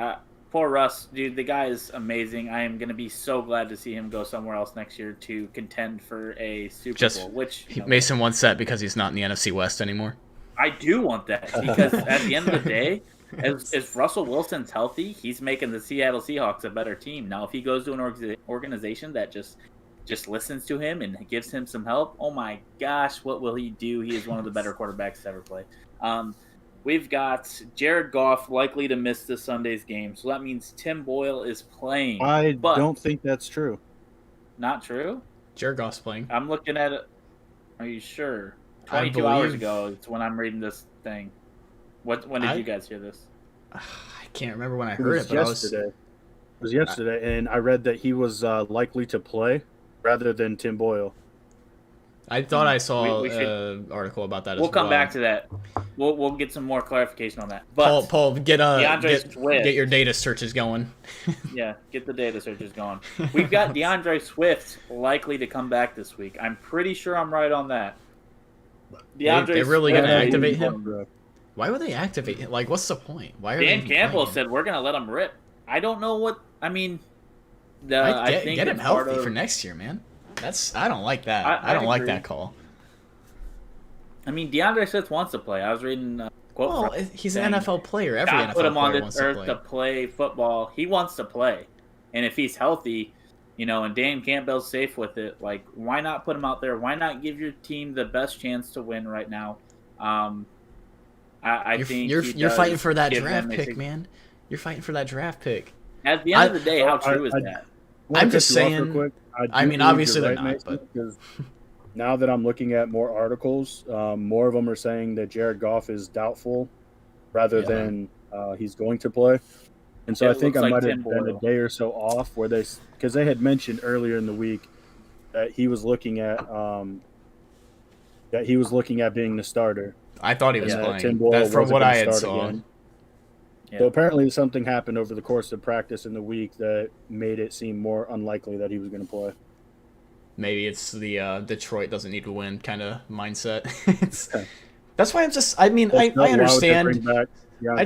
S2: Poor Russ, dude. The guy is amazing. I am going to be so glad to see him go somewhere else next year to contend for a Super Bowl. Which
S3: Mason wants that because he's not in the NFC West anymore.
S2: I do want that because at the end of the day, if Russell Wilson's healthy, he's making the Seattle Seahawks a better team. Now, if he goes to an organization that just listens to him and gives him some help, oh my gosh, what will he do? He is one of the better quarterbacks to ever play. We've got Jared Goff likely to miss this Sunday's game, so that means Tim Boyle is playing.
S4: I don't think that's true.
S2: Not true?
S3: Jared Goff's playing.
S2: I'm looking at it. Are you sure? 22 hours ago is when I'm reading this thing. When did you guys hear this?
S3: I can't remember when I heard it, but
S4: yesterday. It was yesterday, and I read that he was likely to play rather than Tim Boyle.
S3: I thought I saw an article about that as well.
S2: We'll come back to that. We'll get some more clarification on that. But
S3: Paul, get your data searches going.
S2: Yeah, get the data searches going. We've got DeAndre Swift likely to come back this week. I'm pretty sure I'm right on that.
S3: They're really going to activate him? Why would they activate him? Like, what's the point? Why are
S2: Dan Campbell said we're going to let him rip. I don't know what... I mean...
S3: I think get him healthy for next year, man. I don't like that. I don't like that call.
S2: I mean, DeAndre Swift wants to play. I was reading a quote.
S3: Well, he's an NFL player. Every NFL
S2: put him
S3: player
S2: on
S3: wants
S2: this earth to play football. He wants to play, and if he's healthy, and Dan Campbell's safe with it, like, why not put him out there? Why not give your team the best chance to win right now? I think
S3: you're fighting for that draft pick, man. You're fighting for that draft pick.
S2: At the end of the day, how true is that?
S3: I'm just saying. I mean, obviously they're not, but
S4: because now that I'm looking at more articles, more of them are saying that Jared Goff is doubtful rather than he's going to play. And so I think I might have been a day or so off because they had mentioned earlier in the week that he was looking at being the starter.
S3: I thought he was playing.
S4: Tim Boyle
S3: That's from what I had saw.
S4: Yeah. So apparently something happened over the course of practice in the week that made it seem more unlikely that he was going to play.
S3: Maybe it's the Detroit doesn't need to win kind of mindset. That's why I'm just. I mean, I understand.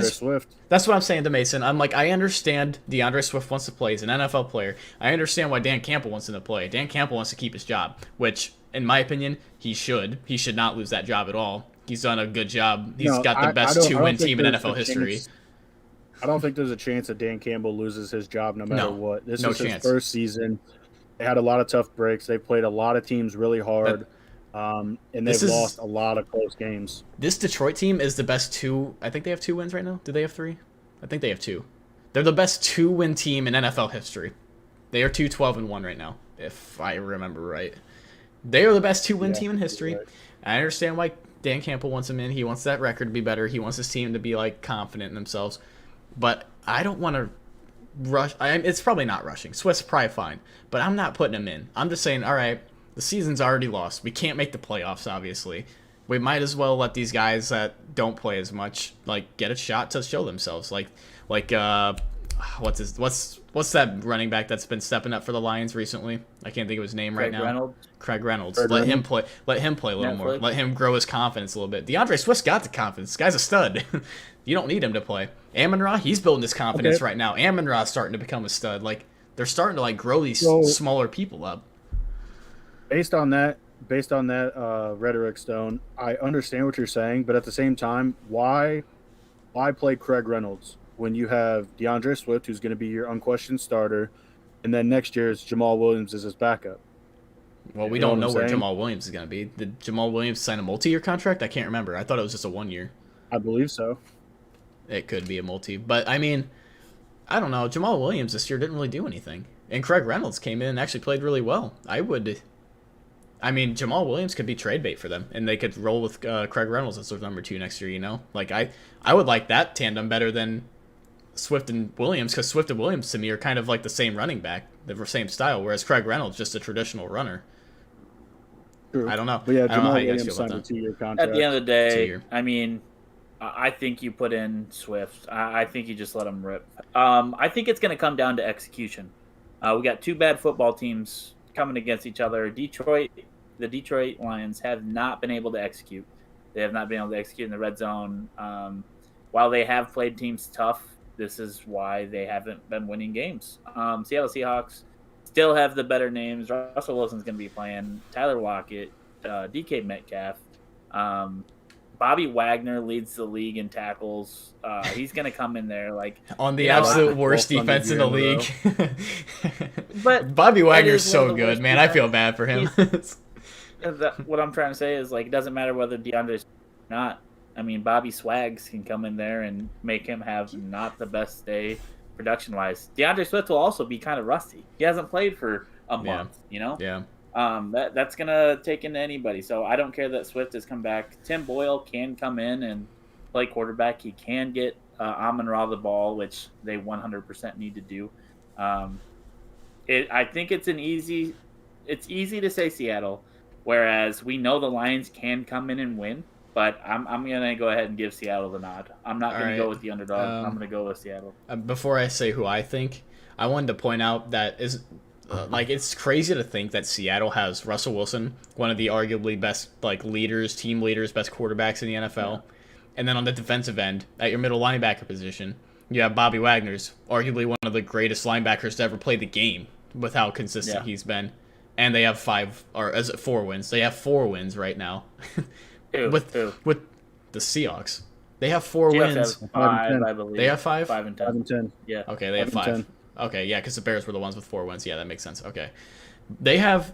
S4: Swift.
S3: That's what I'm saying to Mason. I'm like, I understand DeAndre Swift wants to play. He's an NFL player. I understand why Dan Campbell wants him to play. Dan Campbell wants to keep his job, which, in my opinion, he should. He should not lose that job at all. He's done a good job. He's got the best 2-win team in NFL history.
S4: I don't think there's a chance that Dan Campbell loses his job no matter what. This is his first season. They had a lot of tough breaks. They played a lot of teams really hard, and they've lost a lot of close games.
S3: This Detroit team is the best two. I think they have 2 wins right now. Do they have 3? I think they have 2. They're the best 2-win team in NFL history. They are 2-12-1 right now, if I remember right. They are the best 2-win team in history. Right. I understand why Dan Campbell wants him in. He wants that record to be better. He wants his team to be confident in themselves. But I don't want to rush. It's probably not rushing. Swift's probably fine. But I'm not putting him in. I'm just saying, all right, the season's already lost. We can't make the playoffs, obviously. We might as well let these guys that don't play as much get a shot to show themselves. What's that running back that's been stepping up for the Lions recently? I can't think of his name right now. Craig Reynolds. Let him play a little more. Let him grow his confidence a little bit. DeAndre Swift's got the confidence. This guy's a stud. You don't need him to play. Amon-Ra, he's building his confidence right now. Amon-Ra's starting to become a stud. They're starting to grow these smaller people up.
S4: Based on that rhetoric, Stone, I understand what you're saying, but at the same time, why play Craig Reynolds when you have DeAndre Swift, who's going to be your unquestioned starter, and then next year it's Jamal Williams as his backup?
S3: Well, we don't know where Jamal Williams is going to be. Did Jamal Williams sign a multi-year contract? I can't remember. I thought it was just a 1 year.
S4: I believe so.
S3: It could be a multi. But, I mean, I don't know. Jamal Williams this year didn't really do anything. And Craig Reynolds came in and actually played really well. Jamal Williams could be trade bait for them, and they could roll with Craig Reynolds as their number 2 next year, I would like that tandem better than Swift and Williams, because Swift and Williams to me are kind of like the same running back, the same style, whereas Craig Reynolds just a traditional runner. True. I don't know.
S4: But yeah, Jamal Williams signed a 2-year contract.
S2: At the end of the day, I think you put in Swift. I think you just let him rip. I think it's going to come down to execution. We got 2 bad football teams coming against each other. The Detroit Lions have not been able to execute. They have not been able to execute in the red zone. While they have played teams tough, this is why they haven't been winning games. Seattle Seahawks still have the better names. Russell Wilson's going to be playing. Tyler Lockett, DK Metcalf. Bobby Wagner leads the league in tackles. He's going to come in there
S3: on the absolute worst defense in the league. But Bobby Wagner's so good, man. I feel bad for him.
S2: What I'm trying to say is it doesn't matter whether DeAndre's not. Bobby Swags can come in there and make him have not the best day production-wise. DeAndre Swift will also be kind of rusty. He hasn't played for a month,
S3: Yeah.
S2: That's going to take into anybody. So I don't care that Swift has come back. Tim Boyle can come in and play quarterback. He can get Amon-Ra the ball, which they 100% need to do. I think it's easy to say Seattle, whereas we know the Lions can come in and win. But I'm going to go ahead and give Seattle the nod. I'm not going to go with the underdog. I'm going to go with Seattle.
S3: Before I say who I think, I wanted to point out that it's crazy to think that Seattle has Russell Wilson, one of the arguably best team leaders, best quarterbacks in the NFL. Yeah. And then on the defensive end, at your middle linebacker position, you have Bobby Wagner's, arguably one of the greatest linebackers to ever play the game with how consistent he's been. And they have 4 wins. They have 4 wins right now. With the Seahawks. They have 4 wins.
S2: 5, I believe.
S3: They have 5?
S2: 5 and 10.
S4: 5 and 10.
S2: Yeah.
S3: Okay, they have 5. Okay, yeah, because the Bears were the ones with 4 wins. Yeah, that makes sense. Okay. They have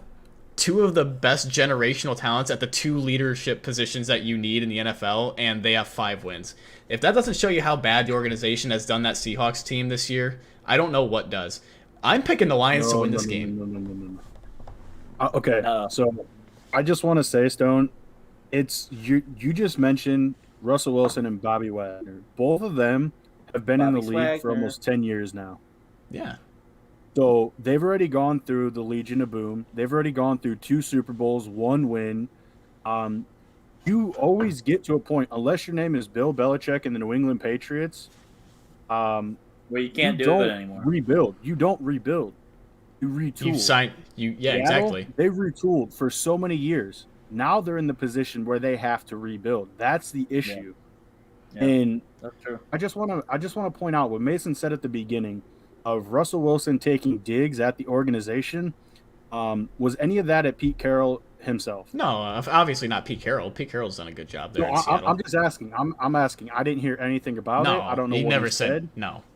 S3: two of the best generational talents at the two leadership positions that you need in the NFL, and they have 5 wins. If that doesn't show you how bad the organization has done that Seahawks team this year, I don't know what does. I'm picking the Lions to win this game.
S4: Okay, so I just want to say, Stone, it's you just mentioned Russell Wilson and Bobby Wagner. Both of them have been in the league for almost 10 years now.
S3: Yeah.
S4: So they've already gone through the Legion of Boom. They've already gone through 2 Super Bowls, 1 win. You always get to a point, unless your name is Bill Belichick and the New England Patriots.
S2: Well, you can't do it anymore.
S4: Rebuild. You don't rebuild. You retool.
S3: Exactly.
S4: They've retooled for so many years. Now they're in the position where they have to rebuild. That's the issue.
S2: Yeah.
S4: And
S2: that's true.
S4: I just want to point out what Mason said at the beginning of Russell Wilson taking digs at the organization. Was any of that at Pete Carroll himself?
S3: No, obviously not Pete Carroll. Pete Carroll's done a good job there in Seattle.
S4: I'm just asking. I'm asking. I didn't hear anything about it. I don't know what he said.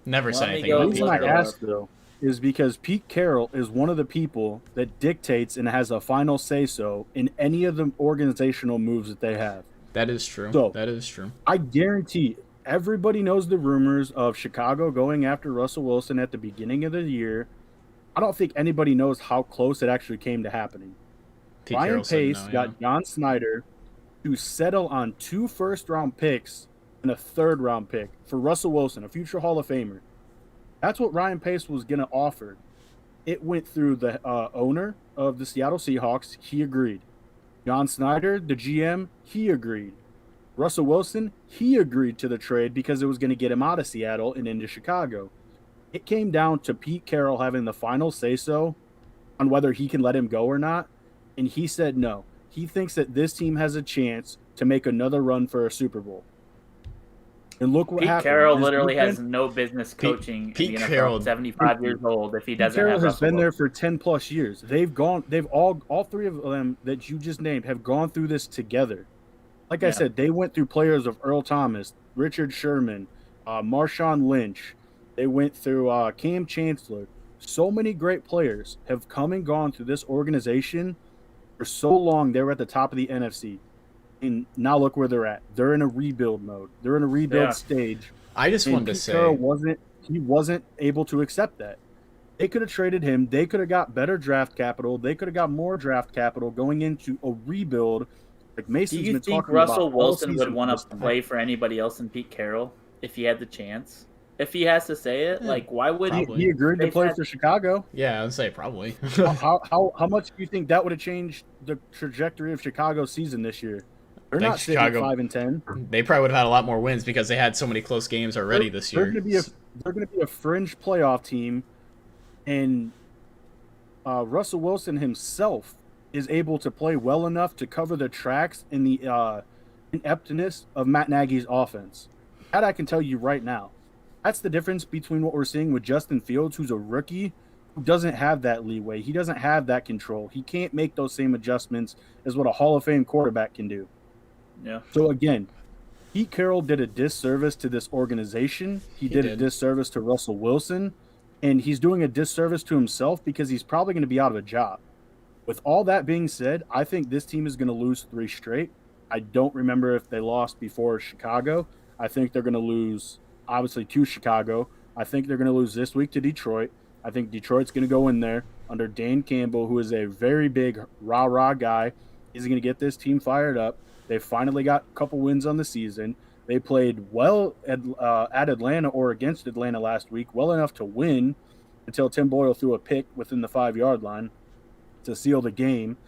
S3: Never said anything
S4: The
S3: about
S4: reason
S3: Pete
S4: I asked, though, is because Pete Carroll is one of the people that dictates and has a final say-so in any of the organizational moves that they have.
S3: That is true.
S4: So,
S3: that is true.
S4: I guarantee everybody knows the rumors of Chicago going after Russell Wilson at the beginning of the year. I don't think anybody knows how close it actually came to happening. Ryan Pace got John Snyder to settle on 2 first-round picks and a 3rd-round pick for Russell Wilson, a future Hall of Famer. That's what Ryan Pace was going to offer. It went through the owner of the Seattle Seahawks. He agreed. John Snyder, the GM, he agreed. Russell Wilson, he agreed to the trade because it was going to get him out of Seattle and into Chicago. It came down to Pete Carroll having the final say-so on whether he can let him go or not, and he said no. He thinks that this team has a chance to make another run for a Super Bowl. And look what happened.
S2: Pete Carroll literally has no business coaching
S3: Pete
S2: in the NFL.
S3: Carroll,
S2: 75 years old if he doesn't
S4: Carroll
S2: have
S4: has
S2: Russell
S4: been there
S2: Wilson.
S4: for 10 plus years. They've all 3 of them that you just named have gone through this together. Like I said, they went through players of Earl Thomas, Richard Sherman, Marshawn Lynch. They went through Cam Chancellor. So many great players have come and gone through this organization for so long. They were at the top of the NFC. And now look where they're at. They're in a rebuild mode. They're in a rebuild stage.
S3: I just wanted to say
S4: he wasn't able to accept that. They could have traded him. They could have got better draft capital. They could have got more draft capital going into a rebuild. Like Mason's
S2: Do you think Russell Wilson would want to play for anybody else than Pete Carroll if he had the chance? If he has to say it, why would
S4: he agreed to play for Chicago?
S3: Yeah, I would say probably.
S4: how much do you think that would have changed the trajectory of Chicago's season this year? They're not sitting at 5-10.
S3: They probably would have had a lot more wins because they had so many close games already this year.
S4: They're going to be a fringe playoff team, and Russell Wilson himself is able to play well enough to cover the tracks in the ineptness of Matt Nagy's offense. That I can tell you right now. That's the difference between what we're seeing with Justin Fields, who's a rookie, who doesn't have that leeway. He doesn't have that control. He can't make those same adjustments as what a Hall of Fame quarterback can do.
S2: Yeah.
S4: So again, Pete Carroll did a disservice to this organization. He did a disservice to Russell Wilson, and he's doing a disservice to himself because he's probably going to be out of a job. With all that being said, I think this team is going to lose 3 straight. I don't remember if they lost before Chicago. I think they're going to lose, obviously, to Chicago. I think they're going to lose this week to Detroit. I think Detroit's going to go in there under Dan Campbell, who is a very big rah-rah guy. He's going to get this team fired up. They finally got a couple wins on the season. They played well at Atlanta or against Atlanta last week, well enough to win until Tim Boyle threw a pick within the 5-yard line to seal the game.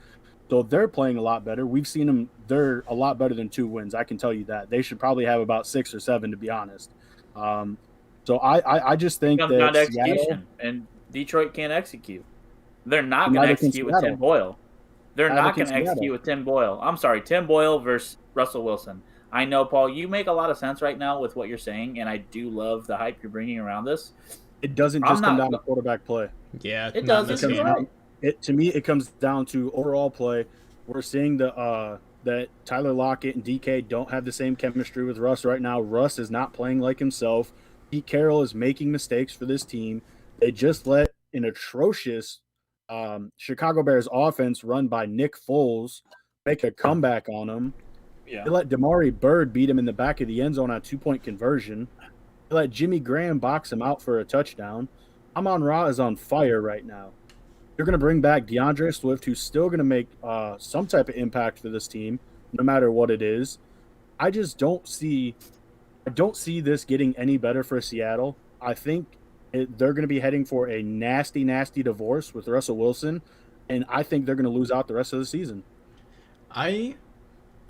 S4: So they're playing a lot better. We've seen them. They're a lot better than 2 wins. I can tell you that. They should probably have about 6 or 7, to be honest. So I just think that
S2: not execution, and Detroit can't execute. They're not going to execute with Tim Boyle. They're not going to execute with Tim Boyle. I'm sorry, Tim Boyle versus Russell Wilson. I know, Paul, you make a lot of sense right now with what you're saying, and I do love the hype you're bringing around this.
S4: It doesn't just come down to quarterback play.
S3: Yeah,
S2: it doesn't.
S4: To me, it comes down to overall play. We're seeing that Tyler Lockett and DK don't have the same chemistry with Russ right now. Russ is not playing like himself. Pete Carroll is making mistakes for this team. They just let an atrocious Chicago Bears offense run by Nick Foles make a comeback on them.
S2: Yeah.
S4: They let Damari Bird beat him in the back of the end zone on a 2-point conversion. They let Jimmy Graham box him out for a touchdown. Amon-Ra is on fire right now. You're going to bring back DeAndre Swift, who's still going to make some type of impact for this team, no matter what it is. I don't see this getting any better for Seattle. I think they're going to be heading for a nasty, nasty divorce with Russell Wilson, and I think they're going to lose out the rest of the season.
S3: I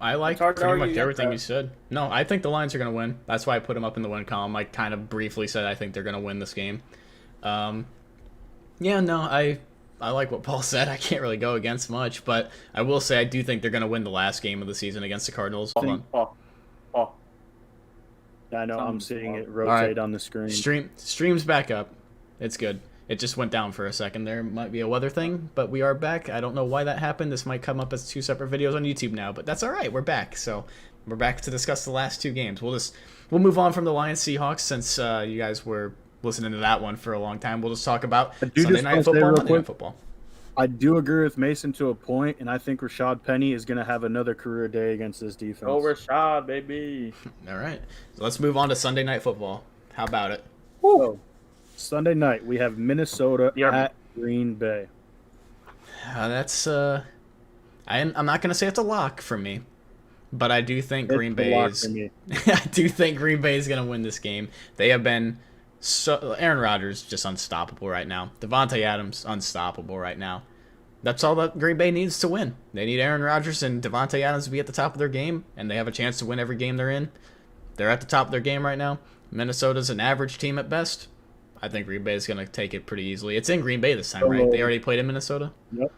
S3: like pretty much everything you said. No, I think the Lions are going to win. That's why I put them up in the win column. I kind of briefly said I think they're going to win this game. I like what Paul said. I can't really go against much, but I will say I do think they're going to win the last game of the season against the Cardinals. Hold on.
S4: I know. I'm seeing it rotate on the screen.
S3: Stream's back up. It's good. It just went down for a second. There might be a weather thing, but we are back. I don't know why that happened. This might come up as 2 separate videos on YouTube now, but that's all right. We're back. So we're back to discuss the last 2 games. We'll move on from the Lions Seahawks since you guys were listening to that one for a long time. We'll just talk about Sunday Night Football, Monday Night Football.
S4: I do agree with Mason to a point, and I think Rashad Penny is going to have another career day against this defense.
S2: Oh, Rashad, baby.
S3: All right. So let's move on to Sunday Night Football. How about it?
S4: So, Sunday night, we have Minnesota at Green Bay.
S3: That's I'm not going to say it's a lock for me, but I do think Green Bay is I do think Green Bay is going to win this game. They have been Aaron Rodgers just unstoppable right now. Devontae Adams unstoppable right now. That's all that Green Bay needs to win. They need Aaron Rodgers and Devontae Adams to be at the top of their game, and they have a chance to win every game they're in. They're at the top of their game right now. Minnesota's an average team at best. I think Green Bay is going to take it pretty easily. It's in Green Bay this time, right? They already played in Minnesota?
S4: Yep.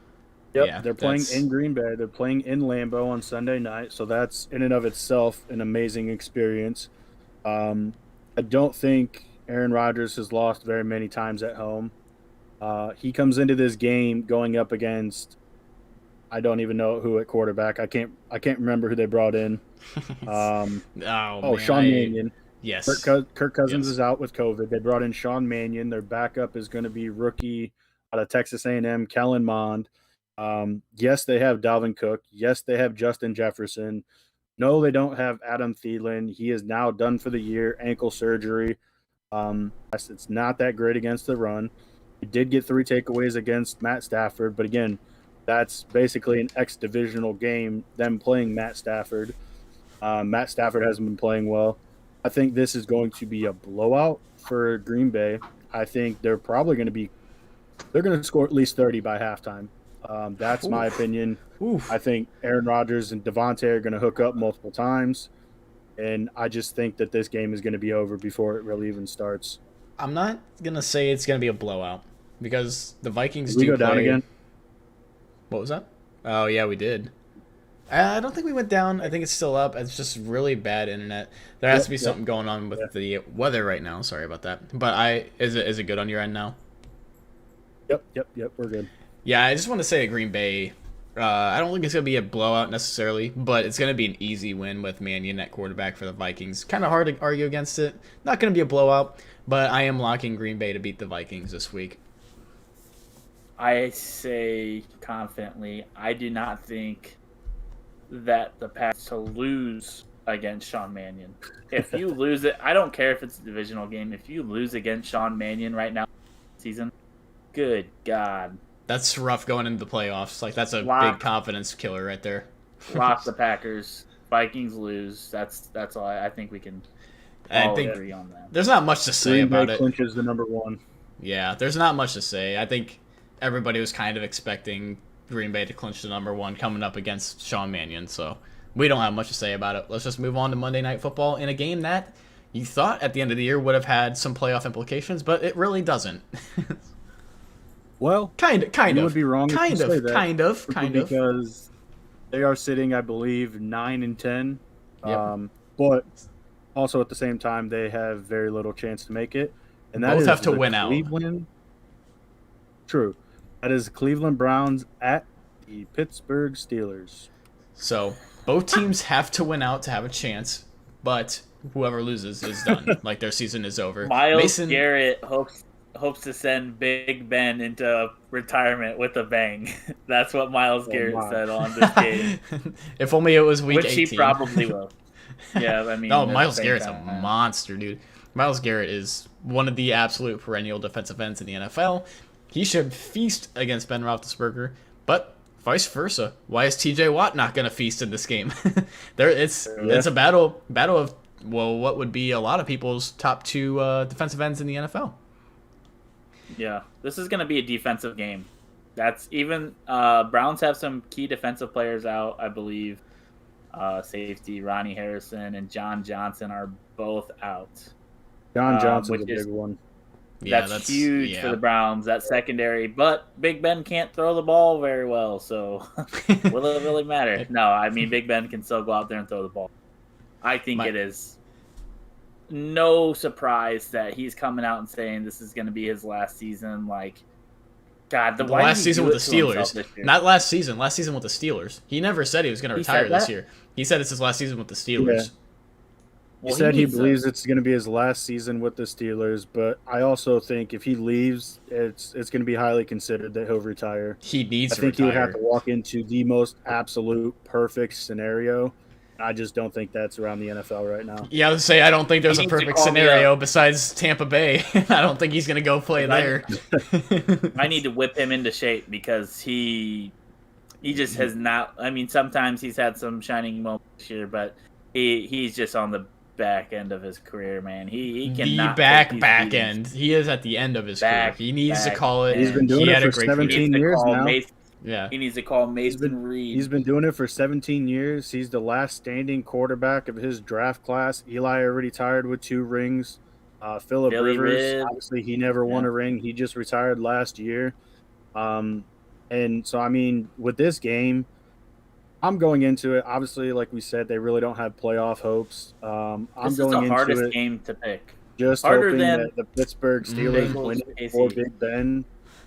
S4: Yeah, they're playing in Green Bay. They're playing in Lambeau on Sunday night, so that's in and of itself an amazing experience. I don't think Aaron Rodgers has lost very many times at home. He comes into this game going up against, I don't even know who at quarterback. I can't remember who they brought in. Sean Mannion.
S3: Yes.
S4: Kirk Cousins is out with COVID. They brought in Sean Mannion. Their backup is going to be rookie out of Texas A&M, Kellen Mond. Yes, they have Dalvin Cook. Yes, they have Justin Jefferson. No, they don't have Adam Thielen. He is now done for the year, ankle surgery. It's not that great against the run. He did get 3 takeaways against Matt Stafford, but again, that's basically an ex-divisional game, them playing Matt Stafford. Matt Stafford hasn't been playing well. I think this is going to be a blowout for Green Bay. I think they're probably going to score at least 30 by halftime. That's my opinion. I think Aaron Rodgers and Devontae are going to hook up multiple times. And I just think that this game is going to be over before it really even starts.
S3: I'm not going to say it's going to be a blowout because the Vikings
S4: do go down again.
S3: What was that? Oh, yeah, we did. I don't think we went down. I think it's still up. It's just really bad internet. There has to be something going on with the weather right now. Sorry about that. But is it good on your end now?
S4: Yep. We're good.
S3: Yeah, I just want to say Green Bay. I don't think it's going to be a blowout necessarily, but it's going to be an easy win with Mannion at quarterback for the Vikings. Kind of hard to argue against it. Not going to be a blowout, but I am locking Green Bay to beat the Vikings this week.
S2: I say confidently, I do not think that the path to lose against Sean Mannion. If you lose it, I don't care if it's a divisional game. If you lose against Sean Mannion right now season, good God.
S3: That's rough going into the playoffs. Like, that's a big confidence killer right there.
S2: Lock the Packers. Vikings lose. That's all. I think we can all agree on that.
S3: There's not much to say about it.
S4: Green Bay clinches the number 1.
S3: Yeah, there's not much to say. I think everybody was kind of expecting Green Bay to clinch the number 1 coming up against Sean Mannion, so we don't have much to say about it. Let's just move on to Monday Night Football in a game that you thought at the end of the year would have had some playoff implications, but it really doesn't.
S4: Well,
S3: kind of.
S4: You would be wrong if you say that.
S3: Kind of.
S4: Because they are sitting, I believe, 9-10.
S3: Yep.
S4: But also at the same time, they have very little chance to make it. And that
S3: both
S4: is
S3: have to
S4: the
S3: win out.
S4: True. That is Cleveland Browns at the Pittsburgh Steelers.
S3: So both teams have to win out to have a chance, but whoever loses is done. Like, their season is over.
S2: Myles Garrett hopes hopes to send Big Ben into retirement with a bang. That's what Myles Garrett said on this game.
S3: If only it was week 18.
S2: Which he probably will. Yeah, I mean...
S3: No, Myles Garrett's a monster, dude. Myles Garrett is one of the absolute perennial defensive ends in the NFL. He should feast against Ben Roethlisberger, but vice versa. Why is T.J. Watt not going to feast in this game? It's a battle of, well, what would be a lot of people's top two defensive ends in the NFL.
S2: Yeah, this is going to be a defensive game. That's even Browns have some key defensive players out, I believe. Safety Ronnie Harrison and John Johnson are both out.
S4: John Johnson's a big one.
S3: Yeah,
S2: that's huge for the Browns, that secondary. But Big Ben can't throw the ball very well, so will it really matter? No, I mean, Big Ben can still go out there and throw the ball. I think it is no surprise that he's coming out and saying this is going to be his last season. Like, God, the
S3: last season with the Steelers. Not last season. Last season with the Steelers. He never said he was going to retire this year. He said it's his last season with the Steelers.
S4: Yeah. He said he believes it's going to be his last season with the Steelers, but I also think if he leaves, it's going to be highly considered that he'll retire.
S3: He needs to
S4: retire. I think he would have to walk into the most absolute perfect scenario. I just don't think that's around the NFL right now.
S3: Yeah, I would say I don't think there's a perfect scenario besides Tampa Bay. I don't think he's going to go play there.
S2: I need to whip him into shape because he just has not. I mean, sometimes he's had some shining moments this year, but he's just on the back end of his career, man. He cannot.
S3: The back end. He is at the end of his career. He needs to call it.
S4: He's been doing it for 17 years now.
S2: Yeah, he needs to call Mason Reed.
S4: He's been doing it for 17 years. He's the last standing quarterback of his draft class. Eli already retired with 2 rings. Phillip Rivers, obviously, he never won a ring. He just retired last year. And so, I mean, with this game, I'm going into it. Obviously, like we said, they really don't have playoff hopes. I'm
S2: this
S4: going
S2: is the
S4: into
S2: hardest
S4: it
S2: game to pick.
S4: Just hoping that the Pittsburgh Steelers win it for Big Ben.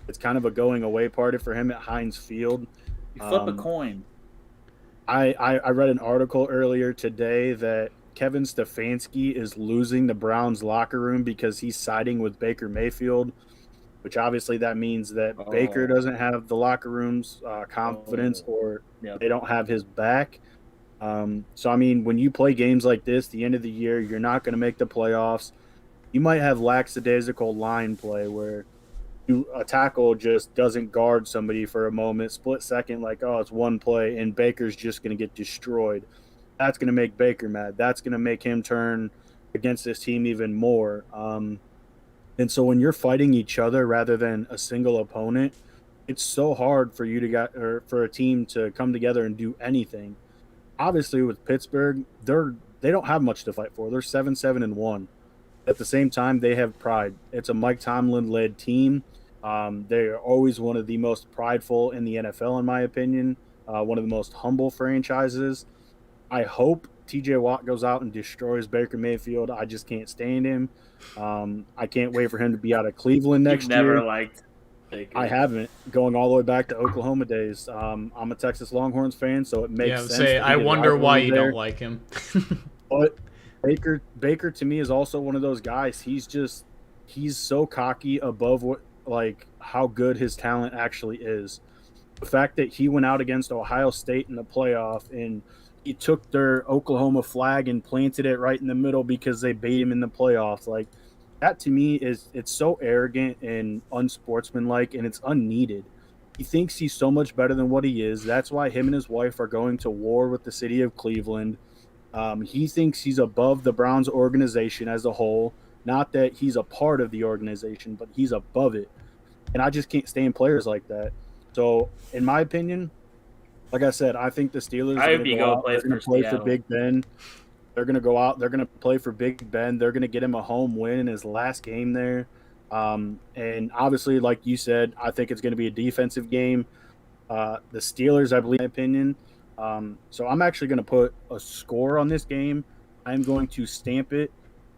S4: It's kind of a going away party for him at Heinz Field.
S2: You flip a coin.
S4: I read an article earlier today that Kevin Stefanski is losing the Browns locker room because he's siding with Baker Mayfield, which obviously that means that Baker doesn't have the locker room's confidence or they don't have his back. So, I mean, when you play games like this, the end of the year, you're not going to make the playoffs. You might have lackadaisical line play where a tackle just doesn't guard somebody for a moment, split second, like, oh, it's one play, and Baker's just going to get destroyed. That's going to make Baker mad. That's going to make him turn against this team even more. And so when you're fighting each other rather than a single opponent, it's so hard for you to for a team to come together and do anything. Obviously, with Pittsburgh, they don't have much to fight for. They're 7-1. At the same time, they have pride. It's a Mike Tomlin-led team. They are always one of the most prideful in the NFL, in my opinion. One of the most humble franchises. I hope T.J. Watt goes out and destroys Baker Mayfield. I just can't stand him. I can't wait for him to be out of Cleveland next year.
S2: Never liked Baker.
S4: I haven't, going all the way back to Oklahoma days. I'm a Texas Longhorns fan, so it makes sense.
S3: I wonder why you don't like him.
S4: But Baker to me is also one of those guys. He's so cocky above how good his talent actually is. The fact that he went out against Ohio State in the playoff and he took their Oklahoma flag and planted it right in the middle because they beat him in the playoffs. Like, that to me it's so arrogant and unsportsmanlike, and it's unneeded. He thinks he's so much better than what he is. That's why him and his wife are going to war with the city of Cleveland. He thinks he's above the Browns organization as a whole. Not that he's a part of the organization, but he's above it. And I just can't stand players like that. So, in my opinion, like I said, I think the Steelers are going to play for Big Ben. They're going to go out. They're going to play for Big Ben. They're going to get him a home win in his last game there. And obviously, like you said, I think it's going to be a defensive game. The Steelers, I believe, in my opinion. So I'm actually going to put a score on this game. I'm going to stamp it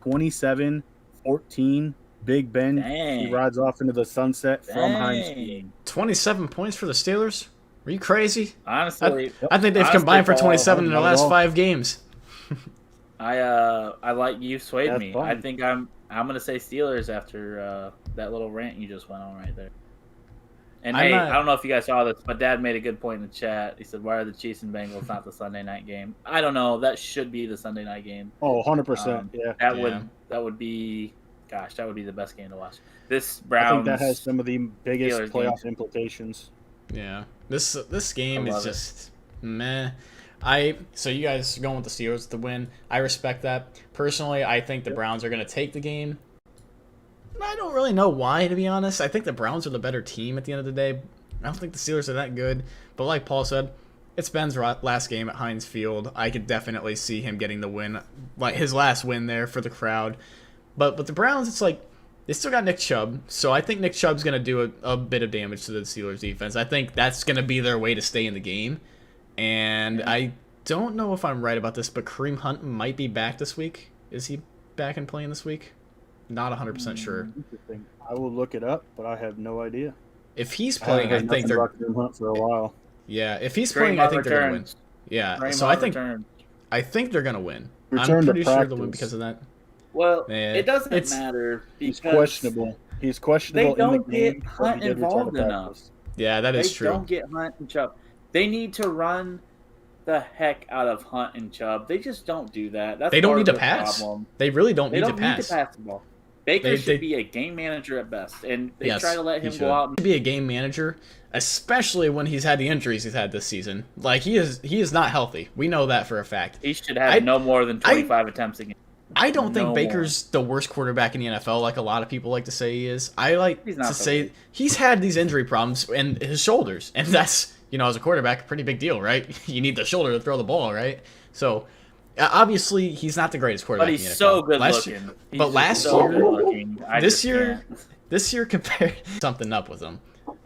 S4: 27-14. Big Ben, he rides off into the sunset from Heinz Field.
S3: 27 points for the Steelers? Are you crazy?
S2: Honestly,
S3: I think they've combined for 27 in their last 5 games.
S2: I like you swayed me.
S4: Fun.
S2: I think I'm I'm going to say Steelers after that little rant you just went on right there. And
S3: I
S2: don't know if you guys saw this, but Dad made a good point in the chat. He said, "Why are the Chiefs and Bengals not the Sunday night game?" I don't know. That should be the Sunday night game.
S4: Oh, 100%. Yeah.
S2: That would be, gosh, that would be the best game to watch. This Browns.
S4: I think that has some of the biggest
S2: Steelers
S4: playoff
S2: game.
S4: implications.
S3: Yeah. This game is just meh. So you guys are going with the Steelers to win. I respect that. Personally, I think the Browns are going to take the game. I don't really know why, to be honest. I think the Browns are the better team at the end of the day. I don't think the Steelers are that good. But like Paul said, it's Ben's last game at Heinz Field. I could definitely see him getting the win, like his last win there for the crowd. But with the Browns, it's like they still got Nick Chubb. So I think Nick Chubb's going to do a bit of damage to the Steelers defense. I think that's going to be their way to stay in the game. And I don't know if I'm right about this, but Kareem Hunt might be back this week. Is he back and playing this week? Not 100% sure.
S4: Interesting. I will look it up, but I have no idea.
S3: If he's playing, I think they're
S4: Hunt for a while.
S3: Yeah, if he's playing, I think they're gonna win. Yeah, so I think they're gonna win. I'm pretty sure they'll win because of that.
S2: Well, it doesn't matter because
S4: he's questionable. He's questionable.
S2: They don't get Hunt involved enough.
S3: Yeah, that is true.
S2: They don't get Hunt and Chubb. They need to run the heck out of Hunt and Chubb. They just don't do that.
S3: They don't need to pass. They really don't need to pass.
S2: They don't need to pass the ball. Baker should be a game manager at best, and they try to let him go out.
S3: Be a game manager, especially when he's had the injuries he's had this season. Like he is not healthy. We know that for a fact.
S2: He should have no more than 25 attempts a game.
S3: I don't think Baker's the worst quarterback in the NFL, like a lot of people like to say he is. I like to say he's had these injury problems and his shoulders, and that's, as a quarterback, a pretty big deal, right? You need the shoulder to throw the ball, right? So. Obviously, he's not the greatest quarterback.
S2: But he's so good looking.
S3: This year compared something up with him.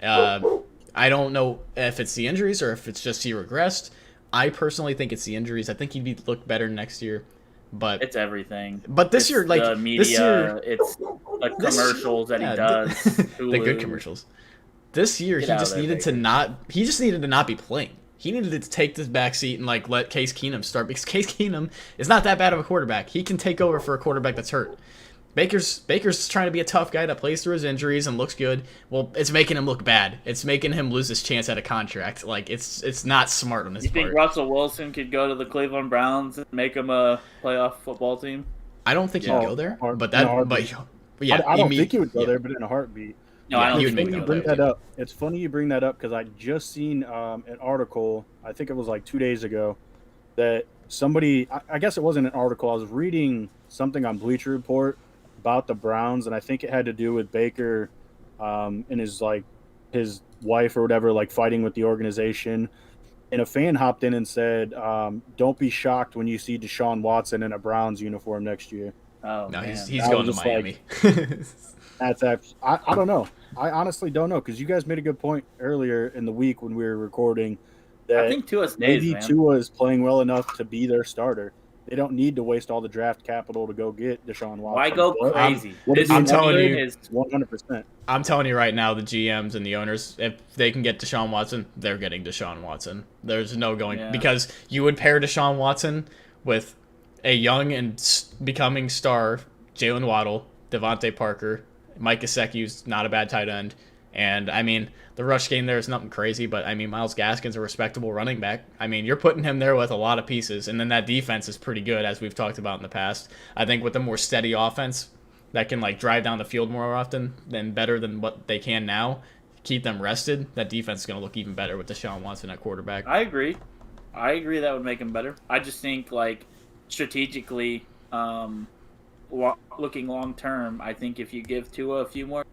S3: I don't know if it's the injuries or if it's just he regressed. I personally think it's the injuries. I think he'd look better next year, but
S2: it's everything.
S3: But this year, like
S2: the media,
S3: this year,
S2: it's the commercials that he does,
S3: the good commercials. This year, he just needed to not be playing. He needed to take this back seat and let Case Keenum start, because Case Keenum is not that bad of a quarterback. He can take over for a quarterback that's hurt. Baker's trying to be a tough guy that plays through his injuries and looks good. Well, it's making him look bad. It's making him lose his chance at a contract. It's not smart on his part.
S2: You think Russell Wilson could go to the Cleveland Browns and make him a playoff football team?
S3: I don't think he'd go there,
S4: I don't think he would go there, but in a heartbeat.
S2: No, I don't
S4: think you bring that up. It's funny you bring that up because I just seen an article, I think it was 2 days ago, that somebody, I guess it wasn't an article, I was reading something on Bleacher Report about the Browns, and I think it had to do with Baker and his wife or whatever, fighting with the organization. And a fan hopped in and said, don't be shocked when you see Deshaun Watson in a Browns uniform next year.
S2: Oh,
S3: no,
S2: man.
S3: he's going to Miami.
S4: I don't know. I honestly don't know, because you guys made a good point earlier in the week when we were recording that
S2: I think
S4: maybe Tua is playing well enough to be their starter. They don't need to waste all the draft capital to go get Deshaun Watson.
S2: Why go crazy?
S3: I'm telling you,
S4: 100%.
S3: I'm telling you right now, the GMs and the owners, if they can get Deshaun Watson, they're getting Deshaun Watson. There's no going, because you would pair Deshaun Watson with a young and becoming star Jalen Waddle, Devontae Parker, Mike Gesicki's not a bad tight end. And, the rush game there is nothing crazy, but, Myles Gaskin's a respectable running back. You're putting him there with a lot of pieces, and then that defense is pretty good, as we've talked about in the past. I think with a more steady offense that can, drive down the field more often and better than what they can now, keep them rested, that defense is going to look even better with Deshaun Watson at quarterback.
S2: I agree that would make him better. I just think, strategically, looking long term, I think if you give Tua a few more,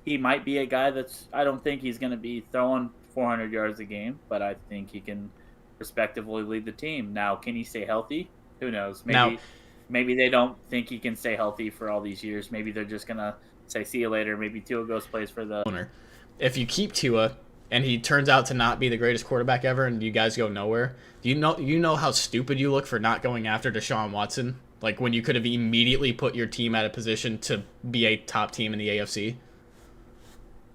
S2: he might be a guy I don't think he's going to be throwing 400 yards a game, but I think he can respectively lead the team. Now, can he stay healthy? Who knows? Maybe they don't think he can stay healthy for all these years. Maybe they're just going to say, see you later. Maybe Tua goes plays for the
S3: owner. If you keep Tua and he turns out to not be the greatest quarterback ever and you guys go nowhere, you know how stupid you look for not going after Deshaun Watson? When you could have immediately put your team at a position to be a top team in the AFC?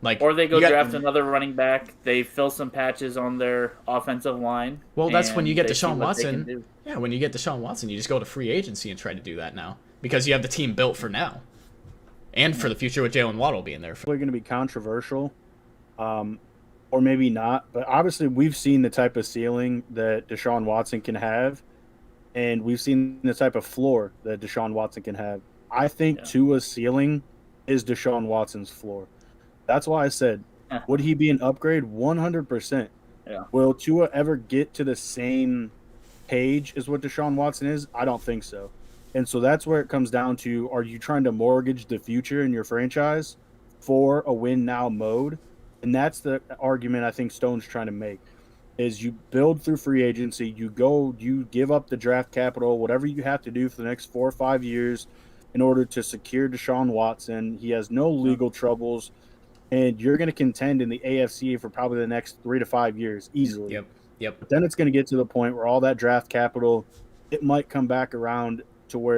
S2: Or they go draft another running back. They fill some patches on their offensive line.
S3: Well, that's when you get Deshaun Watson. Yeah, when you get Deshaun Watson, you just go to free agency and try to do that now, because you have the team built for now. And for the future with Jalen Waddle being there.
S4: Probably going to be controversial, or maybe not. But obviously, we've seen the type of ceiling that Deshaun Watson can have, and we've seen the type of floor that Deshaun Watson can have. I think Tua's ceiling is Deshaun Watson's floor. That's why I said, would he be an upgrade? 100%.
S2: Yeah.
S4: Will Tua ever get to the same page as what Deshaun Watson is? I don't think so. And so that's where it comes down to, are you trying to mortgage the future in your franchise for a win-now mode? And that's the argument I think Stone's trying to make, is you build through free agency, you give up the draft capital, whatever you have to do for the next 4 or 5 years in order to secure Deshaun Watson. He has no legal troubles, and you're going to contend in the AFC for probably the next 3 to 5 years easily.
S3: Yep.
S4: But then it's going to get to the point where all that draft capital, it might come back around to where